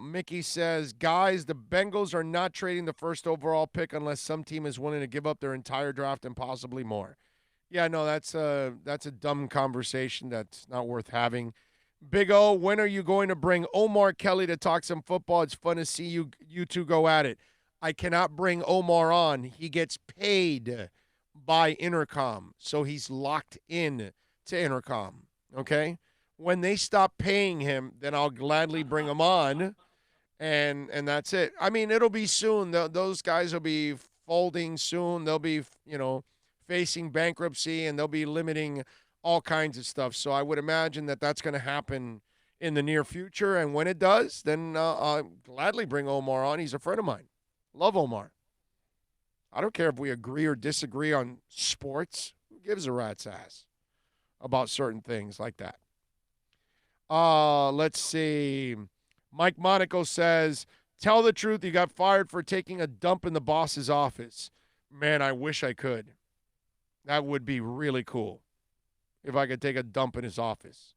Mickey says, guys, the Bengals are not trading the first overall pick unless some team is willing to give up their entire draft and possibly more. Yeah, no, that's a dumb conversation that's not worth having. Big O, when are you going to bring Omar Kelly to talk some football? It's fun to see you two go at it. I cannot bring Omar on. He gets paid by Intercom, so he's locked in to Intercom, okay? When they stop paying him, then I'll gladly bring him on, and that's it. I mean, it'll be soon. Those guys will be folding soon. They'll be, facing bankruptcy, and they'll be limiting all kinds of stuff. So I would imagine that that's going to happen in the near future, and when it does, then I'll gladly bring Omar on. He's a friend of mine. Love Omar. I don't care if we agree or disagree on sports. Who gives a rat's ass about certain things like that? Let's see. Mike Monaco says, tell the truth, you got fired for taking a dump in the boss's office. Man, I wish I could. That would be really cool if I could take a dump in his office.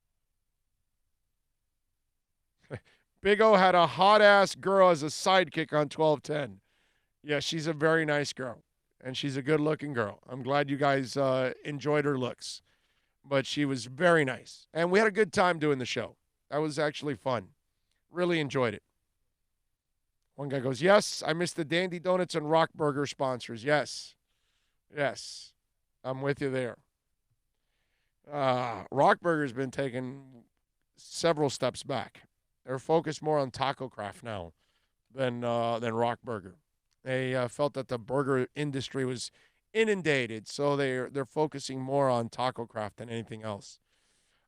Big O had a hot-ass girl as a sidekick on 12:10. Yeah, she's a very nice girl, and she's a good-looking girl. I'm glad you guys enjoyed her looks. But she was very nice. And we had a good time doing the show. That was actually fun. Really enjoyed it. One guy goes, yes, I miss the Dandy Donuts and Rock Burger sponsors. Yes. Yes. I'm with you there. Rock Burger's been taking several steps back. They're focused more on Taco Craft now than Rock Burger. They felt that the burger industry was inundated, so they're focusing more on Taco Craft than anything else.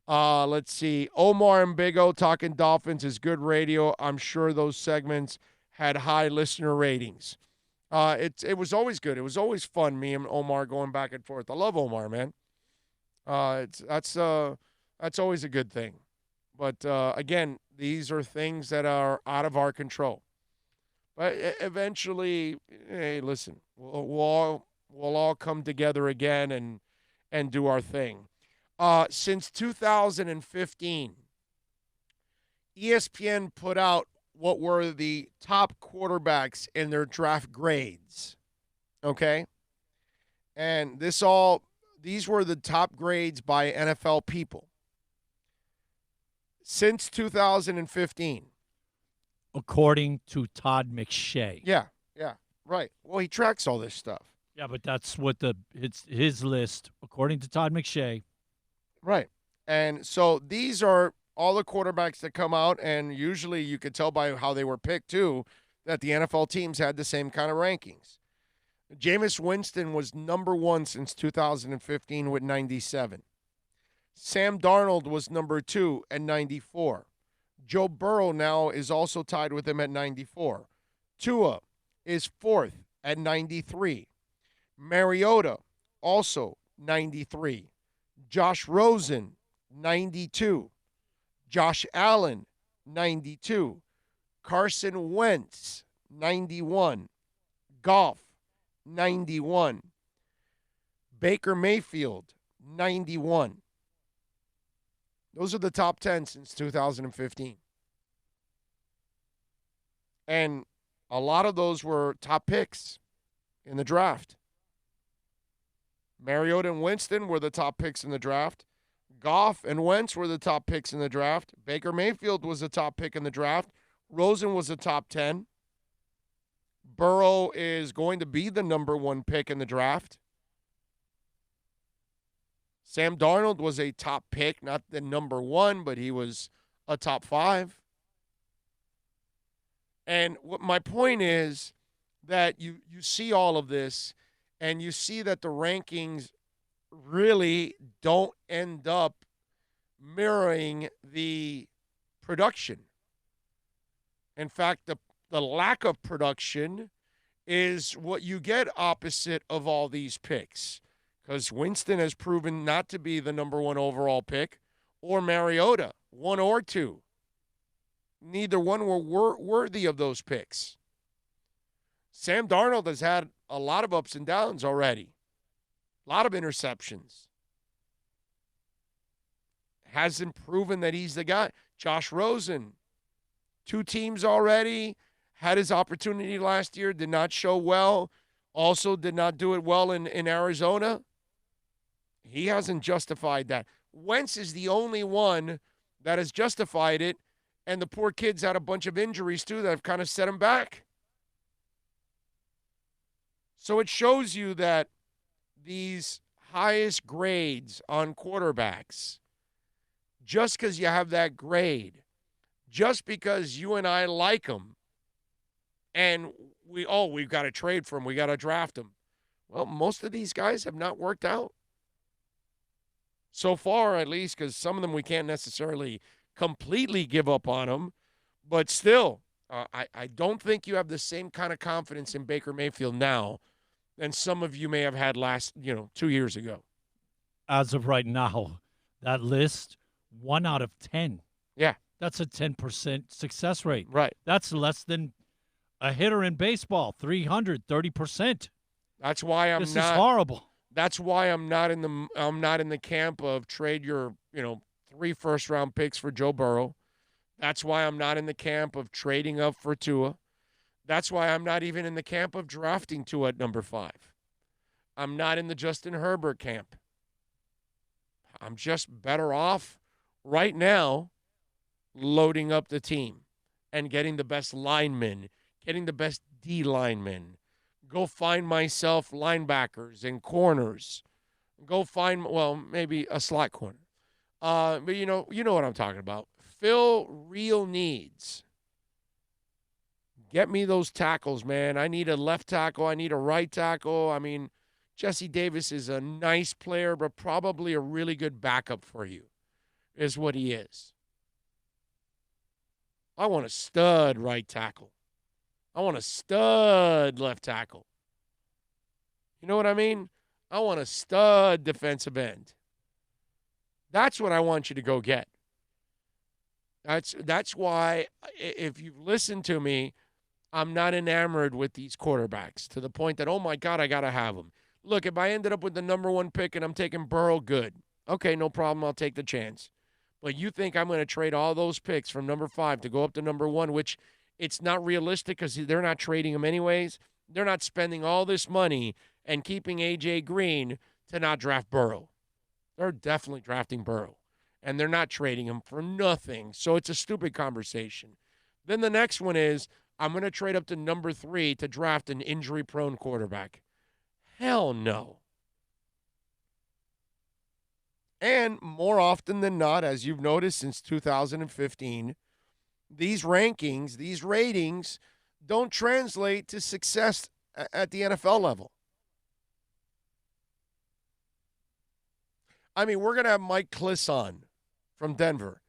Let's see. Omar and Big O talking Dolphins is good radio. I'm sure those segments had high listener ratings. It was always good. It was always fun. Me and Omar going back and forth. I love Omar, man. That's always a good thing. But again, these are things that are out of our control. But eventually, hey, listen, we'll all come together again and do our thing. Since 2015, ESPN put out what were the top quarterbacks in their draft grades. Okay? And these were the top grades by NFL people. Since 2015. According to Todd McShay. Yeah, right. Well, he tracks all this stuff. Yeah, but that's what it's his list, according to Todd McShay. Right. And so these are all the quarterbacks that come out, and usually you could tell by how they were picked, too, that the NFL teams had the same kind of rankings. Jameis Winston was number 1 since 2015 with 97. Sam Darnold was number 2 at 94. Joe Burrow now is also tied with him at 94. Tua is 4th at 93. Mariota, also 93. Josh Rosen, 92. Josh Allen, 92. Carson Wentz, 91. Goff, 91. Baker Mayfield, 91. Those are the top 10 since 2015. And a lot of those were top picks in the draft. Mariota and Winston were the top picks in the draft. Goff and Wentz were the top picks in the draft. Baker Mayfield was the top pick in the draft. Rosen was the top 10. Burrow is going to be the number 1 pick in the draft. Sam Darnold was a top pick, not the number 1, but he was a top 5. And what my point is that you see all of this, and you see that the rankings really don't end up mirroring the production. In fact, the lack of production is what you get opposite of all these picks. Because Winston has proven not to be the number 1 overall pick, or Mariota, 1 or 2. Neither one were worthy of those picks. Sam Darnold has had a lot of ups and downs already. A lot of interceptions. Hasn't proven that he's the guy. Josh Rosen, 2 teams already, had his opportunity last year, did not show well, also did not do it well in Arizona. He hasn't justified that. Wentz is the only one that has justified it, and the poor kid's had a bunch of injuries too that have kind of set him back. So it shows you that these highest grades on quarterbacks, just because you have that grade, just because you and I like them, and we've got to trade for him, we got to draft him. Well, most of these guys have not worked out. So far, at least, because some of them we can't necessarily completely give up on them. But still, I don't think you have the same kind of confidence in Baker Mayfield now than some of you may have had 2 years ago. As of right now, that list, 1 out of 10. Yeah. That's a 10% success rate. Right. That's less than a hitter in baseball, 330%. That's why This is horrible. That's why I'm not in the camp of trade your 3 first-round picks for Joe Burrow. That's why I'm not in the camp of trading up for Tua. That's why I'm not even in the camp of drafting Tua at number 5. I'm not in the Justin Herbert camp. I'm just better off right now loading up the team and getting the best linemen, getting the best D linemen. Go find myself linebackers and corners. Go find, maybe a slot corner. But you know what I'm talking about. Fill real needs. Get me those tackles, man. I need a left tackle. I need a right tackle. I mean, Jesse Davis is a nice player, but probably a really good backup for you, is what he is. I want a stud right tackle. I want a stud left tackle. You know what I mean? I want a stud defensive end. That's what I want you to go get. That's why, if you've listened to me, I'm not enamored with these quarterbacks to the point that, oh, my God, I got to have them. Look, if I ended up with the number 1 pick and I'm taking Burrow, good. Okay, no problem. I'll take the chance. But you think I'm going to trade all those picks from number 5 to go up to number 1, which it's not realistic because they're not trading them anyways. They're not spending all this money and keeping A.J. Green to not draft Burrow. They're definitely drafting Burrow, and they're not trading him for nothing. So it's a stupid conversation. Then the next one is, I'm going to trade up to number 3 to draft an injury-prone quarterback. Hell no. And more often than not, as you've noticed since 2015, these rankings, these ratings don't translate to success at the NFL level. I mean, we're going to have Mike Kliss on from Denver.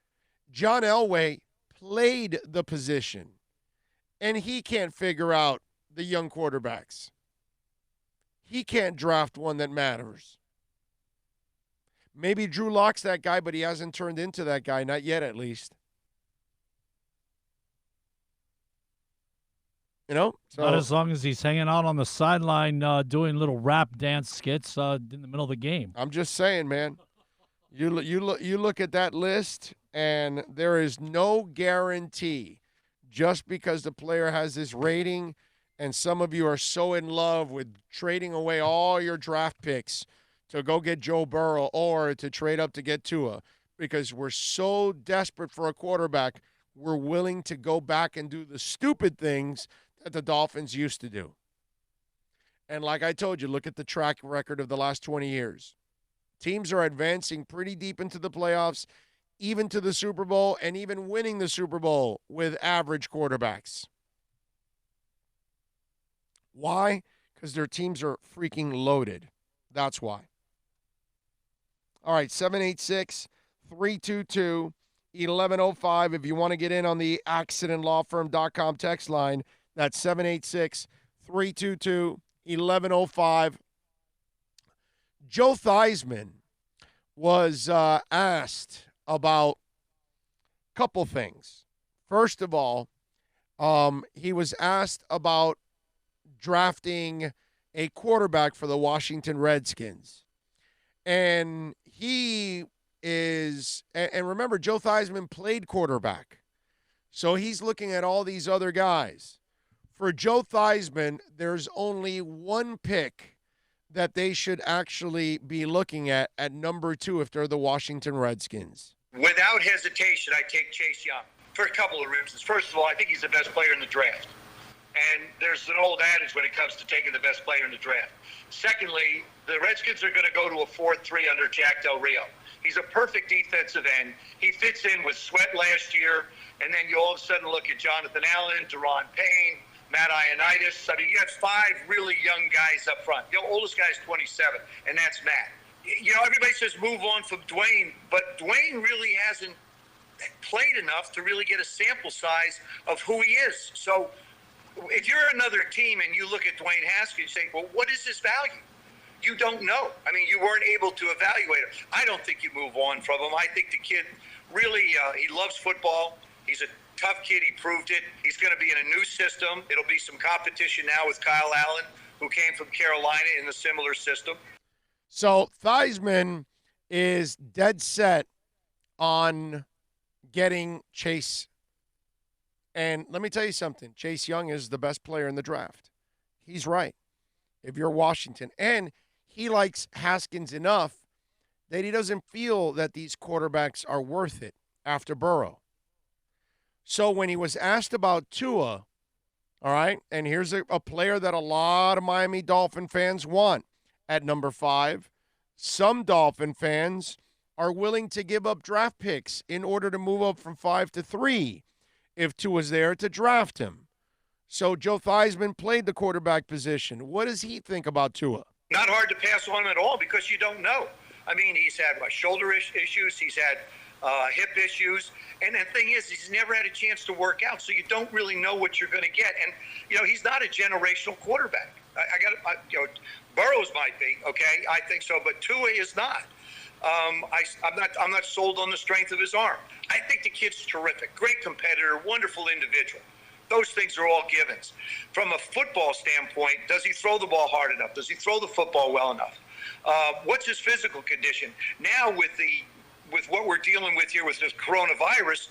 John Elway played the position, and he can't figure out the young quarterbacks. He can't draft one that matters. Maybe Drew Lock's that guy, but he hasn't turned into that guy, not yet at least. You know? So, not as long as he's hanging out on the sideline doing little rap dance skits in the middle of the game. I'm just saying, man. You look at that list, and there is no guarantee just because the player has this rating, and some of you are so in love with trading away all your draft picks to go get Joe Burrow or to trade up to get Tua, because we're so desperate for a quarterback, we're willing to go back and do the stupid things that the Dolphins used to do. And like I told you, look at the track record of the last 20 years. Teams are advancing pretty deep into the playoffs, even to the Super Bowl, and even winning the Super Bowl with average quarterbacks. Why? Because their teams are freaking loaded. That's why. All right, 786-322-1105. If you want to get in on the accidentlawfirm.com text line, that's 786-322-1105. Joe Theismann was asked about a couple things. First of all, he was asked about drafting a quarterback for the Washington Redskins. And he is, and remember, Joe Theismann played quarterback. So he's looking at all these other guys. For Joe Theismann, there's only one pick that they should actually be looking at number 2 if they're the Washington Redskins. Without hesitation, I take Chase Young for a couple of reasons. First of all, I think he's the best player in the draft. And there's an old adage when it comes to taking the best player in the draft. Secondly, the Redskins are going to go to a 4-3 under Jack Del Rio. He's a perfect defensive end. He fits in with Sweat last year. And then you all of a sudden look at Jonathan Allen, Daron Payne, Matt Ioannidis. I mean, you got 5 really young guys up front. The oldest guy's 27, and that's Matt. You know, everybody says move on from Dwayne, but Dwayne really hasn't played enough to really get a sample size of who he is. So if you're another team and you look at Dwayne Haskins, you say, well, what is his value? You don't know. I mean, you weren't able to evaluate him. I don't think you move on from him. I think the kid really, he loves football. He's a tough kid. He proved it. He's going to be in a new system. It'll be some competition now with Kyle Allen, who came from Carolina in a similar system. So Theismann is dead set on getting Chase. And let me tell you something. Chase Young is the best player in the draft. He's right. If you're Washington. And he likes Haskins enough that he doesn't feel that these quarterbacks are worth it after Burrow. So when he was asked about Tua, all right, and here's a player that a lot of Miami Dolphin fans want at number 5. Some Dolphin fans are willing to give up draft picks in order to move up from 5 to 3 if Tua's there to draft him. So Joe Theismann played the quarterback position. What does he think about Tua? Not hard to pass on him at all because you don't know. I mean, he's had shoulder issues. He's had hip issues. And the thing is, he's never had a chance to work out, so you don't really know what you're going to get. And, he's not a generational quarterback. Burrows might be, okay? I think so, but Tua is not. I'm not sold on the strength of his arm. I think the kid's terrific, great competitor, wonderful individual. Those things are all givens. From a football standpoint, does he throw the ball hard enough? Does he throw the football well enough? What's his physical condition? Now with what we're dealing with here with this coronavirus,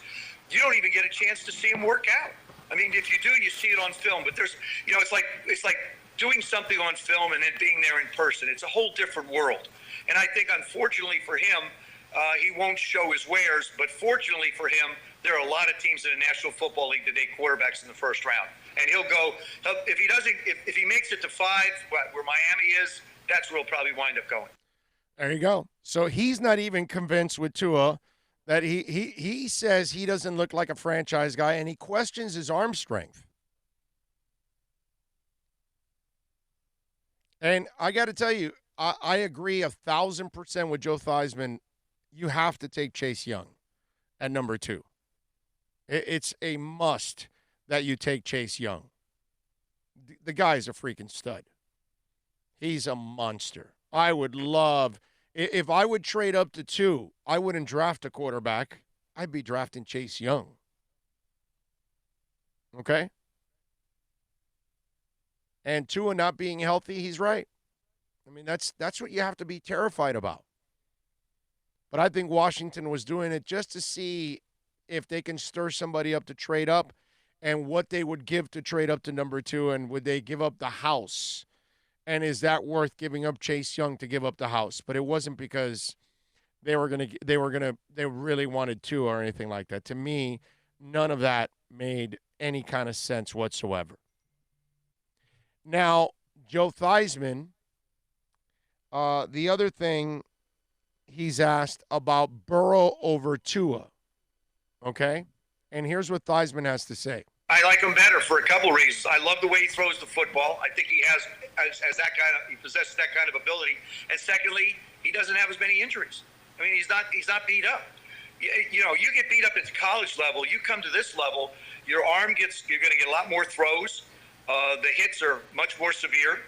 you don't even get a chance to see him work out. I mean, if you do, you see it on film. But there's, it's like doing something on film and then being there in person. It's a whole different world. And I think, unfortunately for him, he won't show his wares. But fortunately for him, there are a lot of teams in the National Football League that take quarterbacks in the first round. And he'll go, if he makes it to 5, where Miami is, that's where he'll probably wind up going. There you go. So he's not even convinced with Tua that he says he doesn't look like a franchise guy, and he questions his arm strength. And I got to tell you, I agree 1,000% with Joe Theismann. You have to take Chase Young at number 2. It's a must that you take Chase Young. The guy's a freaking stud. He's a monster. I would love, if I would trade up to 2, I wouldn't draft a quarterback. I'd be drafting Chase Young. Okay? And Tua not being healthy, he's right. I mean, that's what you have to be terrified about. But I think Washington was doing it just to see if they can stir somebody up to trade up and what they would give to trade up to number 2, and would they give up the house? And is that worth giving up Chase Young to give up the house? But it wasn't because they really wanted to or anything like that. To me, none of that made any kind of sense whatsoever. Now, Joe Theismann, the other thing he's asked about Burrow over Tua. Okay? And here's what Theismann has to say. I like him better for a couple reasons. I love the way he throws the football. I think he he possesses that kind of ability. And secondly, he doesn't have as many injuries. I mean, he's not beat up. You get beat up at the college level. You come to this level, you're going to get a lot more throws. The hits are much more severe.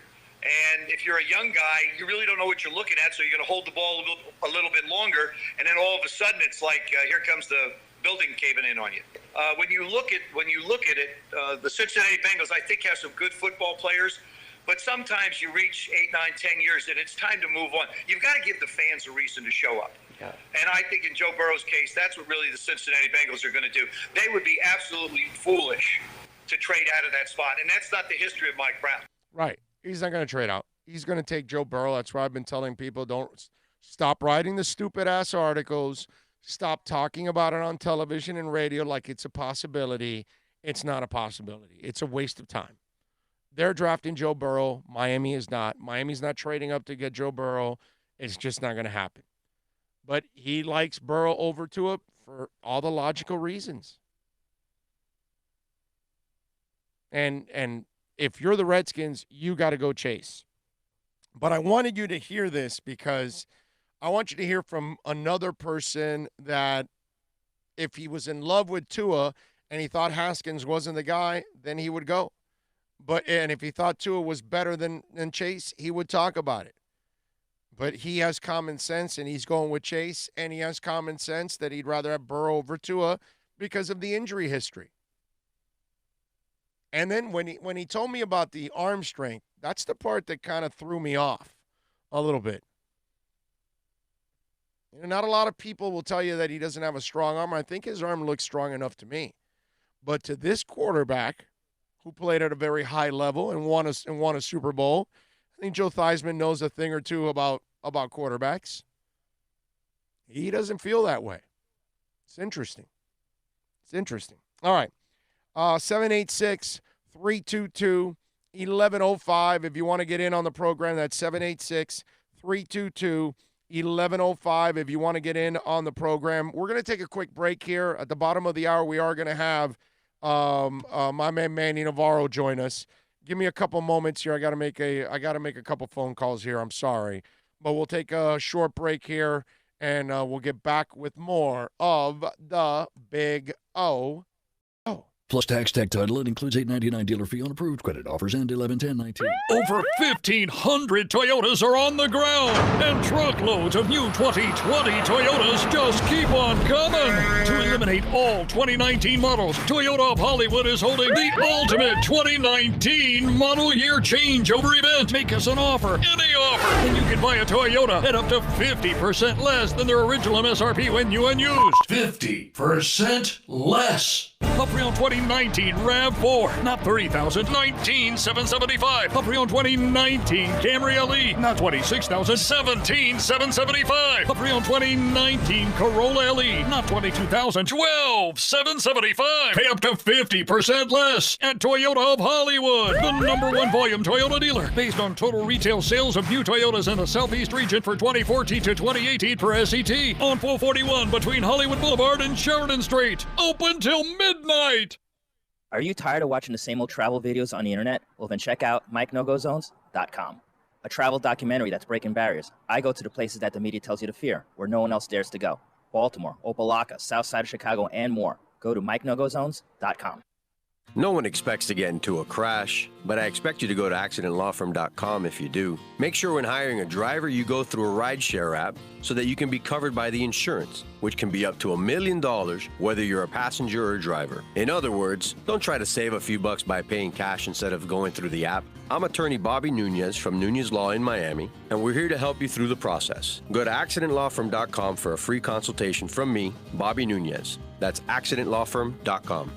And if you're a young guy, you really don't know what you're looking at, so you're going to hold the ball a little bit longer, and then all of a sudden it's like here comes the building caving in on you. When you look at it, the Cincinnati Bengals, I think, have some good football players, but sometimes you reach 8, 9, 10 years, and it's time to move on. You've got to give the fans a reason to show up. Yeah. And I think in Joe Burrow's case, that's what really the Cincinnati Bengals are going to do. They would be absolutely foolish to trade out of that spot, and that's not the history of Mike Brown. Right. He's not going to trade out. He's going to take Joe Burrow. That's why I've been telling people, don't stop writing the stupid-ass articles. Stop talking about it on television and radio like it's a possibility. It's not a possibility. It's a waste of time. They're drafting Joe Burrow. Miami is not. Miami's not trading up to get Joe Burrow. It's just not going to happen. But he likes Burrow over Tua for all the logical reasons. And if you're the Redskins, you got to go Chase. But I wanted you to hear this because I want you to hear from another person that if he was in love with Tua and he thought Haskins wasn't the guy, then he would go. And if he thought Tua was better than Chase, he would talk about it. But he has common sense, and he's going with Chase, and he has common sense that he'd rather have Burrow over Tua because of the injury history. And then when he told me about the arm strength, that's the part that kind of threw me off a little bit. Not a lot of people will tell you that he doesn't have a strong arm. I think his arm looks strong enough to me. But to this quarterback who played at a very high level and won a Super Bowl, I think Joe Theismann knows a thing or two about quarterbacks. He doesn't feel that way. It's interesting. All right. 786-322-1105. If you want to get in on the program, that's 786-322-1105. If you want to get in on the program, we're going to take a quick break here. At the bottom of the hour, we are going to have my man Manny Navarro join us. Give me a couple moments here. I got to make a couple phone calls here. I'm sorry, but we'll take a short break here, and we'll get back with more of the Big O. Plus tax, tech title. It includes $8.99 dealer fee on approved credit. Offers end 11/10/19. Over 1,500 Toyotas are on the ground, and truckloads of new 2020 Toyotas just keep on coming. To eliminate all 2019 models, Toyota of Hollywood is holding the ultimate 2019 model year changeover event. Make us an offer, any offer, and you can buy a Toyota at up to 50% less than their original MSRP when new and used. 50% less. A pre-owned 2019 RAV4, not $30,000, $19,775. A pre-owned 2019 Camry LE, not $26,000, $17,775. A pre-owned 2019 Corolla LE, not $22,000, $12,775. Pay up to 50% less at Toyota of Hollywood, the #1 volume Toyota dealer, based on total retail sales of new Toyotas in the Southeast region for 2014 to 2018 per SET, on 441 between Hollywood Boulevard and Sheridan Street. Open till midnight. Are you tired of watching the same old travel videos on the internet? Well, then check out MikeNoGoZones.com, a travel documentary that's breaking barriers. I go to the places that the media tells you to fear, where no one else dares to go. Baltimore, Opelika, South Side of Chicago, and more. Go to MikeNoGoZones.com. No one expects to get into a crash, but I expect you to go to accidentlawfirm.com if you do. Make sure when hiring a driver, you go through a rideshare app so that you can be covered by the insurance, which can be up to $1 million whether you're a passenger or a driver. In other words, don't try to save a few bucks by paying cash instead of going through the app. I'm attorney Bobby Nunez from Nunez Law in Miami, and we're here to help you through the process. Go to accidentlawfirm.com for a free consultation from me, Bobby Nunez. That's accidentlawfirm.com.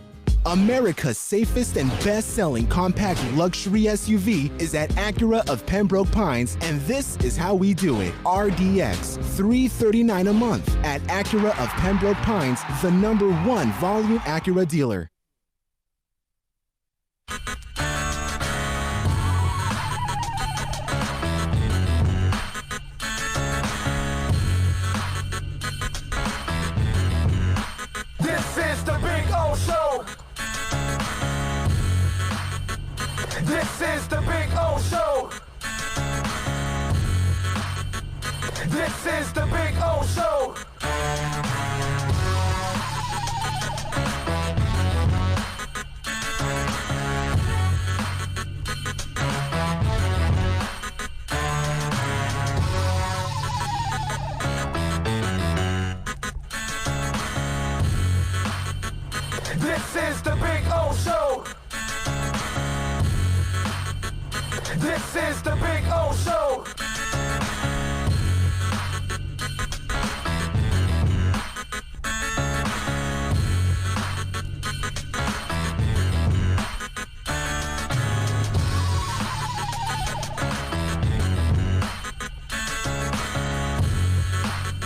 America's safest and best-selling compact luxury SUV is at Acura of Pembroke Pines, and this is how we do it. RDX, $339 a month at Acura of Pembroke Pines, the #1 volume Acura dealer. This is the Big O Show. This is the Big O Show. This is the Big O Show. This is the Big O Show. This is the Big O Show.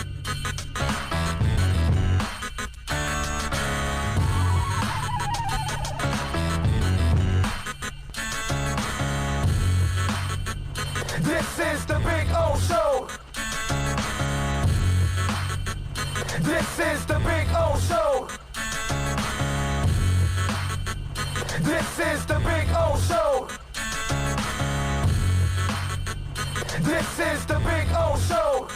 This is the Big O Show. This is the Big O Show. This is the Big O Show. This is the Big O Show. This is the Big O Show.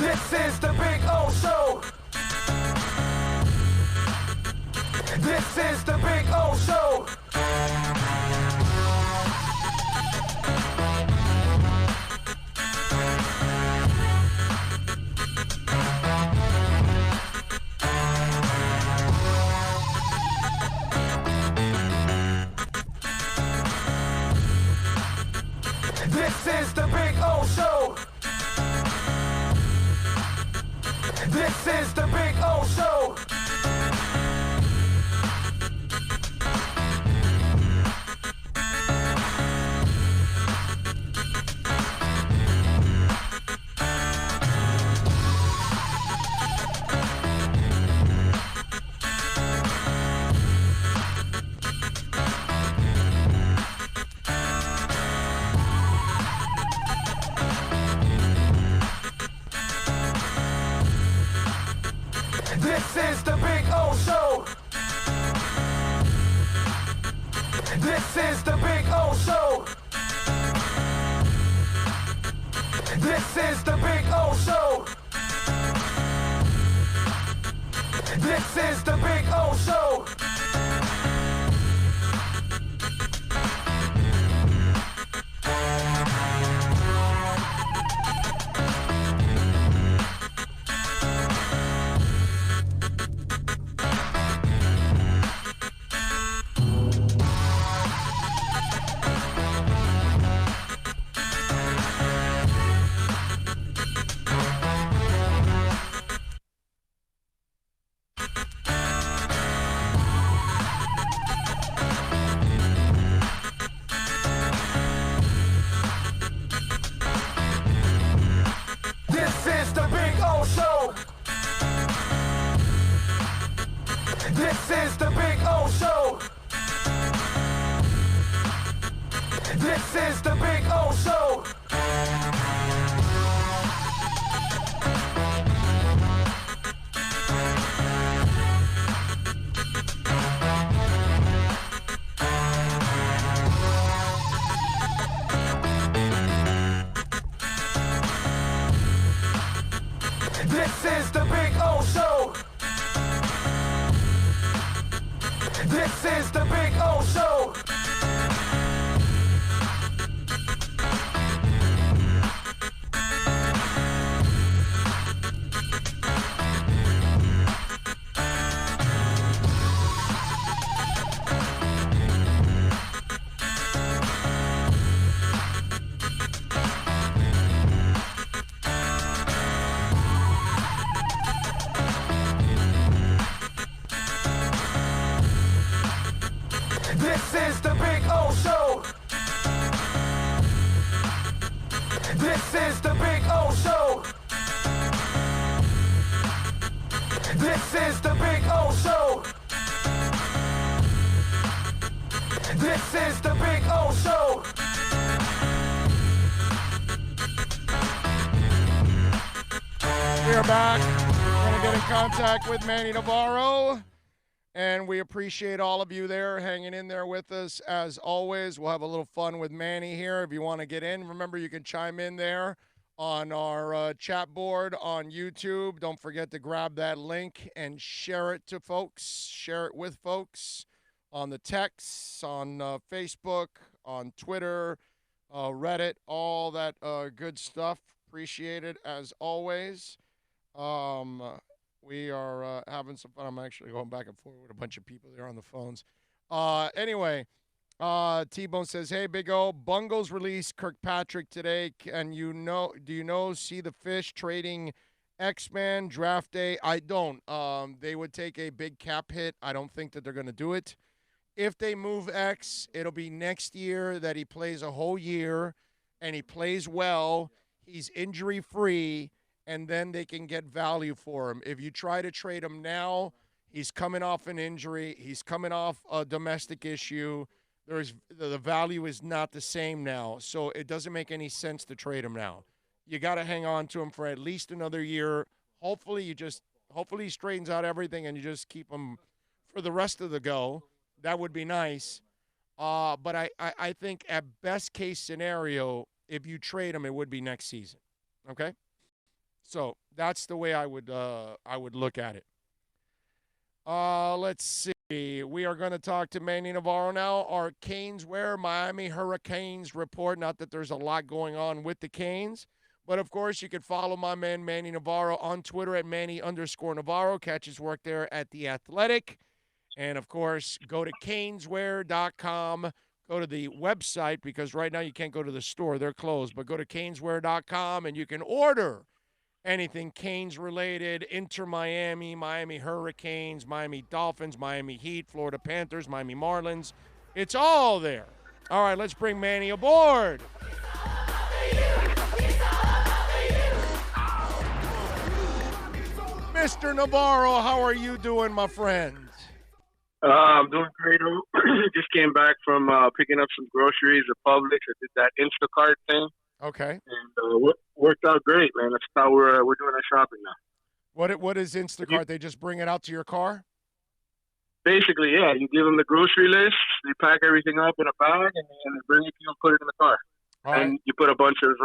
This is the Big O Show. This is the Big O Show. This is the Big O Show. This is the Big O Show. This is the Big O Show. This is the Big O Show. This is the Big O Show. This is the Big O Show. This is the Big O Show. This is the Big O Show. This is the Big O Show. This is the Big O Show. This is the Big O Show. This is the Big O Show. This is the Big O Show. This is the Big O Show. This is the Big O Show. We are back. We're going to get in contact with Manny Navarro. And we appreciate all of you there hanging in there with us. As always, we'll have a little fun with Manny here. If you want to get in, remember you can chime in there on our chat board on YouTube. Don't forget to grab that link and share it to folks. Share it with folks on the texts, on Facebook, on Twitter, Reddit, all that good stuff. Appreciate it as always. We are having some fun. I'm actually going back and forth with a bunch of people there on the phones. Anyway, T-Bone says, hey, Big O, Bungles released Kirkpatrick today. Do you know, see the Fish trading X-Men draft day? I don't. They would take a big cap hit. I don't think that they're going to do it. If they move X, it'll be next year that he plays a whole year and he plays well. He's injury-free. And then they can get value for him. If you try to trade him now, he's coming off an injury. He's coming off a domestic issue. The value is not the same now. So it doesn't make any sense to trade him now. You got to hang on to him for at least another year. Hopefully he straightens out everything and you just keep him for the rest of the go. That would be nice. But I think at best case scenario, if you trade him, it would be next season. Okay? So that's the way I would look at it. Let's see. We are going to talk to Manny Navarro now. Our Caneswear Miami Hurricanes report. Not that there's a lot going on with the Canes, but of course you can follow my man Manny Navarro on Twitter at Manny_Navarro. Catch his work there at The Athletic. And of course, go to Caneswear.com. Go to the website because right now you can't go to the store. They're closed. But go to Caneswear.com and you can order anything Canes related, Inter Miami, Miami Hurricanes, Miami Dolphins, Miami Heat, Florida Panthers, Miami Marlins. It's all there. All right, let's bring Manny aboard. Mr. Navarro, how are you doing, my friend? I'm doing great. Just came back from picking up some groceries at Publix. I did that Instacart thing. Okay. And worked out great, man. That's how we're doing our shopping now. What is Instacart? They just bring it out to your car? Basically, yeah. You give them the grocery list. They pack everything up in a bag, and they bring it to you and put it in the car. All and right. you put a bunch of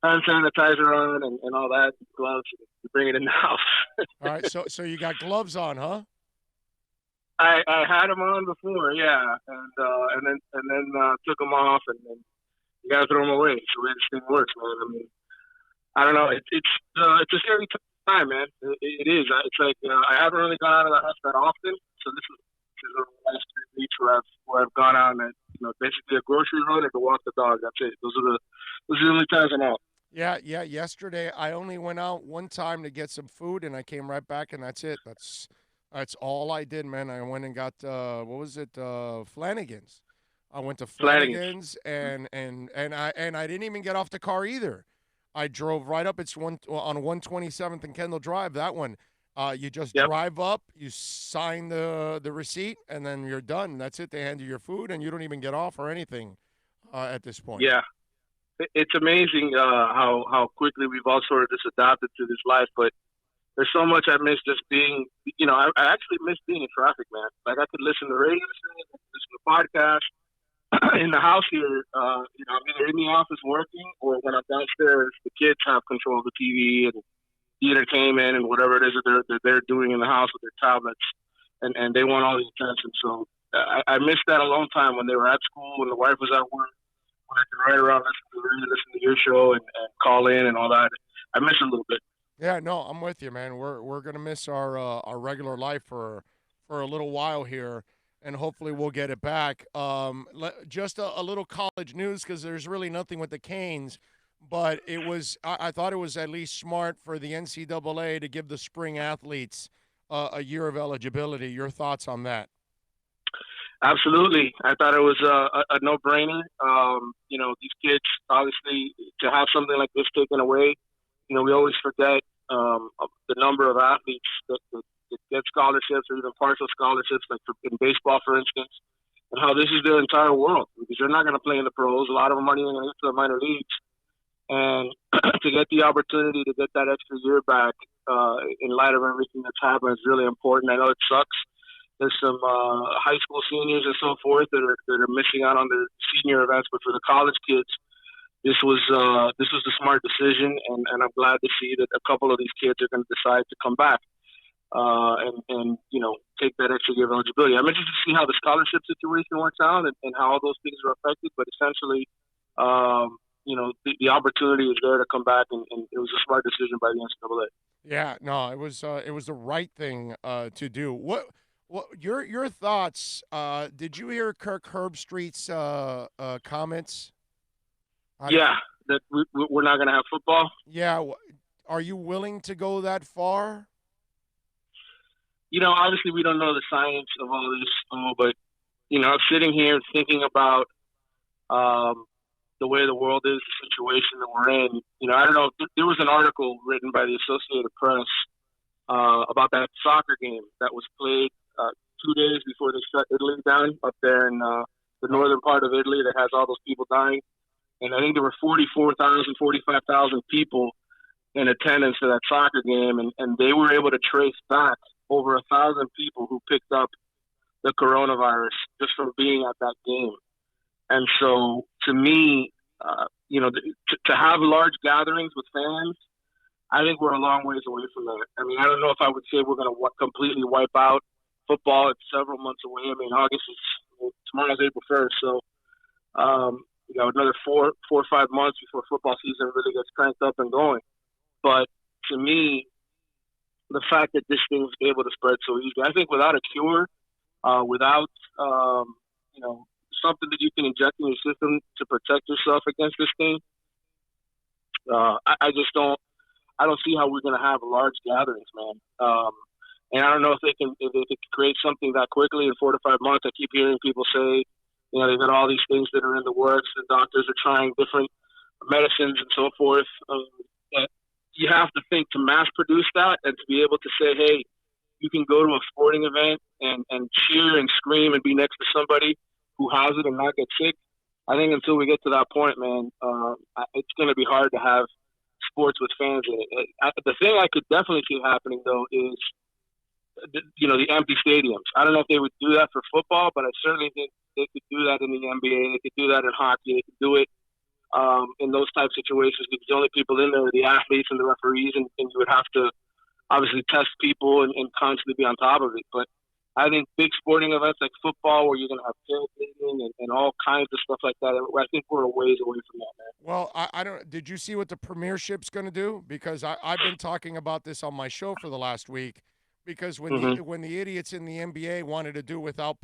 hand sanitizer on and all that, gloves. You bring it in the house. All right. So you got gloves on, huh? I had them on before, yeah, and then took them off, and then you gotta throw them away. It's the way this thing works, man. I mean, I don't know. It's a scary time, man. It is. It's like I haven't really gone out of the house that often, so this is the last 3 weeks where I've gone out and basically a grocery run and to walk the dog. That's it. Those are the only times I'm out. Yeah. Yesterday, I only went out one time to get some food, and I came right back, and that's it. That's all I did, man. I went and got what was it? Flanagan's. I went to Flanagan's, and I didn't even get off the car either. I drove right up. It's on 127th and Kendall Drive. That one. You just drive up, you sign the receipt, and then you're done. That's it. They hand you your food, and you don't even get off or anything at this point. Yeah, it's amazing how quickly we've all sort of just adapted to this life. But there's so much I miss just being, I actually miss being in traffic, man. Like I could listen to radio, listen to podcasts. In the house here, I'm either in the office working or when I'm downstairs, the kids have control of the TV and the entertainment and whatever it is that they're doing in the house with their tablets, and they want all the attention. So I missed that a long time when they were at school, when the wife was at work, when I could ride around, listen to your show and call in and all that. I miss it a little bit. Yeah, no, I'm with you, man. We're gonna miss our regular life for a little while here, and hopefully we'll get it back. Just a little college news because there's really nothing with the Canes. But I thought it was at least smart for the NCAA to give the spring athletes a year of eligibility. Your thoughts on that? Absolutely. I thought it was a no-brainer. These kids, obviously, to have something like this taken away, we always forget the number of athletes that get scholarships or even partial scholarships, like in baseball, for instance, and how this is their entire world because they're not going to play in the pros. A lot of them aren't even going to get to the minor leagues. And to get the opportunity to get that extra year back in light of everything that's happened is really important. I know it sucks. There's some high school seniors and so forth that are missing out on their senior events, but for the college kids, this was the smart decision, and I'm glad to see that a couple of these kids are going to decide to come back and take that extra year of eligibility. I'm interested to see how the scholarship situation works out and how all those things are affected, but essentially. The opportunity is there to come back, and it was a smart decision by the NCAA. Yeah, no, it was the right thing to do. What your thoughts? Did you hear Kirk Herbstreit's comments? That we're not going to have football. Yeah, are you willing to go that far? Obviously we don't know the science of all this, but I'm sitting here thinking about. The way the world is, the situation that we're in. I don't know. There was an article written by the Associated Press about that soccer game that was played 2 days before they shut Italy down up there in the northern part of Italy that has all those people dying. And I think there were 45,000 people in attendance to that soccer game, and they were able to trace back over 1,000 people who picked up the coronavirus just from being at that game. And so, to me, to have large gatherings with fans, I think we're a long ways away from that. I mean, I don't know if I would say we're going to completely wipe out football. It's several months away. I mean, tomorrow's April 1st, so another 4 or 5 months before football season really gets cranked up and going. But to me, the fact that this thing's able to spread so easily, I think without a cure, without something that you can inject in your system to protect yourself against this thing. I don't see how we're going to have large gatherings, man. And I don't know if they can create something that quickly in 4 to 5 months. I keep hearing people say, they've got all these things that are in the works. The doctors are trying different medicines and so forth. But you have to think to mass produce that and to be able to say, hey, you can go to a sporting event and cheer and scream and be next to somebody who has it and not get sick. I think until we get to that point, man, it's going to be hard to have sports with fans in it. The thing I could definitely see happening, though, is the empty stadiums. I don't know if they would do that for football, but I certainly think they could do that in the NBA. They could do that in hockey. They could do it in those type of situations because the only people in there are the athletes and the referees, and you would have to obviously test people and constantly be on top of it. But I think big sporting events like football, where you're going to have tailgating and all kinds of stuff like that, I think we're a ways away from that, man. Well, I don't. Did you see what the Premiership's going to do? Because I've been talking about this on my show for the last week. Because when the idiots in the NBA wanted to do without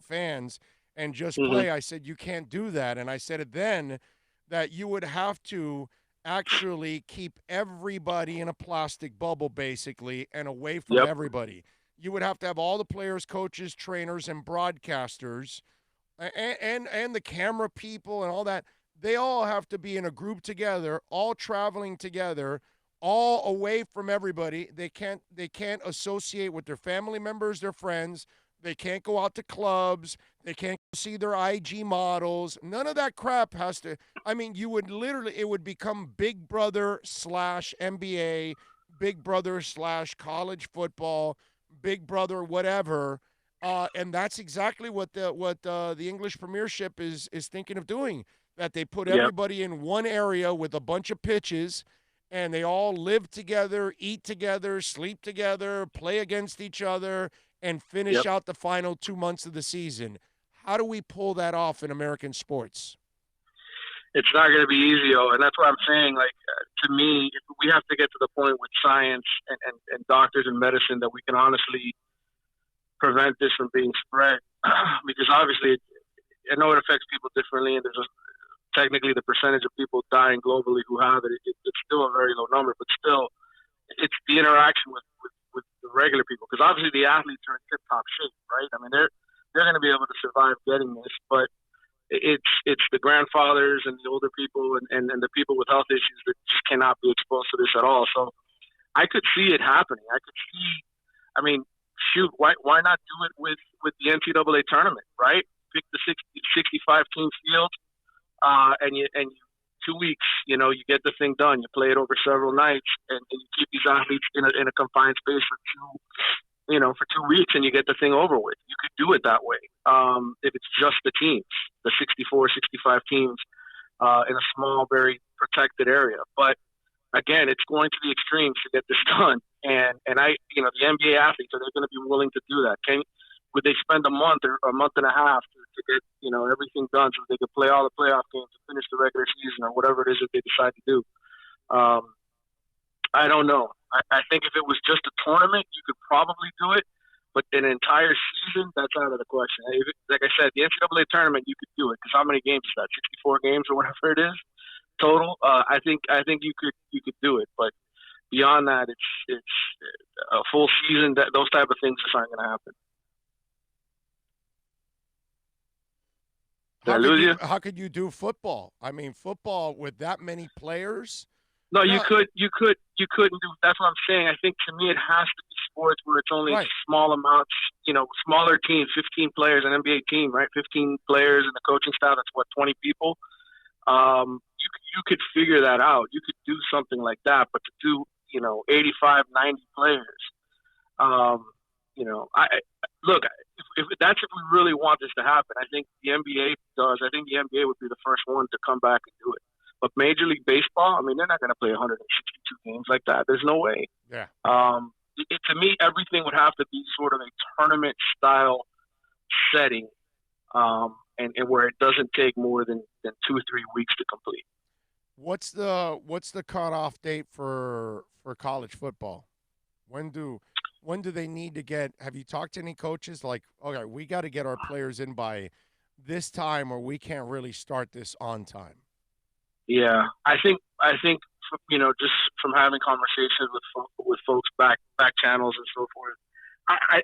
fans and just play, I said you can't do that, and I said then that you would have to actually keep everybody in a plastic bubble, basically, and away from everybody. You would have to have all the players, coaches, trainers, and broadcasters, and the camera people and all that. They all have to be in a group together, all traveling together, all away from everybody. They can't associate with their family members, their friends. They can't go out to clubs. They can't see their IG models. None of that crap has to. I mean, it would become Big Brother / NBA, Big Brother / college football, Big Brother whatever. And that's exactly what the English Premiership is thinking of doing. That they put everybody in one area with a bunch of pitches, and they all live together, eat together, sleep together, play against each other, and finish out the final 2 months of the season. How do we pull that off in American sports? It's not going to be easy, and that's what I'm saying. Like, to me, we have to get to the point with science and doctors and medicine that we can honestly prevent this from being spread. Because obviously, I know it affects people differently, and there's technically the percentage of people dying globally who have it. It's still a very low number, but still, it's the interaction with the regular people. Because obviously the athletes are in tip-top shape, right? I mean, they're going to be able to survive getting this, but it's the grandfathers and the older people and the people with health issues that just cannot be exposed to this at all. So I could see it happening. I could see, I mean, shoot, why not do it with the NCAA tournament, right? Pick the 65-team field, and you 2 weeks, you get the thing done. You play it over several nights, and you keep these athletes in a confined space for 2 weeks, and you get the thing over with. You could do it that way if it's just the teams, the 64, 65 teams in a small, very protected area. But again, it's going to the extremes to get this done. And the NBA athletes, are they going to be willing to do that? Would they spend a month or a month and a half to get, everything done so they could play all the playoff games and finish the regular season or whatever it is that they decide to do? I don't know. I think if it was just a tournament, you could probably do it. But an entire season, that's out of the question. Like I said, the NCAA tournament, you could do it. Because how many games is that? 64 games or whatever it is total? I think you could do it. But beyond that, it's a full season. Those type of things just aren't going to happen. How could you do football? I mean, football with that many players. No, you couldn't do. That's what I'm saying. I think to me, it has to be sports where it's only small amounts. Smaller teams, 15 players, an NBA team, right? 15 players and the coaching staff. That's 20 people. You could figure that out. You could do something like that. But to do 85, 90 players, If we really want this to happen, I think the NBA does. I think the NBA would be the first one to come back and do it. But Major League Baseball, I mean, they're not going to play 162 games like that. There's no way. Yeah. To me, everything would have to be sort of a tournament-style setting, and where it doesn't take more than 2 or 3 weeks to complete. What's the cutoff date for college football? When do they need to get? Have you talked to any coaches like, okay, we got to get our players in by this time, or we can't really start this on time? Yeah, I think just from having conversations with folks back channels and so forth,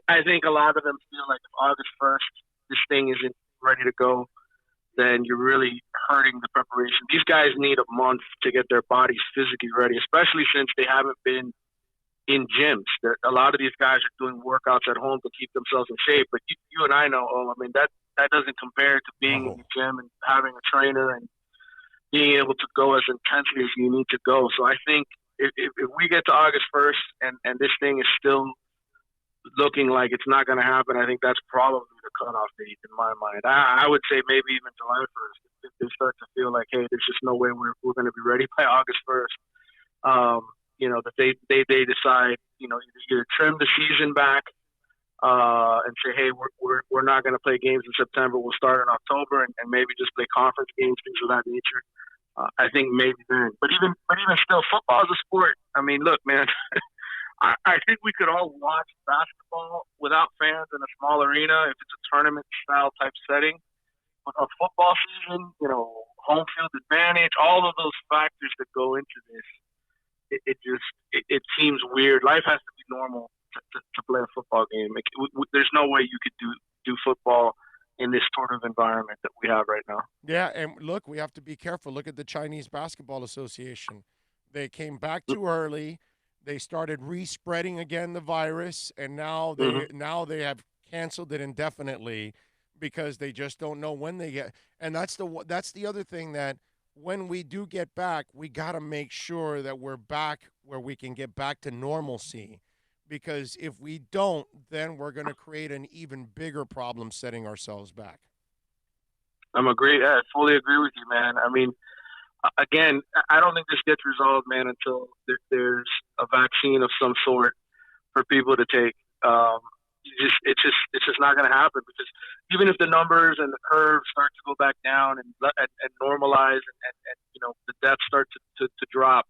I think a lot of them feel like if August 1st this thing isn't ready to go, then you're really hurting the preparation. These guys need a month to get their bodies physically ready, especially since they haven't been in gyms. A lot of these guys are doing workouts at home to keep themselves in shape. But you and I know, that doesn't compare to being in the gym and having a trainer and being able to go as intensely as you need to go. So I think if we get to August 1st and this thing is still looking like it's not going to happen, I think that's probably the cutoff date in my mind. I would say maybe even July 1st if they start to feel like, hey, there's just no way we're going to be ready by August 1st. That they decide, either trim the season back and say, hey, we're not going to play games in September. We'll start in October and maybe just play conference games, things of that nature. I think maybe then. But even still, football is a sport. I mean, look, man, I think we could all watch basketball without fans in a small arena if it's a tournament-style type setting. But a football season, home field advantage, all of those factors that go into this, it seems weird. Life has to be normal to play a football game. There's no way you could do football in this sort of environment that we have right now. Yeah, and look, we have to be careful. Look at the Chinese Basketball Association. They came back too early. They started respreading again the virus, and now they have canceled it indefinitely because they just don't know when they get. And that's the other thing, that when we do get back, we got to make sure that we're back where we can get back to normalcy. Because if we don't, then we're going to create an even bigger problem setting ourselves back. I fully agree with you, man. I mean, again, I don't think this gets resolved, man, until there's a vaccine of some sort for people to take. It's just not going to happen, because even if the numbers and the curves start to go back down and normalize and the deaths start to drop,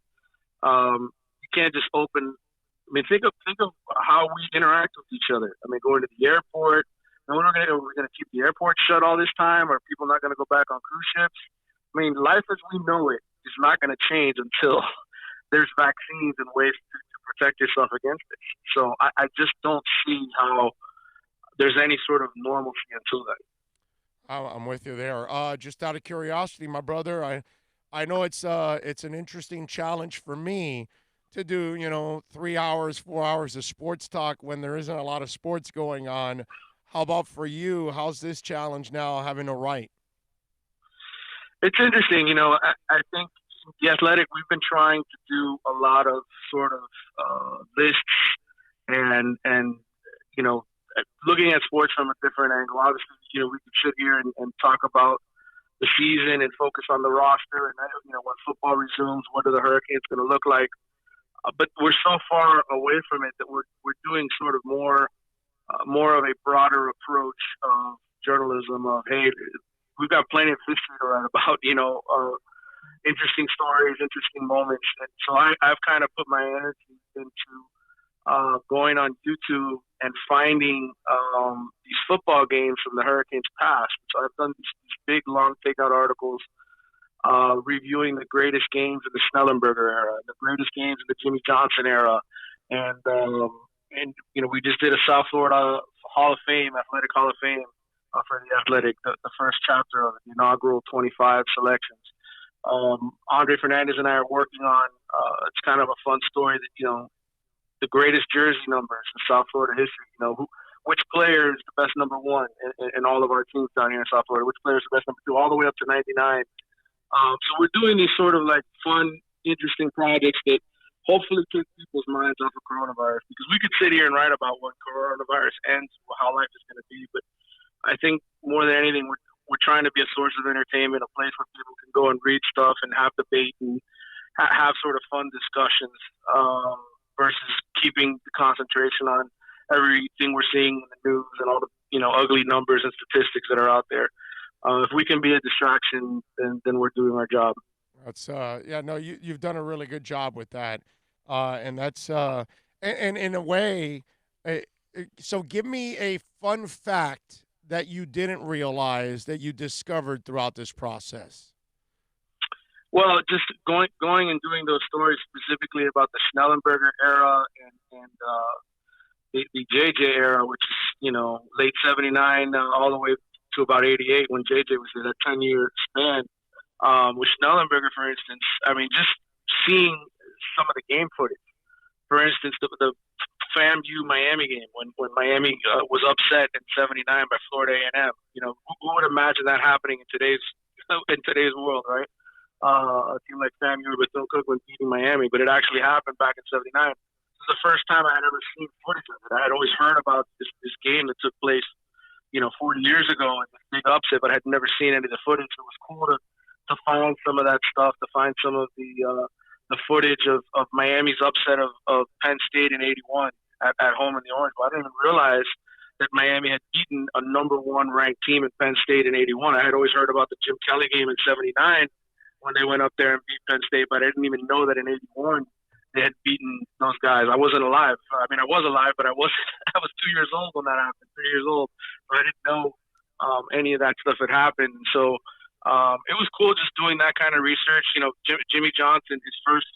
you can't just open. I mean, think of how we interact with each other. I mean, going to the airport. We're going to keep the airport shut all this time? Are people not going to go back on cruise ships? I mean, life as we know it is not going to change until there's vaccines and ways to protect yourself against it. So I just don't see how there's any sort of normalcy until then. I'm with you there. Just out of curiosity, my brother, I know it's an interesting challenge for me to do, 3 hours, 4 hours of sports talk when there isn't a lot of sports going on. How about for you? How's this challenge now having to write? It's interesting. I think The Athletic, we've been trying to do a lot of sort of lists and looking at sports from a different angle. Obviously, we could sit here and talk about the season and focus on the roster and, when football resumes, what are the Hurricanes going to look like? But we're so far away from it that we're doing sort of more of a broader approach of journalism of, hey, we've got plenty of history to write about, interesting stories, interesting moments. And so I've kind of put my energy into going on YouTube and finding these football games from the Hurricanes past. So I've done these big, long takeout articles reviewing the greatest games of the Snellenberger era, the greatest games of the Jimmy Johnson era. And we just did a South Florida Hall of Fame, Athletic Hall of Fame for The Athletic, the first chapter of the inaugural 25 selections. Andre Fernandez and I are working on, it's kind of a fun story that, the greatest jersey numbers in South Florida history, which player is the best number one in all of our teams down here in South Florida, which player is the best number two, all the way up to 99. So we're doing these sort of like fun, interesting projects that hopefully take people's minds off of coronavirus, because we could sit here and write about when coronavirus ends, how life is going to be. But I think more than anything, we're trying to be a source of entertainment, a place where people can go and read stuff and have debate and have sort of fun discussions, versus keeping the concentration on everything we're seeing in the news and all the ugly numbers and statistics that are out there. If we can be a distraction, then we're doing our job. That's you've done a really good job with that, and that's and in a way. So give me a fun fact that you didn't realize that you discovered throughout this process. Well, just going and doing those stories specifically about the Snellenberger era and the JJ era, which is late '79 all the way to about '88 when JJ was there, that 10-year span. With Snellenberger, for instance, I mean, just seeing some of the game footage. For instance, the FAMU Miami game when Miami was upset in '79 by Florida A&M. Who would imagine that happening in today's world, right? a team like Sam Ewing with Phil Cookman beating Miami, but it actually happened back in '79. It was the first time I had ever seen footage of it. I had always heard about this game that took place, 40 years ago, and this big upset, but I had never seen any of the footage. It was cool to find some of that stuff, to find some of the footage of Miami's upset of Penn State in '81 at home in the Orange Bowl. I didn't even realize that Miami had beaten a number one ranked team in Penn State in '81. I had always heard about the Jim Kelly game in '79 when they went up there and beat Penn State, but I didn't even know that in '81 they had beaten those guys. I wasn't alive. I mean, I was alive, but I was 2 years old when that happened, 3 years old. So I didn't know any of that stuff had happened. So it was cool just doing that kind of research. Jimmy Johnson, his first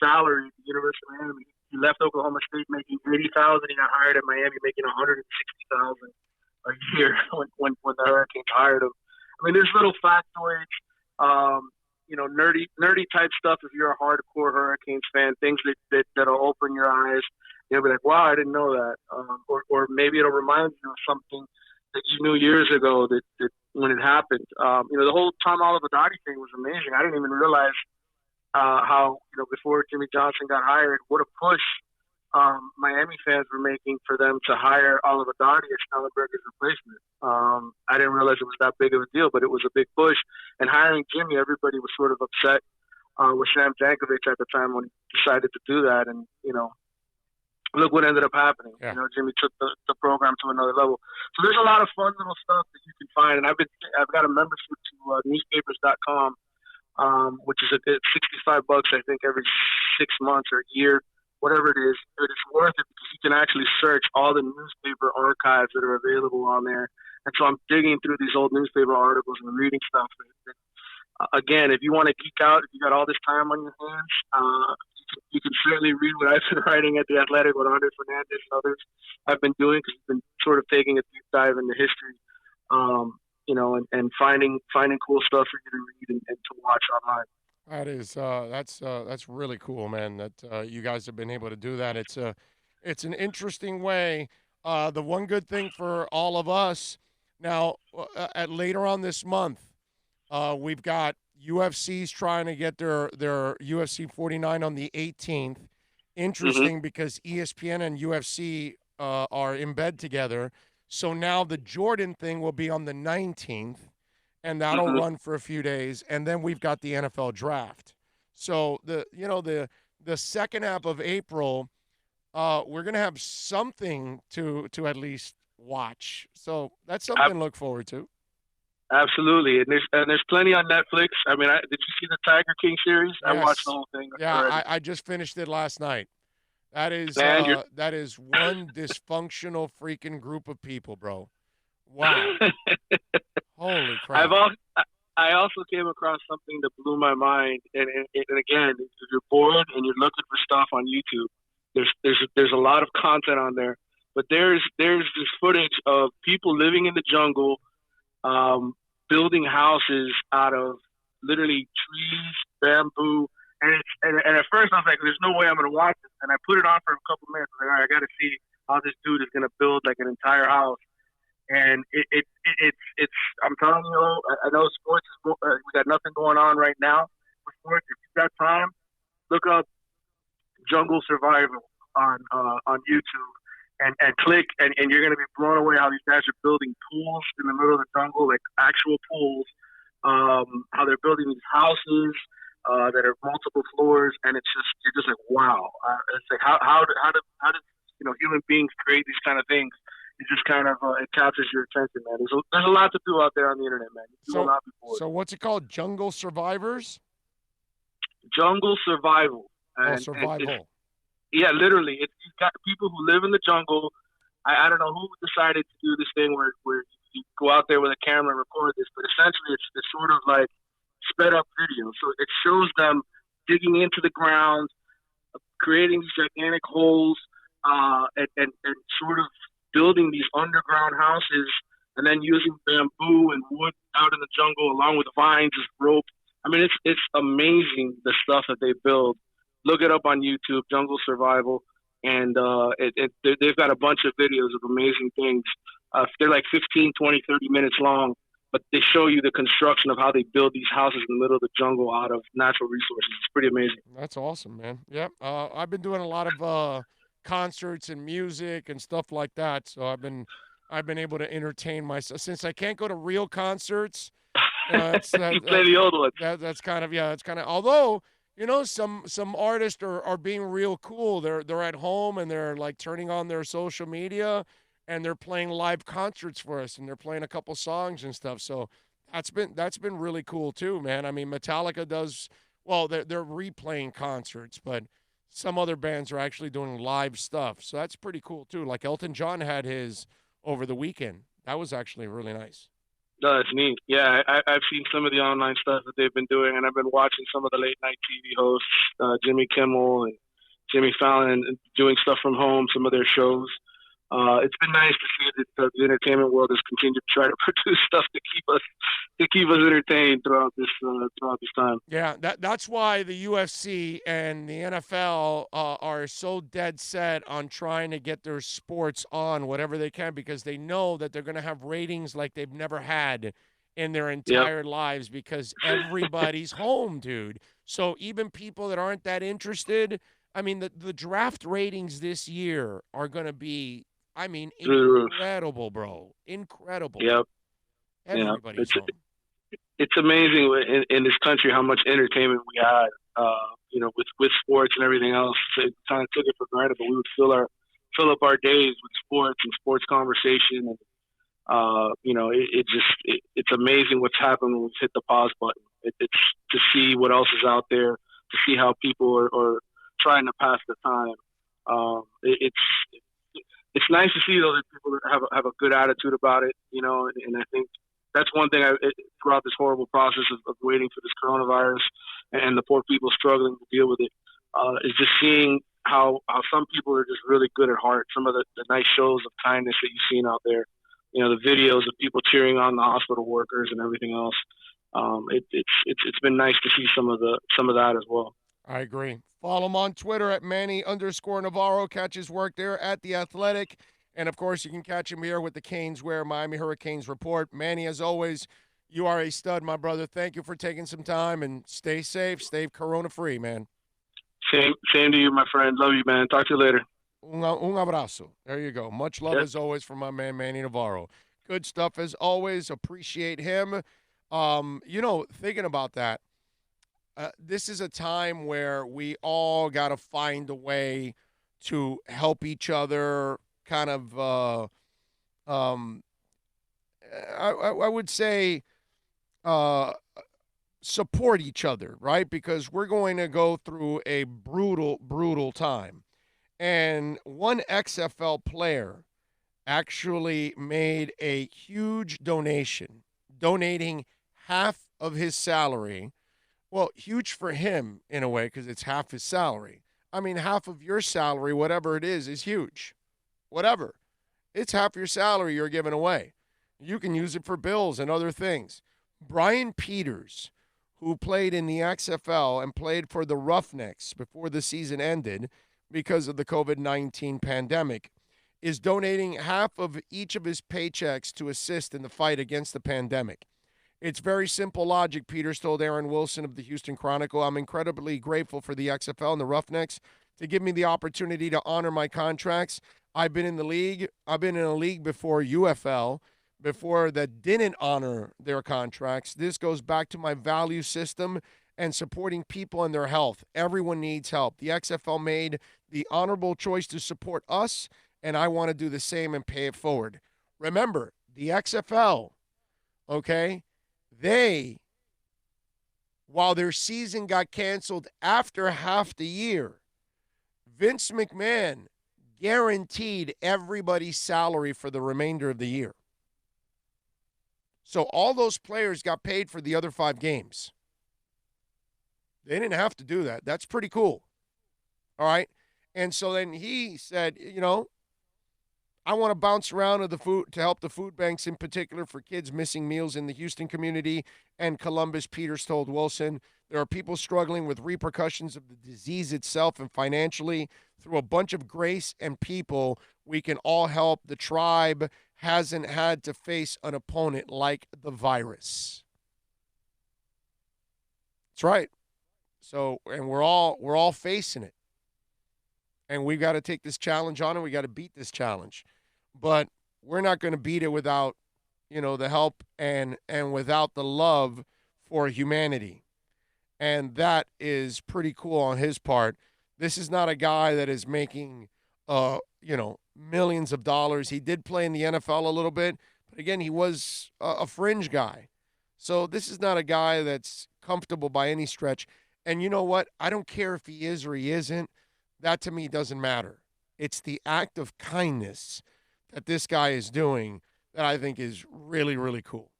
salary at the University of Miami, he left Oklahoma State making $80,000. He got hired at Miami making $160,000 a year when the Hurricanes hired him. I mean, there's little factoids, nerdy type stuff. If you're a hardcore Hurricanes fan, things that'll open your eyes. You'll be like, wow, I didn't know that. Or maybe it'll remind you of something that you knew years ago that when it happened. The whole Tom Olivadotti thing was amazing. I didn't even realize how, before Jimmy Johnson got hired, what a push Miami fans were making for them to hire Olivadotti as Schellenberger's replacement. I didn't realize it was that big of a deal, but it was a big push. And hiring Jimmy, everybody was sort of upset with Sam Jankovic at the time when he decided to do that. And, look what ended up happening. Yeah. Jimmy took the program to another level. So there's a lot of fun little stuff that you can find. And I've got a membership to newspapers.com, which is $65, I think, every 6 months or a year, whatever it is. But it's worth it because you can actually search all the newspaper archives that are available on there. And so I'm digging through these old newspaper articles and reading stuff. Again, if you want to geek out, if you got all this time on your hands, you can certainly read what I've been writing at The Athletic, what Andre Fernandez and others have been doing, because we've been sort of taking a deep dive into history, and finding cool stuff for you to read and to watch online. That is that's really cool, man. That you guys have been able to do that. It's an interesting way. The one good thing for all of us now, later on this month, we've got UFC's trying to get their UFC 49 on the 18th. Interesting because ESPN and UFC are in bed together. So now the Jordan thing will be on the 19th, and that'll run for a few days. And then we've got the NFL draft. So the second half of April, we're gonna have something to at least watch. So that's something to look forward to. Absolutely, and there's plenty on Netflix. I mean, did you see the Tiger King series? Yes. I watched the whole thing. Yeah, I just finished it last night. That is one dysfunctional freaking group of people, bro. Wow. Holy crap. I also came across something that blew my mind, and again, if you're bored and you're looking for stuff on YouTube, there's a lot of content on there, but there's this footage of people living in the jungle, building houses out of literally trees, bamboo, and at first I was like, "There's no way I'm going to watch this." And I put it on for a couple minutes. I was like, "All right, I got to see how this dude is going to build like an entire house." And it's I'm telling you, I know sports is we got nothing going on right now with sports. If you've got time, look up Jungle Survival on YouTube. And click, and you're going to be blown away how these guys are building pools in the middle of the jungle, like actual pools, how they're building these houses that are multiple floors, and you're just like, wow. It's like, how do human beings create these kind of things? It just kind of, it captures your attention, man. There's a lot to do out there on the internet, man. You will not be bored. So what's it called? Jungle Survivors? Jungle Survival. Survival. Yeah, literally. You've got people who live in the jungle. I don't know who decided to do this thing where you go out there with a camera and record this, but essentially it's sort of like sped up video. So it shows them digging into the ground, creating these gigantic holes, and sort of building these underground houses, and then using bamboo and wood out in the jungle along with vines as rope. I mean, it's amazing the stuff that they build. Look it up on YouTube, Jungle Survival, and they've got a bunch of videos of amazing things. They're like 15, 20, 30 minutes long, but they show you the construction of how they build these houses in the middle of the jungle out of natural resources. It's pretty amazing. That's awesome, man. Yep. I've been doing a lot of concerts and music and stuff like that, so I've been able to entertain myself since I can't go to real concerts. You play the old ones. That's kind of although some artists are being real cool. They're at home and they're like turning on their social media and they're playing live concerts for us and they're playing a couple songs and stuff. So that's been really cool too, man. I mean, Metallica does well. They're replaying concerts, but some other bands are actually doing live stuff. So that's pretty cool too. Like Elton John had his over the weekend. That was actually really nice. No, that's neat. Yeah, I've seen some of the online stuff that they've been doing, and I've been watching some of the late night TV hosts, Jimmy Kimmel and Jimmy Fallon, doing stuff from home, some of their shows. It's been nice to see that the entertainment world has continued to try to produce stuff to keep us entertained throughout this time. Yeah, that's why the UFC and the NFL are so dead set on trying to get their sports on whatever they can, because they know that they're going to have ratings like they've never had in their entire lives, because everybody's home, dude. So even people that aren't that interested, I mean, the draft ratings this year are going to be, I mean, incredible, bro. Incredible. Yep. Everybody's home. It's amazing in this country how much entertainment we had, with sports and everything else. It kind of took it for granted, but we would fill up our days with sports and sports conversation. And, it's amazing what's happened when we hit the pause button. It's to see what else is out there, to see how people are trying to pass the time. It's nice to see though that people have a good attitude about it, and I think that's one thing throughout this horrible process of waiting for this coronavirus and the poor people struggling to deal with it, is just seeing how some people are just really good at heart. Some of the nice shows of kindness that you've seen out there, the videos of people cheering on the hospital workers and everything else. It's been nice to see some of that as well. I agree. Follow him on Twitter at Manny_Navarro. Catch his work there at The Athletic. And, of course, you can catch him here with the Canes Wear Miami Hurricanes Report. Manny, as always, you are a stud, my brother. Thank you for taking some time, and stay safe, stay corona-free, man. Same to you, my friend. Love you, man. Talk to you later. Un abrazo. There you go. Much love, as always, from my man, Manny Navarro. Good stuff, as always. Appreciate him. Thinking about that, this is a time where we all got to find a way to help each other, kind of, I would say, support each other, right? Because we're going to go through a brutal, brutal time. And one XFL player actually made a huge donation, donating half of his salary. Well, huge for him in a way, because it's half his salary. I mean, half of your salary, whatever it is huge. Whatever. It's half your salary you're giving away. You can use it for bills and other things. Brian Peters, who played in the XFL and played for the Roughnecks before the season ended because of the COVID-19 pandemic, is donating half of each of his paychecks to assist in the fight against the pandemic. It's very simple logic, Peters told Aaron Wilson of the Houston Chronicle. I'm incredibly grateful for the XFL and the Roughnecks to give me the opportunity to honor my contracts. I've been in the league. I've been in a league before UFL, before that didn't honor their contracts. This goes back to my value system and supporting people and their health. Everyone needs help. The XFL made the honorable choice to support us, and I want to do the same and pay it forward. Remember, the XFL, okay, while their season got canceled after half the year, Vince McMahon guaranteed everybody's salary for the remainder of the year. So all those players got paid for the other 5 games. They didn't have to do that. That's pretty cool. All right? And so then he said, I want to bounce around to help the food banks in particular for kids missing meals in the Houston community and Columbus, Peters told Wilson. There are people struggling with repercussions of the disease itself and financially. Through a bunch of grace and people, we can all help. The tribe hasn't had to face an opponent like the virus. That's right. So, and we're all facing it. And we've got to take this challenge on, and we got to beat this challenge. But we're not going to beat it without, the help and without the love for humanity. And that is pretty cool on his part. This is not a guy that is making, millions of dollars. He did play in the NFL a little bit, but again, he was a fringe guy. So this is not a guy that's comfortable by any stretch. And you know what? I don't care if he is or he isn't. That to me doesn't matter. It's the act of kindness that this guy is doing that I think is really, really cool.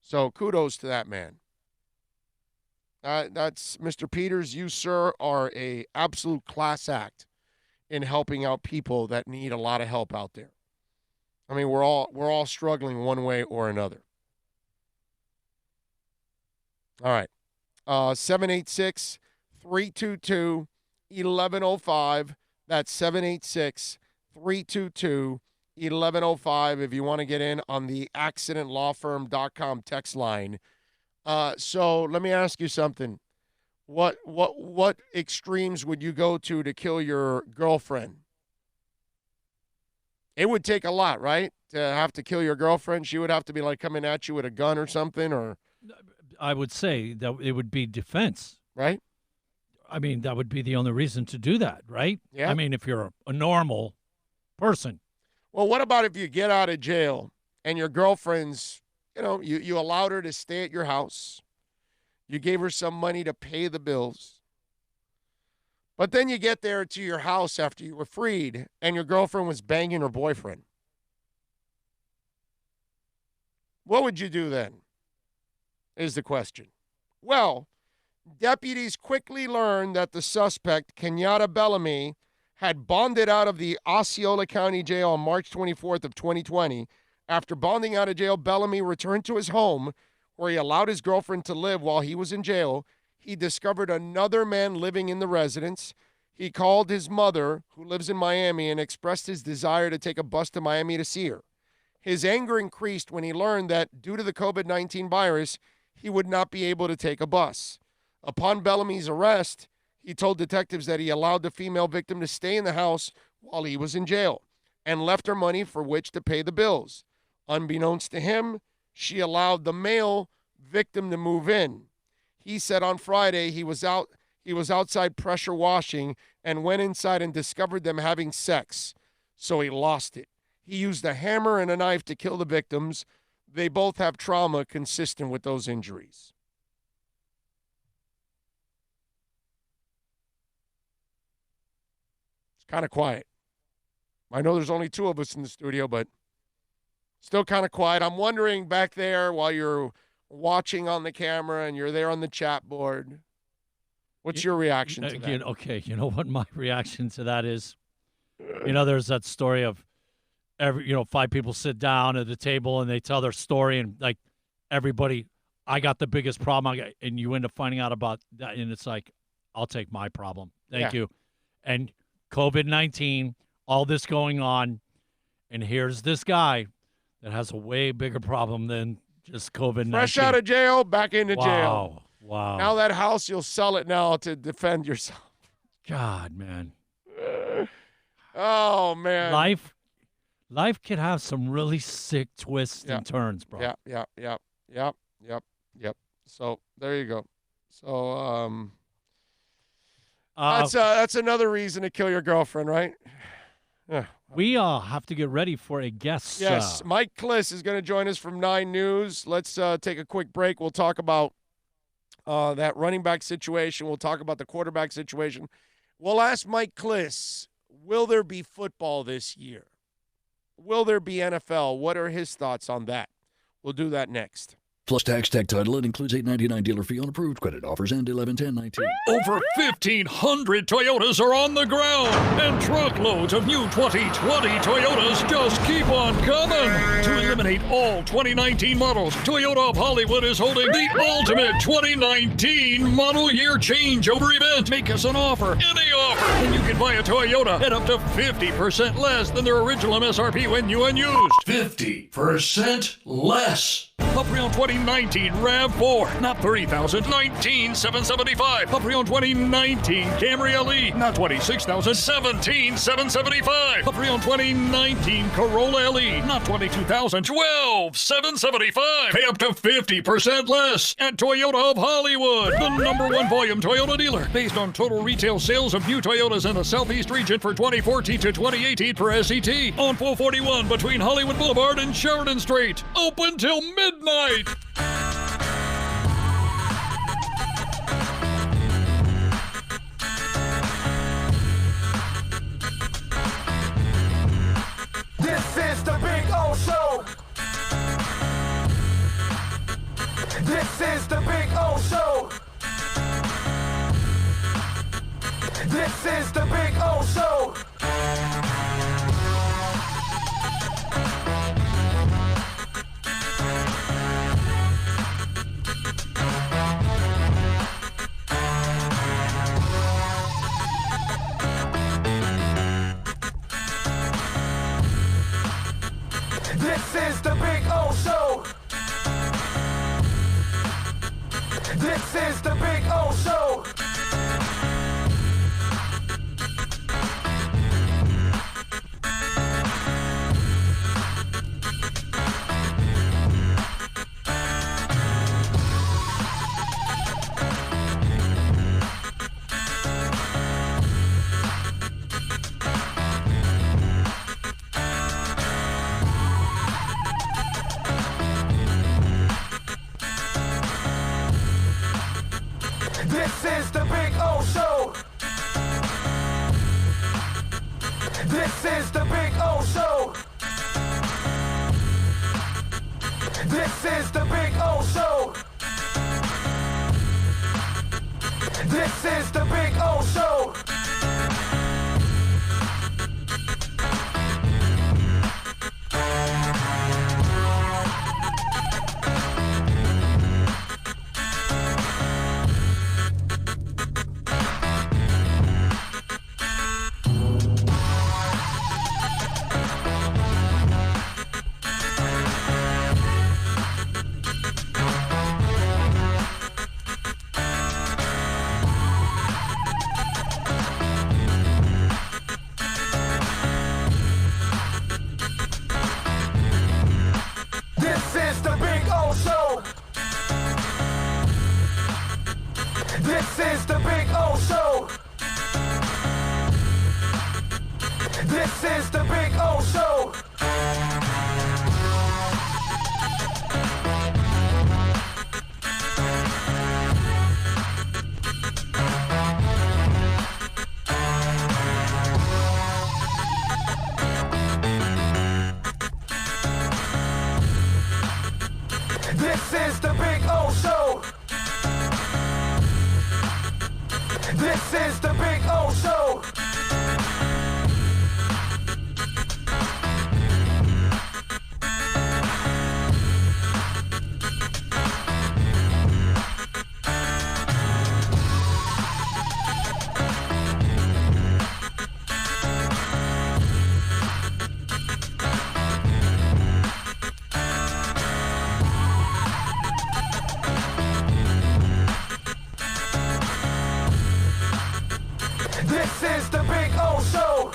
So kudos to that man. That's Mr. Peters. You, sir, are a absolute class act in helping out people that need a lot of help out there. I mean, we're all struggling one way or another. All right. 786-322-1105. That's 786-322-1105 if you want to get in on the accidentlawfirm.com text line. So let me ask you something. What extremes would you go to kill your girlfriend? It would take a lot, right? To have to kill your girlfriend. She would have to be like coming at you with a gun or something, or I would say that it would be defense. Right? I mean, that would be the only reason to do that, right? Yeah. I mean, if you're a normal person. Well, what about if you get out of jail and your girlfriend's, you allowed her to stay at your house. You gave her some money to pay the bills. But then you get there to your house after you were freed and your girlfriend was banging her boyfriend. What would you do then? Is the question. Well, deputies quickly learned that the suspect, Kenyatta Bellamy, had bonded out of the Osceola County Jail on March 24th of 2020. After bonding out of jail, Bellamy returned to his home where he allowed his girlfriend to live while he was in jail. He discovered another man living in the residence. He called his mother, who lives in Miami, and expressed his desire to take a bus to Miami to see her. His anger increased when he learned that due to the COVID-19 virus, he would not be able to take a bus. Upon Bellamy's arrest, he told detectives that he allowed the female victim to stay in the house while he was in jail and left her money for which to pay the bills. Unbeknownst to him, she allowed the male victim to move in. He said on Friday he was outside pressure washing and went inside and discovered them having sex, so he lost it. He used a hammer and a knife to kill the victims. They both have trauma consistent with those injuries. It's kind of quiet. I know there's only two of us in the studio, but still kind of quiet. I'm wondering back there while you're watching on the camera and you're there on the chat board, what's your reaction to that? Okay, you know what my reaction to that is? There's that story of five people sit down at the table and they tell their story and like everybody, I got the biggest problem, and you end up finding out about that, and it's like, I'll take my problem. Thank you. And COVID-19, all this going on, and here's this guy that has a way bigger problem than just COVID-19. Fresh out of jail, back into jail. Wow. Now that house, you'll sell it now to defend yourself. God, man. Oh, man. Life can have some really sick twists and turns, bro. Yep. So there you go. So that's another reason to kill your girlfriend, right? Yeah. We have to get ready for a guest. Yes, Mike Klis is going to join us from 9 News. Let's take a quick break. We'll talk about that running back situation. We'll talk about the quarterback situation. We'll ask Mike Klis, will there be football this year? Will there be NFL? What are his thoughts on that? We'll do that next. Plus tax, tech title. It includes $8.99 dealer fee on approved credit. Offers end 11/10/19. Over 1,500 Toyotas are on the ground, and truckloads of new 2020 Toyotas just keep on coming. To eliminate all 2019 models, Toyota of Hollywood is holding the ultimate 2019 model year changeover event. Make us an offer, any offer, and you can buy a Toyota at up to 50% less than their original MSRP when new and used. 50% less. A pre-owned 2019 RAV4, not $30,000, $19,775. A pre-owned 2019 Camry LE, not $26,000, $17,775. A pre-owned 2019 Corolla LE, not $22,000, $12,775. Pay up to 50% less at Toyota of Hollywood, the #1 volume Toyota dealer, based on total retail sales of new Toyotas in the Southeast region for 2014 to 2018 per SET, on 441 between Hollywood Boulevard and Sheridan Street. Open till midnight. This is the Big O Show. This is the Big O Show. This is the Big O Show. This is the Big O Show. This is the Big O Show. This is the Big O Show. This is the Big O Show. This is the Big O Show. This is the Big O Show. This is the Big O Show. This is the Big O Show. This is the Big O Show. This is the Big O Show. This is the Big O Show.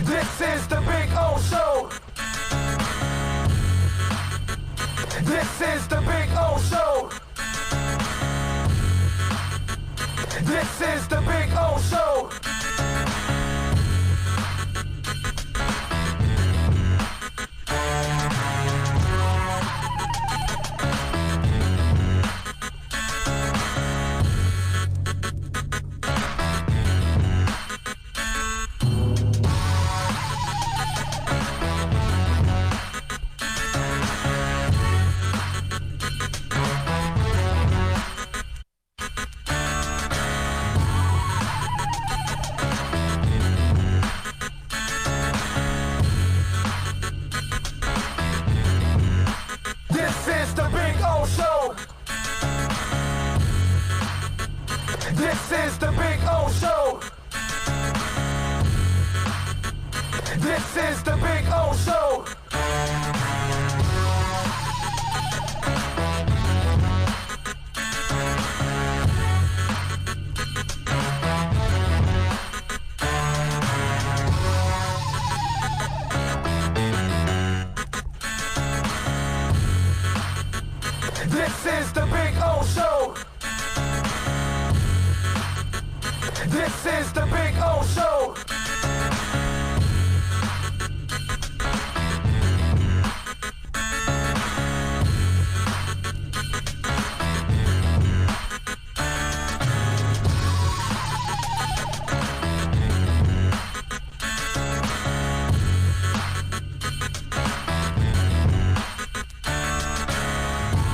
This is the Big O Show. This is the Big O Show. This is the Big O Show. This is the Big O Show. This is the Big O Show. This is the Big O Show.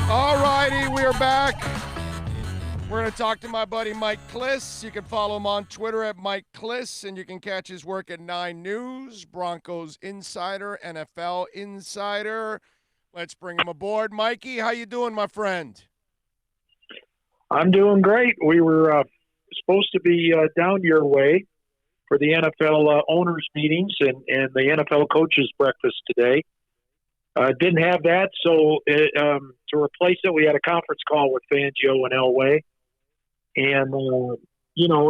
All righty, we are back. We're going to talk to my buddy Mike Klis. You can follow him on Twitter at Mike Klis, and you can catch his work at 9 News, Broncos Insider, NFL Insider. Let's bring him aboard. Mikey, how you doing, my friend? I'm doing great. We were supposed to be down your way for the NFL owners meetings and the NFL coaches breakfast today. Didn't have that, so to replace it, we had a conference call with Fangio and Elway. And,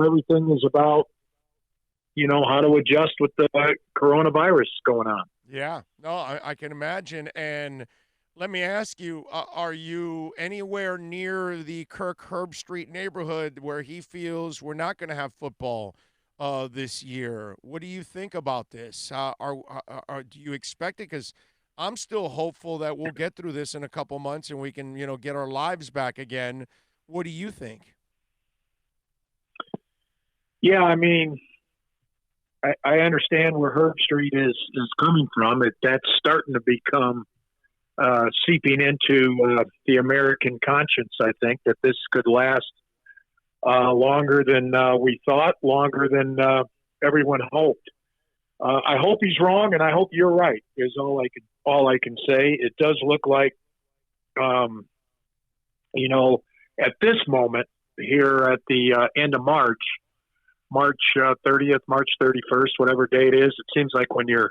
everything is about, how to adjust with the coronavirus going on. Yeah, no, I can imagine. And let me ask you, are you anywhere near the Kirk Herbstreit neighborhood where he feels we're not going to have football this year? What do you think about this? Do you expect it? Because I'm still hopeful that we'll get through this in a couple months and we can, get our lives back again. What do you think? Yeah, I mean, I understand where Herbstreit is coming from. That's starting to become seeping into the American conscience, I think, that this could last longer than we thought, longer than everyone hoped. I hope he's wrong, and I hope you're right, is all I can say. It does look like, at this moment here at the end of March 30th, March 31st, whatever day it is, it seems like when you're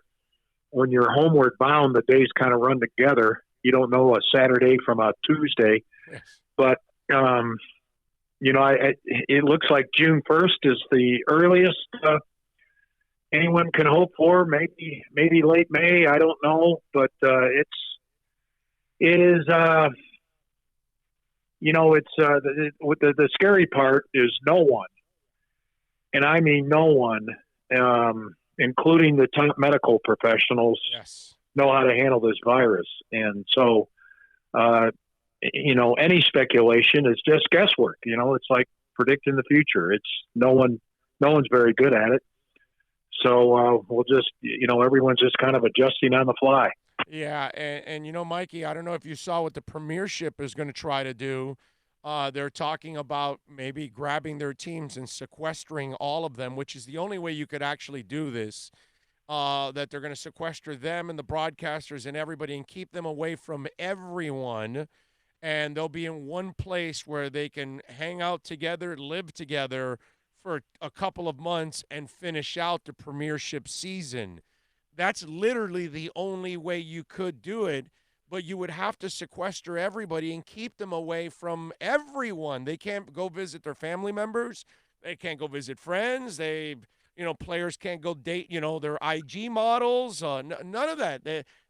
homeward bound, the days kind of run together. You don't know a Saturday from a Tuesday, Yes. but it looks like June 1st is the earliest anyone can hope for. Maybe late May. I don't know, but it is. The scary part is no one, and I mean no one, including the top medical professionals, Yes. know how to handle this virus. And so, any speculation is just guesswork. It's like predicting the future. It's no one's very good at it. So we'll just, everyone's just kind of adjusting on the fly. Yeah, and Mikey, I don't know if you saw what the Premiership is going to try to do. They're talking about maybe grabbing their teams and sequestering all of them, which is the only way you could actually do this, that they're going to sequester them and the broadcasters and everybody and keep them away from everyone, and they'll be in one place where they can hang out together, live together for a couple of months and finish out the Premiership season. That's literally the only way you could do it, but you would have to sequester everybody and keep them away from everyone. They can't go visit their family members. They can't go visit friends. Players can't go date, their IG models. None of that.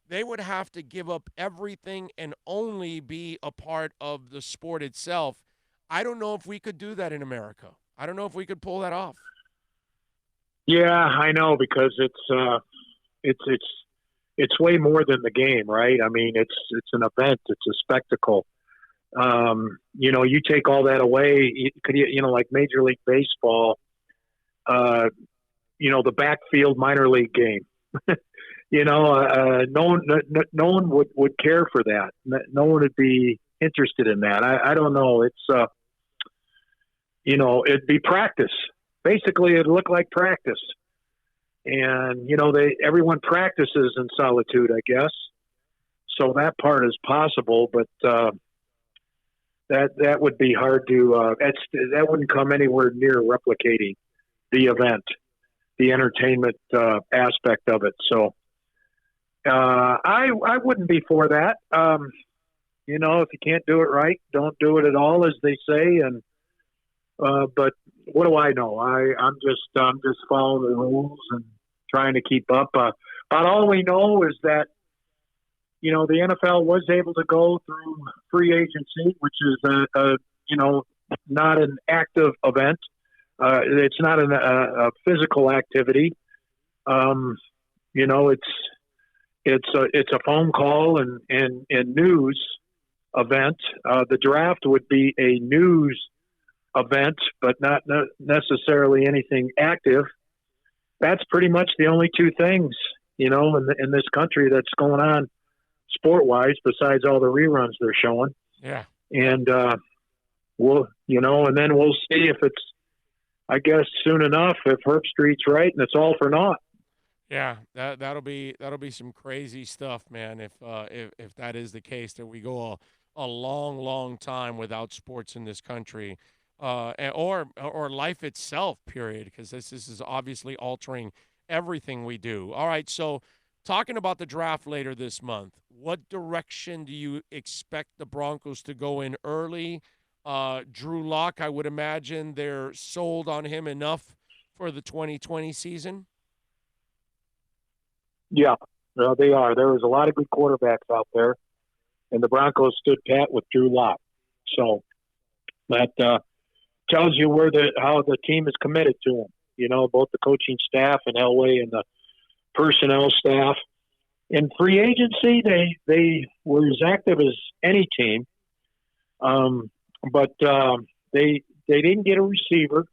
They would have to give up everything and only be a part of the sport itself. I don't know if we could do that in America. I don't know if we could pull that off. Yeah, I know, because it's way more than the game, right? I mean, it's an event, it's a spectacle. You take all that away, like Major League Baseball, the backfield minor league game. No one would care for that. No one would be interested in that. I don't know. It's it'd be practice. Basically, it'd look like practice. And, everyone practices in solitude, I guess. So that part is possible, but that would be hard to that wouldn't come anywhere near replicating the event. the entertainment aspect of it. So I wouldn't be for that. You know, if you can't do it right, don't do it at all, as they say. And but what do I know? I'm just following the rules and trying to keep up. But all we know is that, you know, the NFL was able to go through free agency, which is you know, not an active event. It's not a physical activity. You know, it's a phone call and news event. The draft would be a news event, but not necessarily anything active. That's pretty much the only two things, you know, in this country that's going on sport-wise, besides all the reruns they're showing. Yeah. And we'll, you know, and then we'll see if it's, I guess, soon enough, if Herb Street's right and it's all for naught. Yeah, that'll be some crazy stuff, man. If that is the case, that we go a long time without sports in this country, or life itself, period. Because this is obviously altering everything we do. All right, so talking about the draft later this month, what direction do you expect the Broncos to go in early? Drew Lock, I would imagine they're sold on him enough for the 2020 season. Yeah, they are. There was a lot of good quarterbacks out there, and the Broncos stood pat with Drew Lock. So that tells you how the team is committed to him. You know, both the coaching staff and Elway and the personnel staff. In free agency, they were as active as any team, but they didn't get a receiver.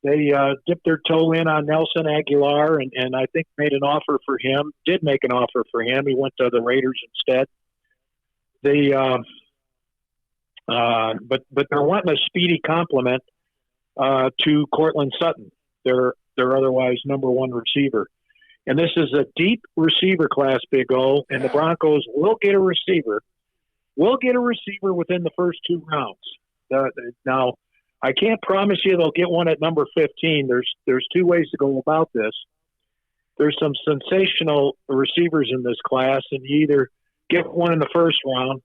They dipped their toe in on Nelson Aguilar and I think made an offer for him. Did make an offer for him. He went to the Raiders instead. They, but they're wanting a speedy complement to Cortland Sutton, their otherwise number one receiver. And this is a deep receiver class, Big O, and the Broncos will get a receiver. Will get a receiver within the first two rounds. Now, I can't promise you they'll get one at number 15. There's two ways to go about this. There's some sensational receivers in this class, and you either get one in the first round,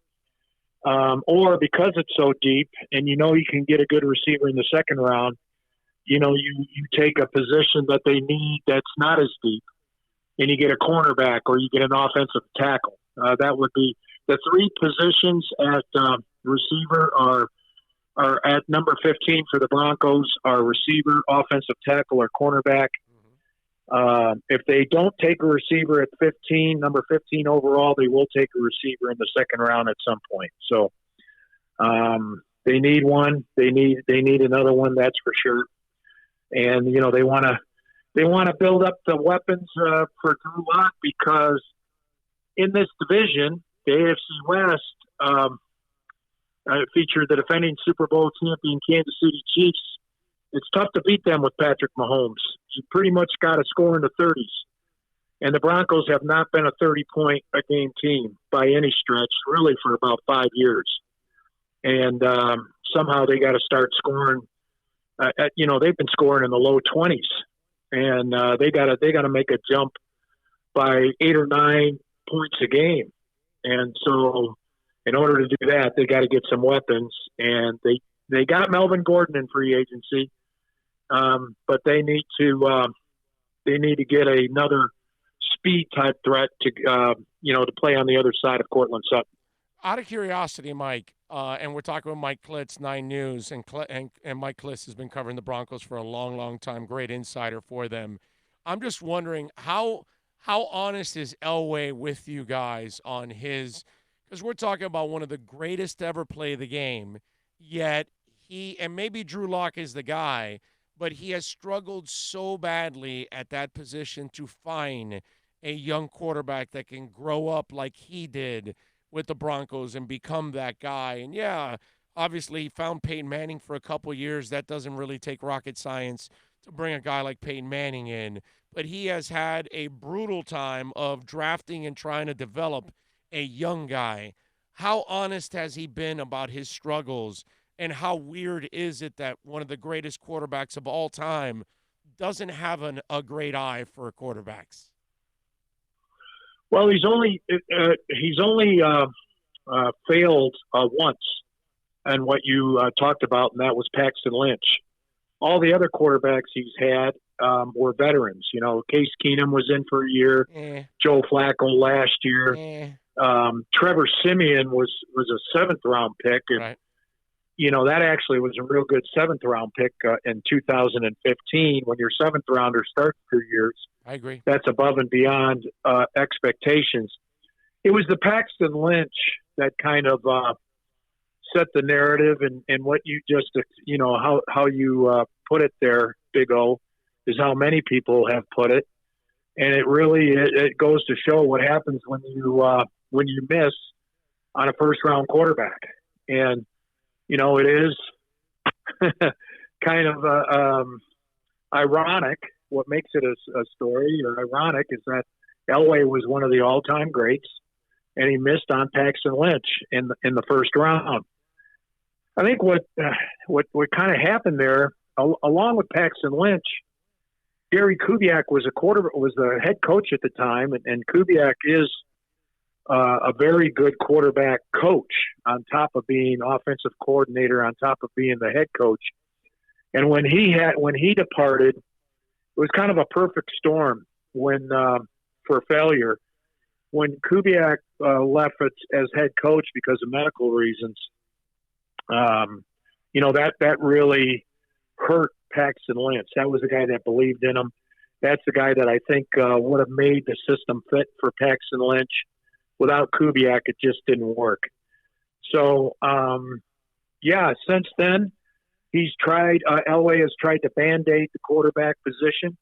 or because it's so deep and you know you can get a good receiver in the second round, you know, you take a position that they need that's not as deep, and you get a cornerback or you get an offensive tackle. That would be the three positions at receiver are at number 15 for the Broncos are receiver, offensive tackle, or cornerback. If they don't take a receiver at 15, number 15 overall, they will take a receiver in the second round at some point. So they need one. They need another one, that's for sure. And you know they want to build up the weapons for Drew Lock, because in this division, the AFC West. Featured the defending Super Bowl champion Kansas City Chiefs. It's tough to beat them with Patrick Mahomes. You pretty much got to score in the 30s. And the Broncos have not been a 30-point-a-game team by any stretch, really, for about 5 years. And somehow they got to start scoring. You know, they've been scoring in the low 20s. And they got to make a jump by 8 or 9 points a game. And so in order to do that, they got to get some weapons, and they got Melvin Gordon in free agency, but they need to get another speed type threat to to play on the other side of Cortland Sutton. Out of curiosity, Mike, and we're talking with Mike Klitz, 9 News, and Mike Klitz has been covering the Broncos for a long time. Great insider for them. I'm just wondering how honest is Elway with you guys on his. Because we're talking about one of the greatest to ever play the game, yet and maybe Drew Lock is the guy, but he has struggled so badly at that position to find a young quarterback that can grow up like he did with the Broncos and become that guy. And yeah, obviously he found Peyton Manning for a couple years. That doesn't really take rocket science to bring a guy like Peyton Manning in, but he has had a brutal time of drafting and trying to develop a young guy. How honest has he been about his struggles, and how weird is it that one of the greatest quarterbacks of all time doesn't have a great eye for quarterbacks. Well, he's only failed once, and what you talked about, and that was Paxton Lynch. All the other quarterbacks he's had were veterans. You know, Case Keenum was in for a year. Joe Flacco last year. Trevor Siemian was a 7th-round pick, and you know that actually was a real good 7th-round pick in 2015. When your 7th-rounder starts 2 years, I agree. That's above and beyond expectations. It was the Paxton Lynch that kind of set the narrative, and what you just, you know, how you put it there, Big O, is how many people have put it, and it really it goes to show what happens when you miss on a first-round quarterback. And you know, it is kind of ironic. What makes it a story or ironic is that Elway was one of the all-time greats, and he missed on Paxton Lynch in the first round. I think what kind of happened there, along with Paxton Lynch, Gary Kubiak was the head coach at the time, and Kubiak is a very good quarterback coach on top of being offensive coordinator, on top of being the head coach. And when he departed, it was kind of a perfect storm for failure. When Kubiak left as head coach because of medical reasons, you know, that really hurt Paxton Lynch. That was the guy that believed in him. That's the guy that I think would have made the system fit for Paxton Lynch. Without Kubiak, it just didn't work. So, since then, Elway has tried to Band-Aid the quarterback position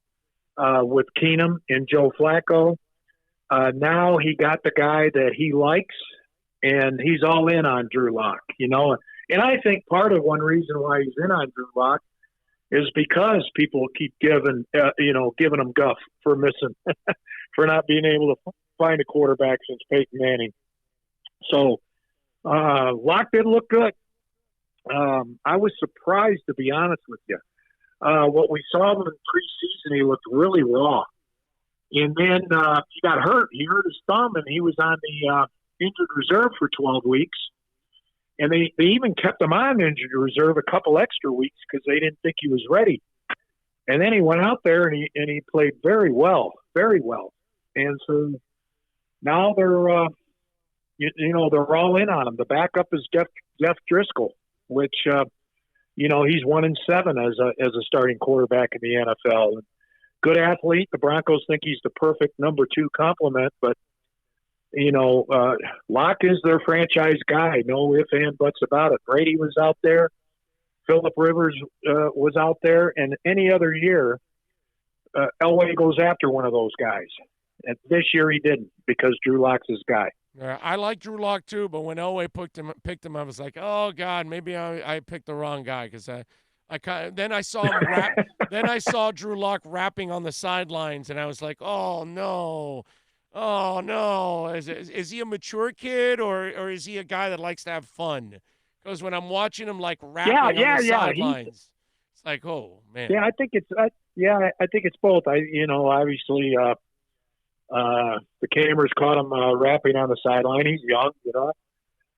with Keenum and Joe Flacco. Now he got the guy that he likes, and he's all in on Drew Lock, you know. And I think part of one reason why he's in on Drew Lock is because people keep giving him guff for missing, for not being able to find a quarterback since Peyton Manning. So Lock did look good. I was surprised, to be honest with you. What we saw him in preseason, he looked really raw. And then he got hurt. He hurt his thumb, and he was on the injured reserve for 12 weeks. And they even kept him on injured reserve a couple extra weeks because they didn't think he was ready. And then he went out there and he played very well, very well. And so now they're they're all in on him. The backup is Jeff Driscoll, which he's 1-7 as a starting quarterback in the NFL. Good athlete. The Broncos think he's the perfect number 2 complement, but Locke is their franchise guy. No ifs, ands, buts about it. Brady was out there. Phillip Rivers was out there. And any other year, Elway goes after one of those guys. And this year he didn't because Drew Lock's his guy. I like Drew Lock too, but when Elway picked him, I was like, oh God, maybe I picked the wrong guy because then I saw him rap. Then I saw Drew Lock rapping on the sidelines, and I was like, oh no. Is he a mature kid or is he a guy that likes to have fun? Because when I'm watching him like rapping on the sidelines, it's like, oh man. Yeah, I think it's both. Obviously, the cameras caught him rapping on the sideline. He's young,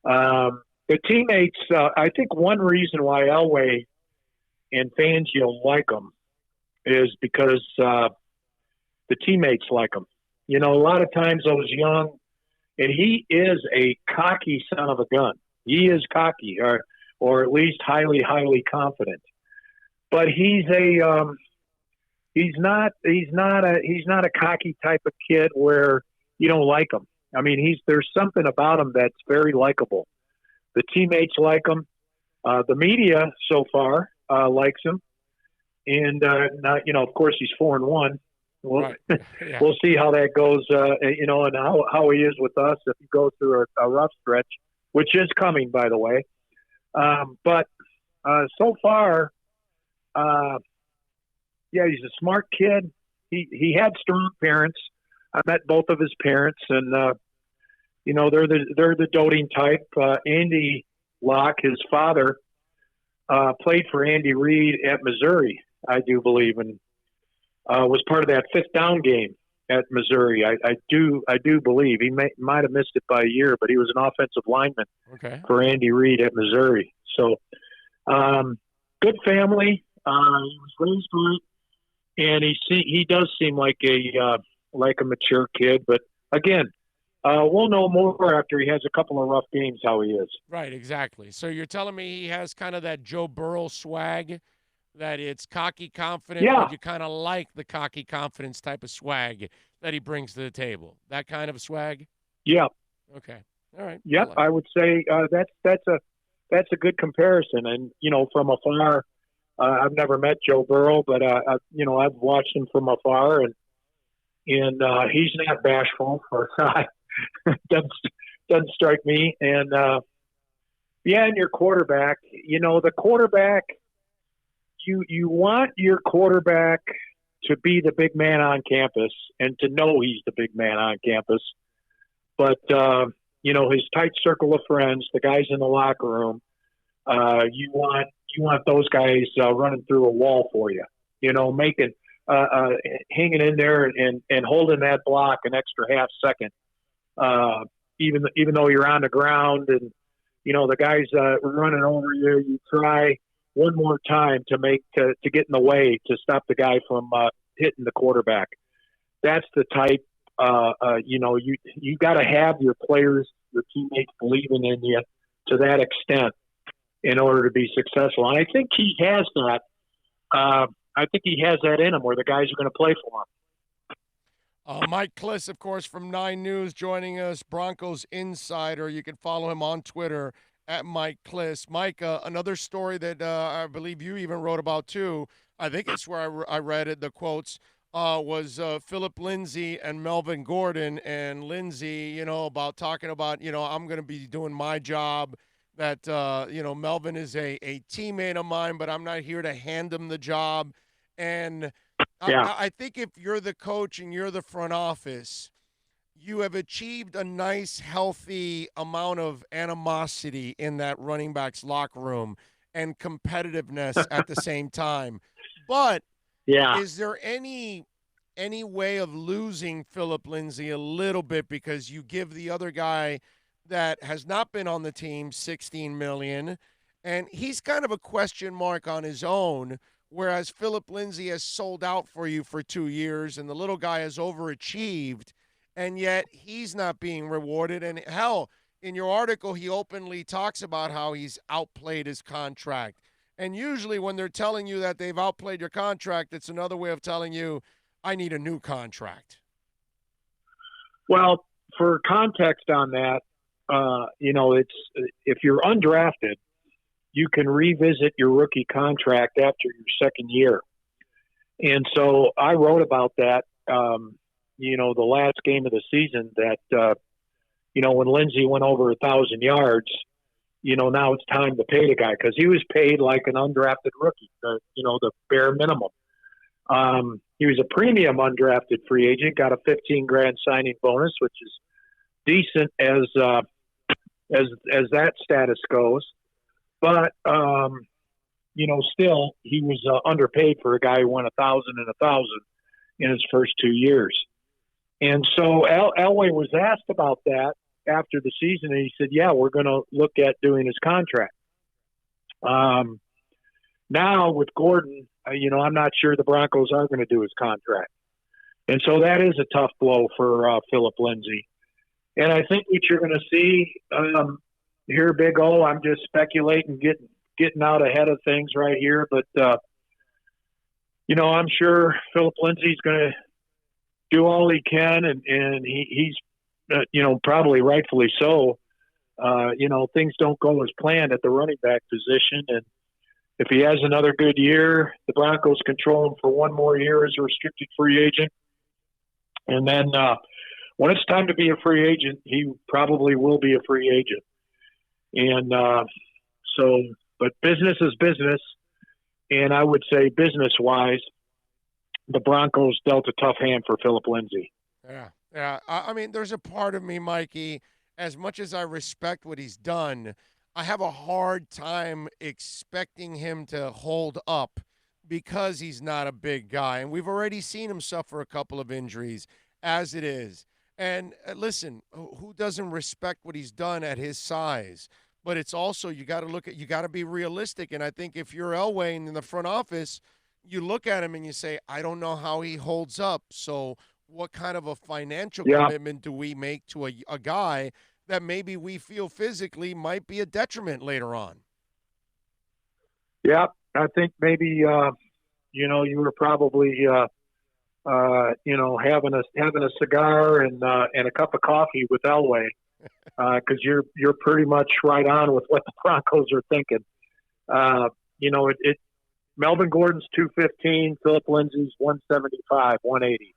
The teammates, I think one reason why Elway and Fangio like him is because the teammates like him. A lot of times those young, and he is a cocky son of a gun. He is cocky, or at least highly, highly confident. But he's not a cocky type of kid where you don't like him. I mean, there's something about him that's very likable. The teammates like him. The media so far likes him, and of course he's 4-1. We'll see how that goes, and how he is with us if he goes through a rough stretch, which is coming, by the way. But so far, he's a smart kid. He had strong parents. I met both of his parents, and they're the doting type. Andy Locke, his father, played for Andy Reid at Missouri, I do believe, and was part of that 5th down game at Missouri. I do believe he might have missed it by a year, but he was an offensive lineman for Andy Reid at Missouri. So, good family. He was raised right, and he does seem like a mature kid. But again, we'll know more after he has a couple of rough games how he is. Right, exactly. So you're telling me he has kind of that Joe Burrow swag, that it's cocky, confident, but you kind of like the cocky confidence type of swag that he brings to the table. That kind of swag? Yeah. Okay. All right. Yep, I would say that's a good comparison. And from afar, I've never met Joe Burrow, but I've watched him from afar, and he's not bashful, or doesn't strike me. And and your quarterback, the quarterback. You want your quarterback to be the big man on campus and to know he's the big man on campus. But, his tight circle of friends, the guys in the locker room, you want those guys running through a wall for you, making hanging in there and holding that block an extra half second, even though you're on the ground and, the guys running over you, you try one more time to get in the way to stop the guy from hitting the quarterback. That's the type. You got to have your players, your teammates believing in you to that extent in order to be successful. And I think he has that. I think he has that in him where the guys are going to play for him. Mike Klis, of course, from 9 News, joining us, Broncos Insider. You can follow him on Twitter at Mike Klis. Mike, another story that I believe you even wrote about too, I think it's where I read it, the quotes, was Philip Lindsay and Melvin Gordon. And Lindsay, about talking about, I'm going to be doing my job, that, Melvin is a teammate of mine, but I'm not here to hand him the job. And I think if you're the coach and you're the front office, you have achieved a nice, healthy amount of animosity in that running back's locker room and competitiveness at the same time. But is there any way of losing Philip Lindsay a little bit because you give the other guy that has not been on the team $16 million, and he's kind of a question mark on his own, whereas Philip Lindsay has sold out for you for 2 years, and the little guy has overachieved, and yet he's not being rewarded. And hell, in your article, he openly talks about how he's outplayed his contract. And usually when they're telling you that they've outplayed your contract, it's another way of telling you, I need a new contract. Well, for context on that, it's if you're undrafted, you can revisit your rookie contract after your second year. And so I wrote about that, the last game of the season that, when Lindsay went over 1,000 yards, now it's time to pay the guy because he was paid like an undrafted rookie, the bare minimum. He was a premium undrafted free agent, got a $15,000 signing bonus, which is decent as that status goes. But, still he was underpaid for a guy who won 1,000 and 1,000 in his first 2 years. And so Elway was asked about that after the season, and he said, yeah, we're going to look at doing his contract. Now with Gordon, I'm not sure the Broncos are going to do his contract. And so that is a tough blow for Philip Lindsay. And I think what you're going to see here, Big O, I'm just speculating, getting out ahead of things right here. But, I'm sure Philip Lindsay's going to do all he can, and he's probably rightfully so. Things don't go as planned at the running back position. And if he has another good year, the Broncos control him for one more year as a restricted free agent. And then when it's time to be a free agent, he probably will be a free agent. And but business is business. And I would say business-wise, the Broncos dealt a tough hand for Philip Lindsay. Yeah. I mean, there's a part of me, Mikey, as much as I respect what he's done, I have a hard time expecting him to hold up because he's not a big guy. And we've already seen him suffer a couple of injuries as it is. And listen, who doesn't respect what he's done at his size? But it's also, you got to be realistic. And I think if you're Elway in the front office, you look at him and you say, I don't know how he holds up. So what kind of a financial commitment do we make to a guy that maybe we feel physically might be a detriment later on? Yeah, I think maybe, you were probably, having a cigar and a cup of coffee with Elway, because you're pretty much right on with what the Broncos are thinking. Melvin Gordon's 215, Philip Lindsay's 175, 180.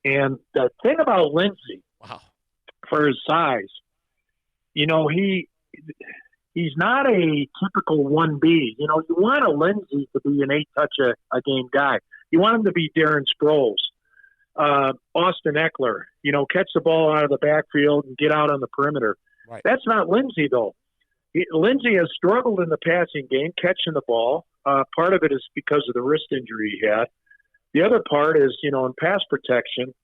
And the thing about Lindsay, for his size, he's not a typical 1B. You want a Lindsay to be an 8-touch a game guy. You want him to be Darren Sproles, Austin Eckler, catch the ball out of the backfield and get out on the perimeter. Right. That's not Lindsay, though. Lindsay has struggled in the passing game, catching the ball. Part of it is because of the wrist injury he had. The other part is, in pass protection,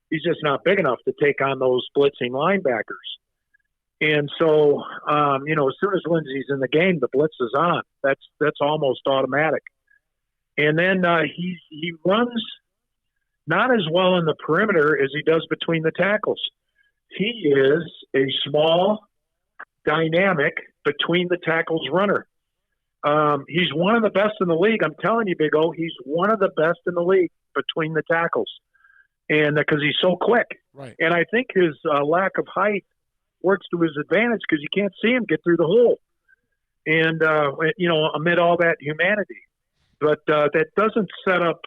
he's just not big enough to take on those blitzing linebackers. And so, as soon as Lindsay's in the game, the blitz is on. That's almost automatic. And then he runs not as well in the perimeter as he does between the tackles. He is a small, dynamic, between the tackles runner. He's one of the best in the league. I'm telling you, Big O, he's one of the best in the league between the tackles. And because he's so quick. Right. And I think his lack of height works to his advantage because you can't see him get through the hole. And, amid all that humanity. But that doesn't set up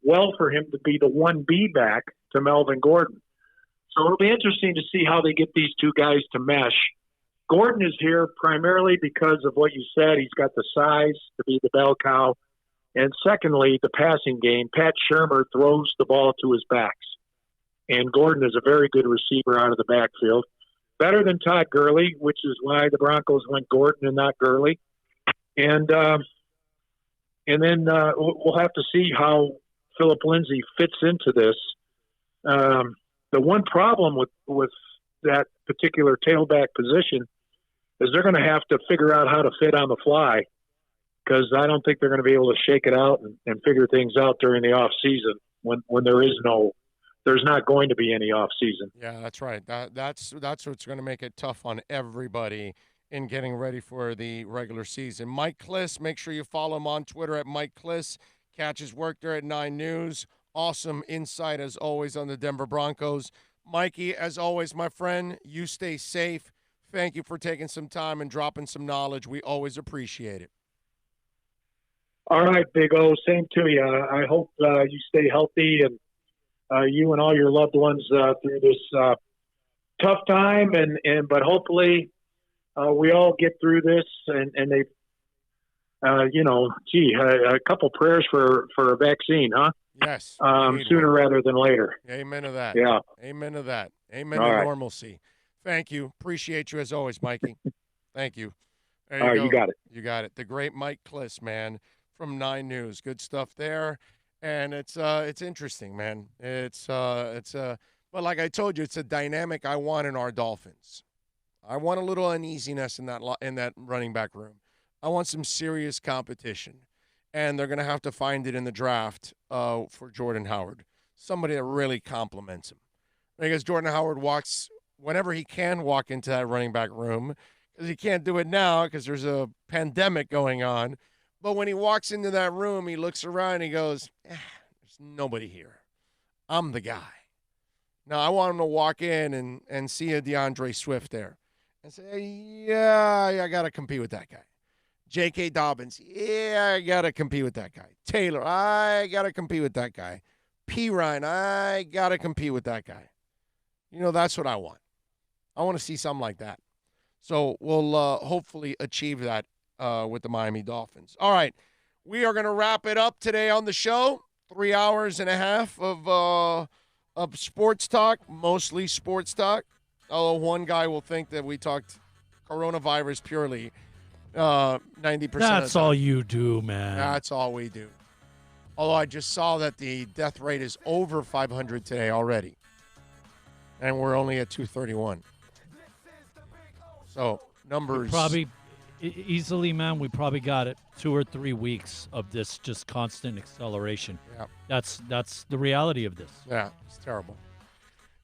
well for him to be the 1B back to Melvin Gordon. So it'll be interesting to see how they get these two guys to mesh. Gordon is here primarily because of what you said. He's got the size to be the bell cow. And secondly, the passing game. Pat Shurmur throws the ball to his backs. And Gordon is a very good receiver out of the backfield. Better than Todd Gurley, which is why the Broncos went Gordon and not Gurley. And then we'll have to see how Philip Lindsay fits into this. The one problem with that particular tailback position is they're going to have to figure out how to fit on the fly, because I don't think they're going to be able to shake it out and figure things out during the off season when there's not going to be any off season. Yeah, that's right. That's what's going to make it tough on everybody in getting ready for the regular season. Mike Klis, make sure you follow him on Twitter at Mike Klis. Catch his work there at 9 News. Awesome insight as always on the Denver Broncos. Mikey, as always, my friend, you stay safe. Thank you for taking some time and dropping some knowledge. We always appreciate it. All right, Big O, same to you. I hope you stay healthy and you and all your loved ones through this tough time. But hopefully we all get through this and they, a couple prayers for a vaccine, huh? Yes. Sooner rather than later. Amen to that. Yeah. Amen to that. Amen all to right. normalcy. Thank you. Appreciate you as always, Mikey. Thank you. There All right, you got it. You got it. The great Mike Klis, man, from 9 News. Good stuff there. And it's interesting, man. But like I told you, it's a dynamic I want in our Dolphins. I want a little uneasiness in that running back room. I want some serious competition. And they're going to have to find it in the draft for Jordan Howard. Somebody that really complements him. Because Jordan Howard walks, whenever he can walk into that running back room, because he can't do it now because there's a pandemic going on. But when he walks into that room, he looks around and he goes, there's nobody here. I'm the guy. Now, I want him to walk in and see a DeAndre Swift there and say, yeah, I got to compete with that guy. J.K. Dobbins, yeah, I got to compete with that guy. Taylor, I got to compete with that guy. P. Ryan, I got to compete with that guy. That's what I want. I want to see something like that. So we'll hopefully achieve that with the Miami Dolphins. All right, we are going to wrap it up today on the show. 3 hours and a half of sports talk, mostly sports talk. Although one guy will think that we talked coronavirus purely 90%. That's all you do, man. That's all we do. Although I just saw that the death rate is over 500 today already. And we're only at 231. So numbers. Probably easily, man, we probably got it 2 or 3 weeks of this just constant acceleration. Yeah. That's the reality of this. Yeah, it's terrible.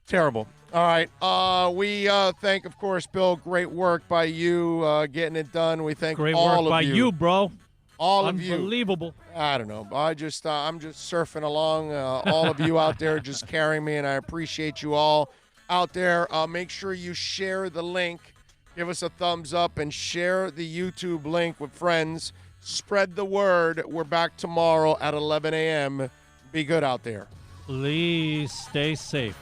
Terrible. All right. We thank, of course, Bill. Great work by you getting it done. We thank Great all work of by you. you, bro. All of you. Unbelievable. I don't know. I'm just surfing along. All of you out there just carrying me, and I appreciate you all out there. Make sure you share the link. Give us a thumbs up and share the YouTube link with friends. Spread the word. We're back tomorrow at 11 a.m. Be good out there. Please stay safe.